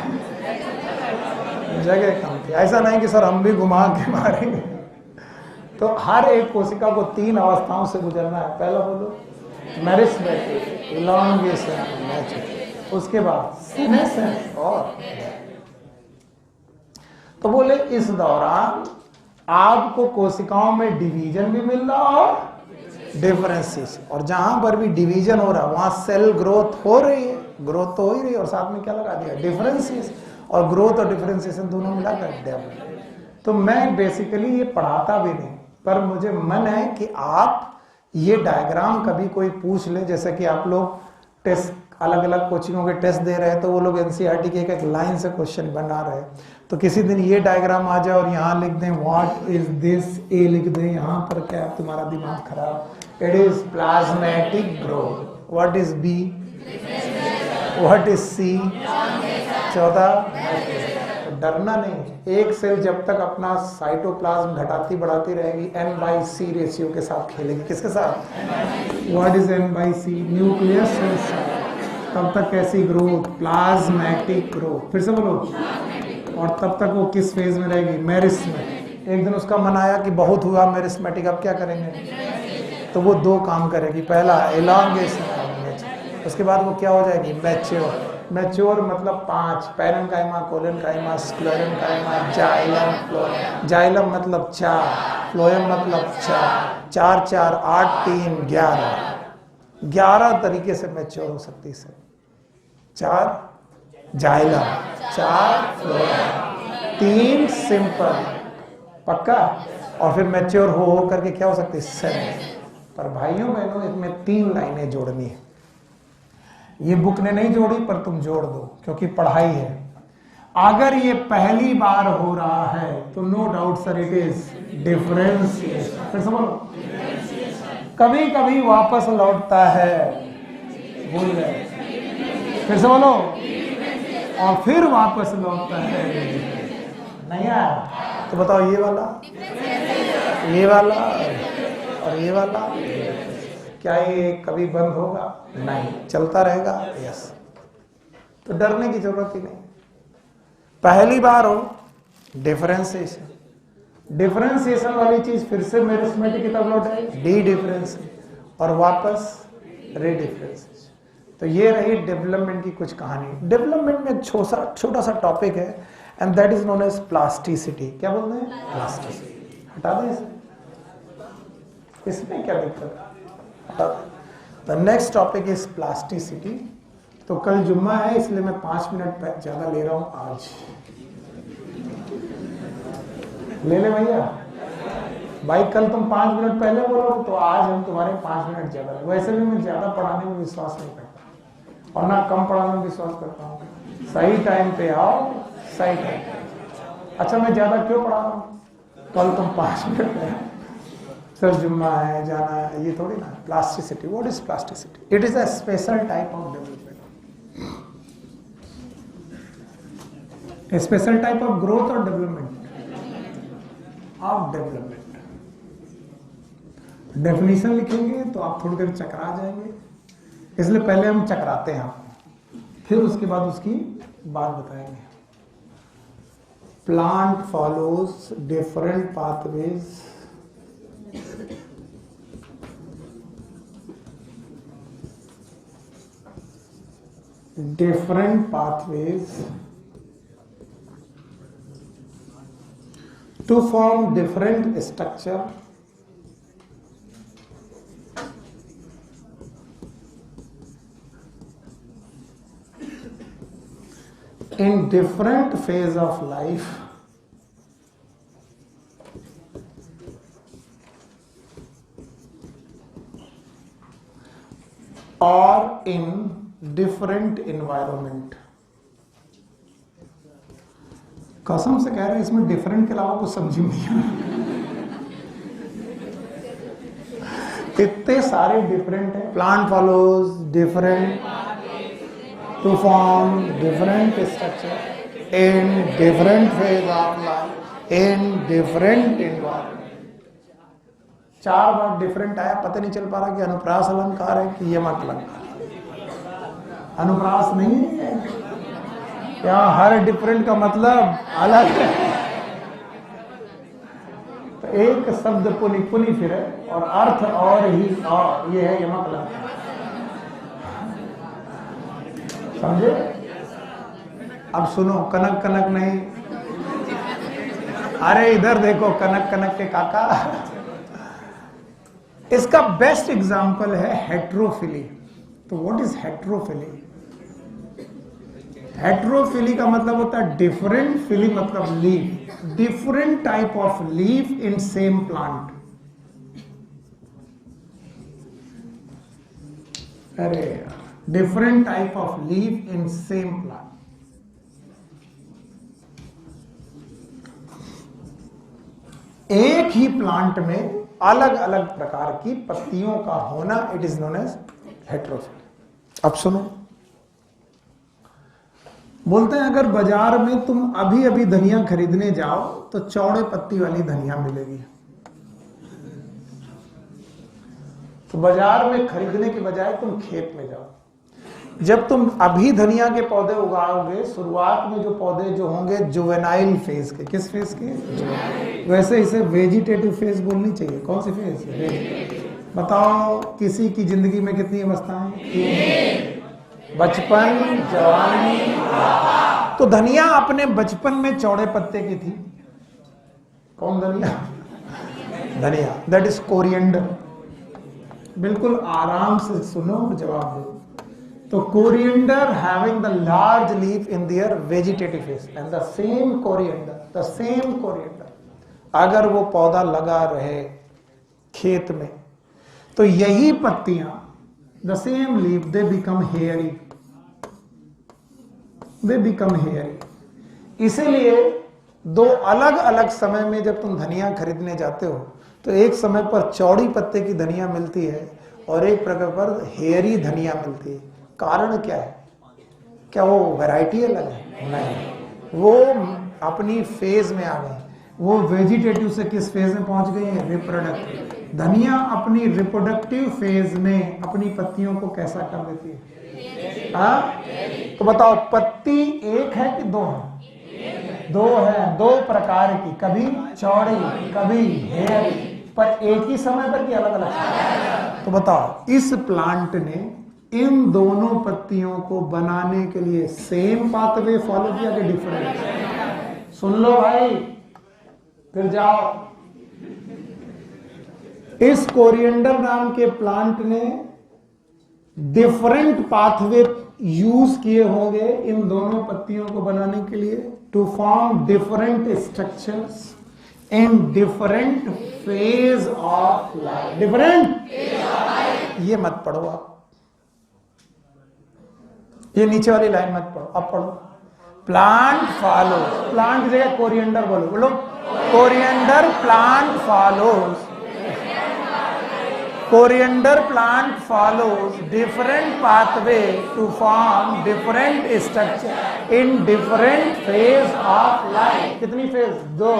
जगह कम थी। ऐसा नहीं कि सर हम भी घुमा के मारेंगे। तो हर एक कोशिका को 3 अवस्थाओं से गुजरना है। पहला बोलो मेरिस्टेमेटिक, इलॉन्गेशन, मैचुरेशन, उसके बाद सीनेसेंस और तो बोले इस दौरान आपको कोशिकाओं में डिवीजन भी मिल रहा और डिफरेंशिएशन, और जहां पर भी डिवीजन हो रहा है वहां सेल ग्रोथ हो रही है। ग्रोथ तो हो ही रही है और साथ में क्या लगा दिया? डिफरेंशिएशन। और ग्रोथ और डिफरेंशिएशन दोनों मिलाकर डेवलपमेंट। तो मैं बेसिकली ये पढ़ाता भी नहीं, पर मुझे मन है कि आप ये डायग्राम कभी कोई पूछ ले, जैसे कि आप लोग टेस्ट अलग अलग कोचिंगों के टेस्ट दे रहे हैं तो वो लोग एनसीईआरटी के एक लाइन से क्वेश्चन बना रहे हैं, तो किसी दिन ये डायग्राम आ जाए और यहाँ लिख दें व्हाट इज दिस, ए लिख दें, यहाँ पर क्या तुम्हारा दिमाग खराब। It is plasmatic growth. What is B, what is C, चौथा डरना नहीं। एक सेल जब तक अपना साइटोप्लाज्म घटाती बढ़ाती रहेगी n/c रेशियो के साथ खेलेगी। किसके साथ? What is n/c? Nucleus cell size. तब तक कैसी ग्रोथ? प्लाज्मेटिक ग्रोथ। फिर से बोलो। और तब तक वो किस फेज में रहेगी? मेरिस्टेमेटिक। एक दिन उसका मन आया कि बहुत हुआ मेरिस्टेमेटिक, अब क्या करेंगे? तो वो 2 काम करेगी। पहला एलॉन्गेशन, उसके बाद वो क्या हो जाएगी? मैच्योर। मैच्योर मतलब 5, parenchyma, collenchyma, sclerenchyma, xylem, phloem. Xylem मतलब 4, फ्लोएम मतलब 4, 4 4 8 3 11 तरीके से मैच्योर हो सकती है। 4 जाइलम, 4 फ्लोएम, 3 सिंपल, पक्का। और फिर मैच्योर हो करके क्या हो सकती है? 7। पर भाइयों बहनों इसमें 3 लाइनें जोड़नी है। ये बुक ने नहीं जोड़ी, पर तुम जोड़ दो क्योंकि पढ़ाई है। अगर ये पहली बार हो रहा है तो no doubt sir it is differentiation. फिर से बोलो। कभी कभी वापस लौटता है, भूल गए। फिर से बोलो। और फिर वापस लौटता है, नहीं आया तो बताओ ये वाला, ये वाला और ये वाला, क्या ये कभी बंद होगा? नहीं, चलता रहेगा। यस। तो डरने की जरूरत ही नहीं। पहली बार हो डिफरेंशिएशन, डिफरेंशिएशन वाली चीज फिर से मेरिस्टेमेटिक की तरफ लौटे, डी डिफरेंशिएशन, और वापस रीडिफरेंशिएशन। तो ये रही डेवलपमेंट की कुछ कहानी। डेवलपमेंट में छोटा सा टॉपिक है and that is known as plasticity. क्या बोलते हैं? प्लास्टिसिटी। हटा दें इसे, इसमें क्या दिक्कत है? The next topic is plasticity. तो कल जुम्मा है इसलिए मैं 5 मिनट ज्यादा ले रहा हूं आज। ले ले भैया भाई, कल तुम 5 मिनट पहले बोलो तो आज हम तुम्हारे 5 मिनट ज्यादा। वैसे भी मैं ज्यादा पढ़ाने में विश्वास नहीं करता और ना कम पढ़ाने में विश्वास करता हूँ। सही टाइम पे आओ, सही टाइम पे। अच्छा मैं ज्यादा क्यों पढ़ा रहा हूँ? कल तुम 5 मिनट पहले सर जुम्मा है, जाना है, ये थोड़ी ना। Plasticity, what is plasticity? It is a special type of development, a special type of growth or development of development। Definition लिखेंगे तो आप थोड़ी देर चकरा जाएंगे, इसलिए पहले हम चकराते हैं आपको, फिर उसके बाद उसकी बात बताएंगे। Plant follows different pathways to form different structure in different phase of life or in different environment। कसम से कह रहे हैं इसमें डिफरेंट के अलावा कुछ समझ नहीं आ रहा। इतने सारे डिफरेंट है। Plant follows different to form different structure in different phase of life in different environment. 4 बार डिफरेंट आया, पता नहीं चल पा रहा कि अनुप्रास अलंकार है कि यमक अलंकार। अनुप्रास नहीं है क्या? हर डिफरेंट का मतलब अलग है। तो एक शब्द पुनि पुनि फिर है और अर्थ और ही और, ये है यमक अलंकार। समझे? अब सुनो, कनक कनक नहीं, अरे इधर देखो, कनक कनक के काका। इसका बेस्ट एग्जांपल है हेट्रोफिली। तो व्हाट इज हेट्रोफिली? हेट्रोफिली का मतलब होता है डिफरेंट, फिली मतलब leaf, different type of leaf in same plant. अरे different type of leaf in same plant. एक ही प्लांट में अलग अलग प्रकार की पत्तियों का होना, it is known as heterophylly. अब सुनो, बोलते हैं अगर बाजार में तुम अभी अभी धनिया खरीदने जाओ तो चौड़े पत्ती वाली धनिया मिलेगी। तो बाजार में खरीदने के बजाय तुम खेत में जाओ। जब तुम अभी धनिया के पौधे उगाओगे, शुरुआत में जो पौधे जो होंगे जुवेनाइल फेज के, किस फेज के? वैसे इसे वेजिटेटिव फेज बोलनी चाहिए। कौन सी फेज? बताओ, किसी की जिंदगी में कितनी अवस्थाएं? बचपन, जवानी, तो धनिया अपने बचपन में चौड़े पत्ते की थी। कौन धनिया? धनिया, दैट इज कोरिएंडर। बिल्कुल आराम से सुनो और जवाब दो। तो coriander having the large leaf in their vegetative phase and the same coriander, अगर वो पौधा लगा रहे खेत में तो यही पत्तियां, the same leaf, they become hairy. इसीलिए दो अलग अलग समय में जब तुम धनिया खरीदने जाते हो तो एक समय पर चौड़ी पत्ते की धनिया मिलती है और एक प्रकार पर हेयरी धनिया मिलती है। कारण क्या है? क्या वो वैरायटी अलग है? नहीं, वो अपनी फेज में आ गए। वो वेजिटेटिव से किस फेज में पहुंच गई है? रिप्रोडक्टिव। धनिया अपनी रिप्रोडक्टिव फेज में अपनी पत्तियों को कैसा कर देती है? तो बताओ, पत्ती एक है कि दो है? दो है, दो प्रकार की, कभी चौड़ी कभी हेयरी, पर एक ही समय पर कि अलग अलग? तो बताओ, इस प्लांट ने इन दोनों पत्तियों को बनाने के लिए सेम पाथवे फॉलो किया कि डिफरेंट? सुन लो भाई, फिर जाओ। इस कोरिएंडर नाम के प्लांट ने डिफरेंट पाथवे यूज किए होंगे इन दोनों पत्तियों को बनाने के लिए, to form different structures in different phase of life. Different, ये मत पढ़ो आप, ये नीचे वाली लाइन मत पढ़ो, अब पढ़ो। प्लांट फॉलो, प्लांट की जगह कोरिएंडर बोलो, बोलो coriander plant follows, coriander plant follows different pathway to form different structure in different phase of life. कितनी फेज? दो।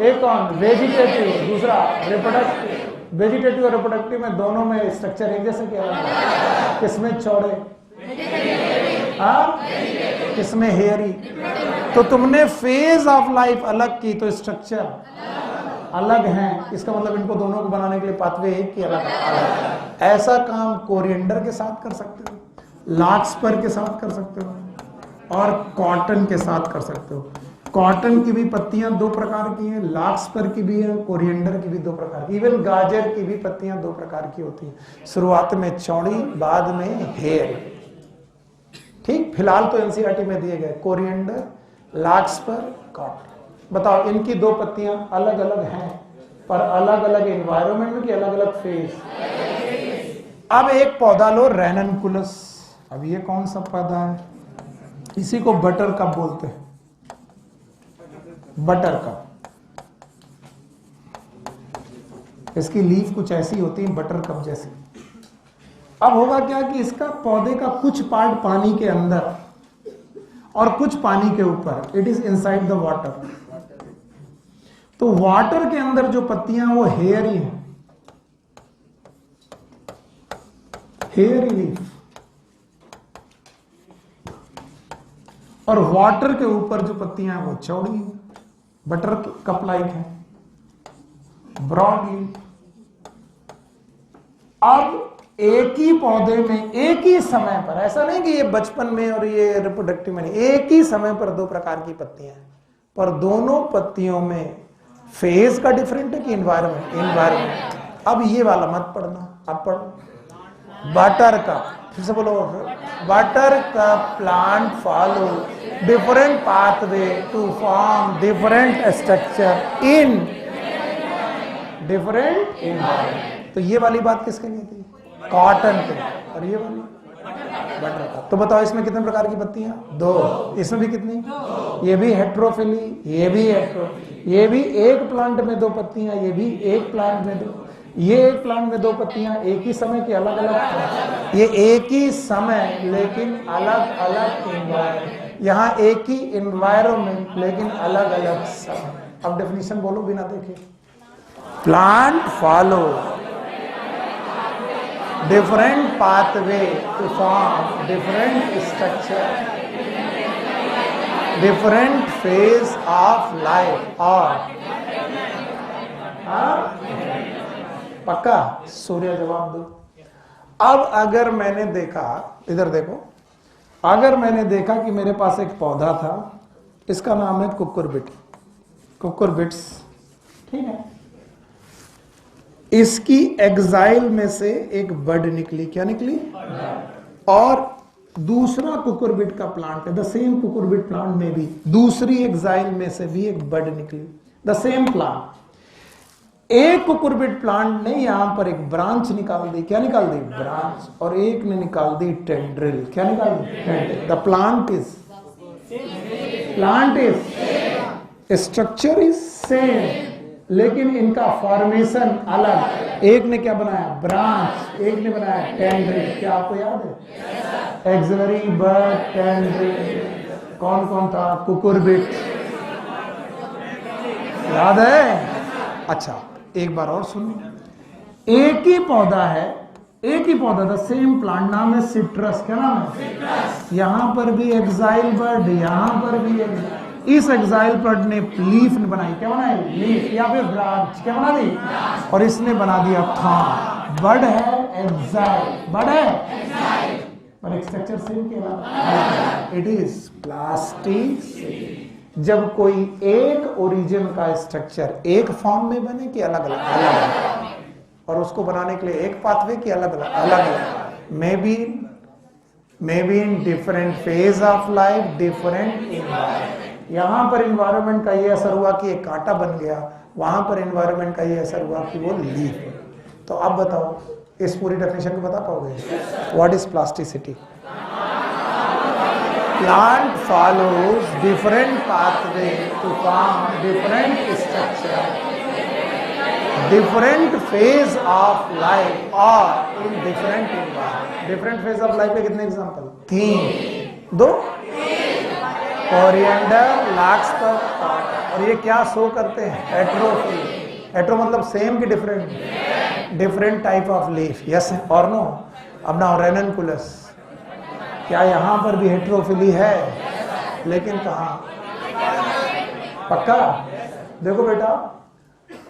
एक कौन? वेजिटेटिव, दूसरा रिप्रोडक्टिव। वेजिटेटिव और रिप्रोडक्टिव में दोनों में स्ट्रक्चर एक जैसे क्या है? किसमें चौड़े? किसमें हेयरी? तो तुमने फेज ऑफ लाइफ अलग की तो स्ट्रक्चर अलग हैं। इसका मतलब इनको दोनों को बनाने के लिए पाथवे एक की अलग अलग। ऐसा काम कोरिएंडर के साथ कर सकते हो, लार्कस्पर के साथ कर सकते हो और कॉटन के साथ कर सकते हो। कॉटन की भी पत्तियां दो प्रकार की हैं, लार्कस्पर की भी है, कोरिएंडर की भी दो प्रकार की। इवन गाजर की भी पत्तियां दो प्रकार की होती हैं, शुरुआत में चौड़ी, बाद में हेयर। ठीक, फिलहाल तो एनसीईआरटी में दिए गए कोरिएंडर, लार्कस्पर, कॉटन। बताओ, इनकी दो पत्तियां अलग अलग हैं पर अलग अलग एनवायरनमेंट में कि अलग अलग फेज। अब एक पौधा लो, रेननकुलस। अब ये कौन सा पौधा है? इसी को बटर कप बोलते हैं, बटर कप। इसकी लीफ कुछ ऐसी होती है, बटर कप जैसी। अब होगा क्या कि इसका पौधे का कुछ पार्ट पानी के अंदर और कुछ पानी के ऊपर, it is inside the water. तो वाटर के अंदर जो पत्तियां वो हेयरी हैं हेयरी लीफ, और वाटर के ऊपर जो पत्तियां हैं वो चौड़ी है, बटर कप लाइक है, ब्रॉड लीफ। अब एक ही पौधे में एक ही समय पर, ऐसा नहीं कि ये बचपन में और ये रिप्रोडक्टिव में नहीं, एक ही समय पर दो प्रकार की पत्तियां हैं, पर दोनों पत्तियों में फेज का डिफरेंट है कि इन्वायरमेंट। इन्वायरमेंट। अब ये वाला मत पढ़ना, अब पढ़ो बटर कप, फिर से बोलो, buttercup plant follow different pathway to form different structure in different environment. तो ये वाली बात किसके लिए थी? कॉटन पे। और ये वाली बटर कप। तो बताओ इसमें कितने प्रकार की पत्तियां? दो। इसमें भी कितनी? ये भी हेट्रोफिली, ये भी हेट्रो, ये भी एक प्लांट में दो पत्तियां, ये भी एक प्लांट में दो, ये एक प्लांट में दो पत्तियां, एक ही समय की अलग अलग, ये एक ही समय लेकिन अलग अलग इन्वायरमेंट, यहाँ एक ही इन्वायरमेंट लेकिन अलग अलग समय। अब डेफिनेशन बोलो बिना देखे। Plant follow different pathway to form different structure, different phase of life। और पक्का? सूर्य जवाब दो। अब अगर मैंने देखा, इधर देखो, अगर मैंने देखा कि मेरे पास एक पौधा था, इसका नाम है कुकुरबिट, कुकुरबिट्स, ठीक है, इसकी एग्जाइल में से एक बड निकली। क्या निकली? और दूसरा कुकुरबिट का प्लांट है, द सेम कुकुरबिट प्लांट में भी दूसरी एग्जाइल में से भी एक बड निकली, द सेम प्लांट। एक कुकुरबिट प्लांट ने यहां पर एक ब्रांच निकाल दी। क्या निकाल दी? ब्रांच। और एक ने निकाल दी टेंड्रिल। क्या निकाल दी? Tendril. The plant is structure is same, लेकिन इनका फॉर्मेशन अलग। एक ने क्या बनाया? ब्रांच, एक ने बनाया टेंड्रिल। क्या आपको याद है? एक्सिलरी बड, टेंड्रिल। कौन कौन था? कुकुरबिट। याद है? अच्छा, एक बार और सुनिए। एक ही पौधा है, एक ही पौधा, द सेम प्लांट, नाम है सिट्रस। क्या नाम है? यहां पर भी एक्साइल बड, यहां पर भी इस एक्साइल बड ने लीफ बनाई। क्या बनाई? लीफ, या फिर ब्रांच। क्या बना दी? और इसने बना दिया थॉर्न। बड है, एक्साइल, बड है, पर स्ट्रक्चर सेम केवल इट इज प्लास्टिक। जब कोई एक ओरिजिन का स्ट्रक्चर एक फॉर्म में बने कि अलग अलग, अलग अलग, और उसको बनाने के लिए एक पाथवे की अलग अलग, अलग अलग, may be in different phase of life, different environment. यहां पर इन्वायरमेंट का ये असर हुआ कि एक कांटा बन गया, वहां पर इन्वायरमेंट का ये असर हुआ कि वो लीफ। तो अब बताओ, इस पूरी डेफिनेशन को बता पाओगे? What is plasticity? Plant follows different pathway to form different structure, different phase of life और in different environment. Different phase of life के कितने एग्जांपल? 3, 2, कोरिएंडर, लार्कस्पर। और ये क्या शो करते हैं? हेट्रोफिली। हेट्रो मतलब सेम कि different? Different type of leaf. Yes और नो? अब ना रेननकुलस, क्या यहां पर भी हेट्रोफिली है? लेकिन कहां? पक्का? देखो बेटा,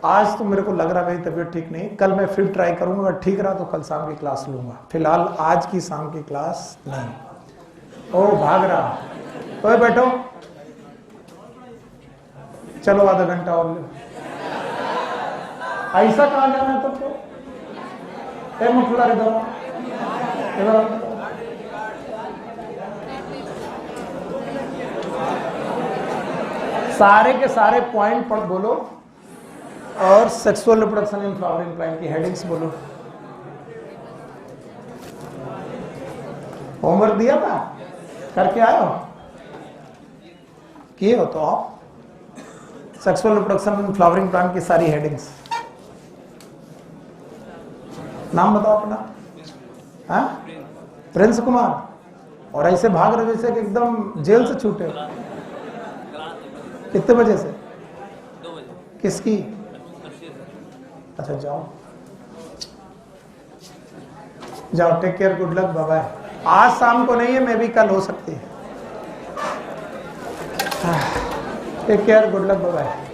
आज तो मेरे को लग रहा मेरी तबीयत ठीक नहीं, कल मैं फिर ट्राई करूंगा, अगर ठीक रहा तो कल शाम की क्लास लूंगा। फिलहाल आज की शाम की क्लास नहीं। ओ भाग रहा, तो बैठो, चलो आधा घंटा और लो। ऐसा कहां जाना है तुमको? मुखला इधर सारे के सारे पॉइंट पढ़ बोलो, और sexual reproduction in flowering plant की हेडिंग्स बोलो। होमवर्क दिया था, करके आए हो? किए हो तो आप? Sexual reproduction in flowering plant की सारी हेडिंग्स। नाम बताओ अपना। हाँ, प्रिंस कुमार। और ऐसे भाग रहे जैसे कि एकदम जेल से छूटे। कितने बजे से? 2 बजे। किसकी? अच्छा जाओ। जाओ, take care, good luck, bye bye. आज शाम को नहीं है, मैं भी कल हो सकती है। Take care, good luck, bye bye.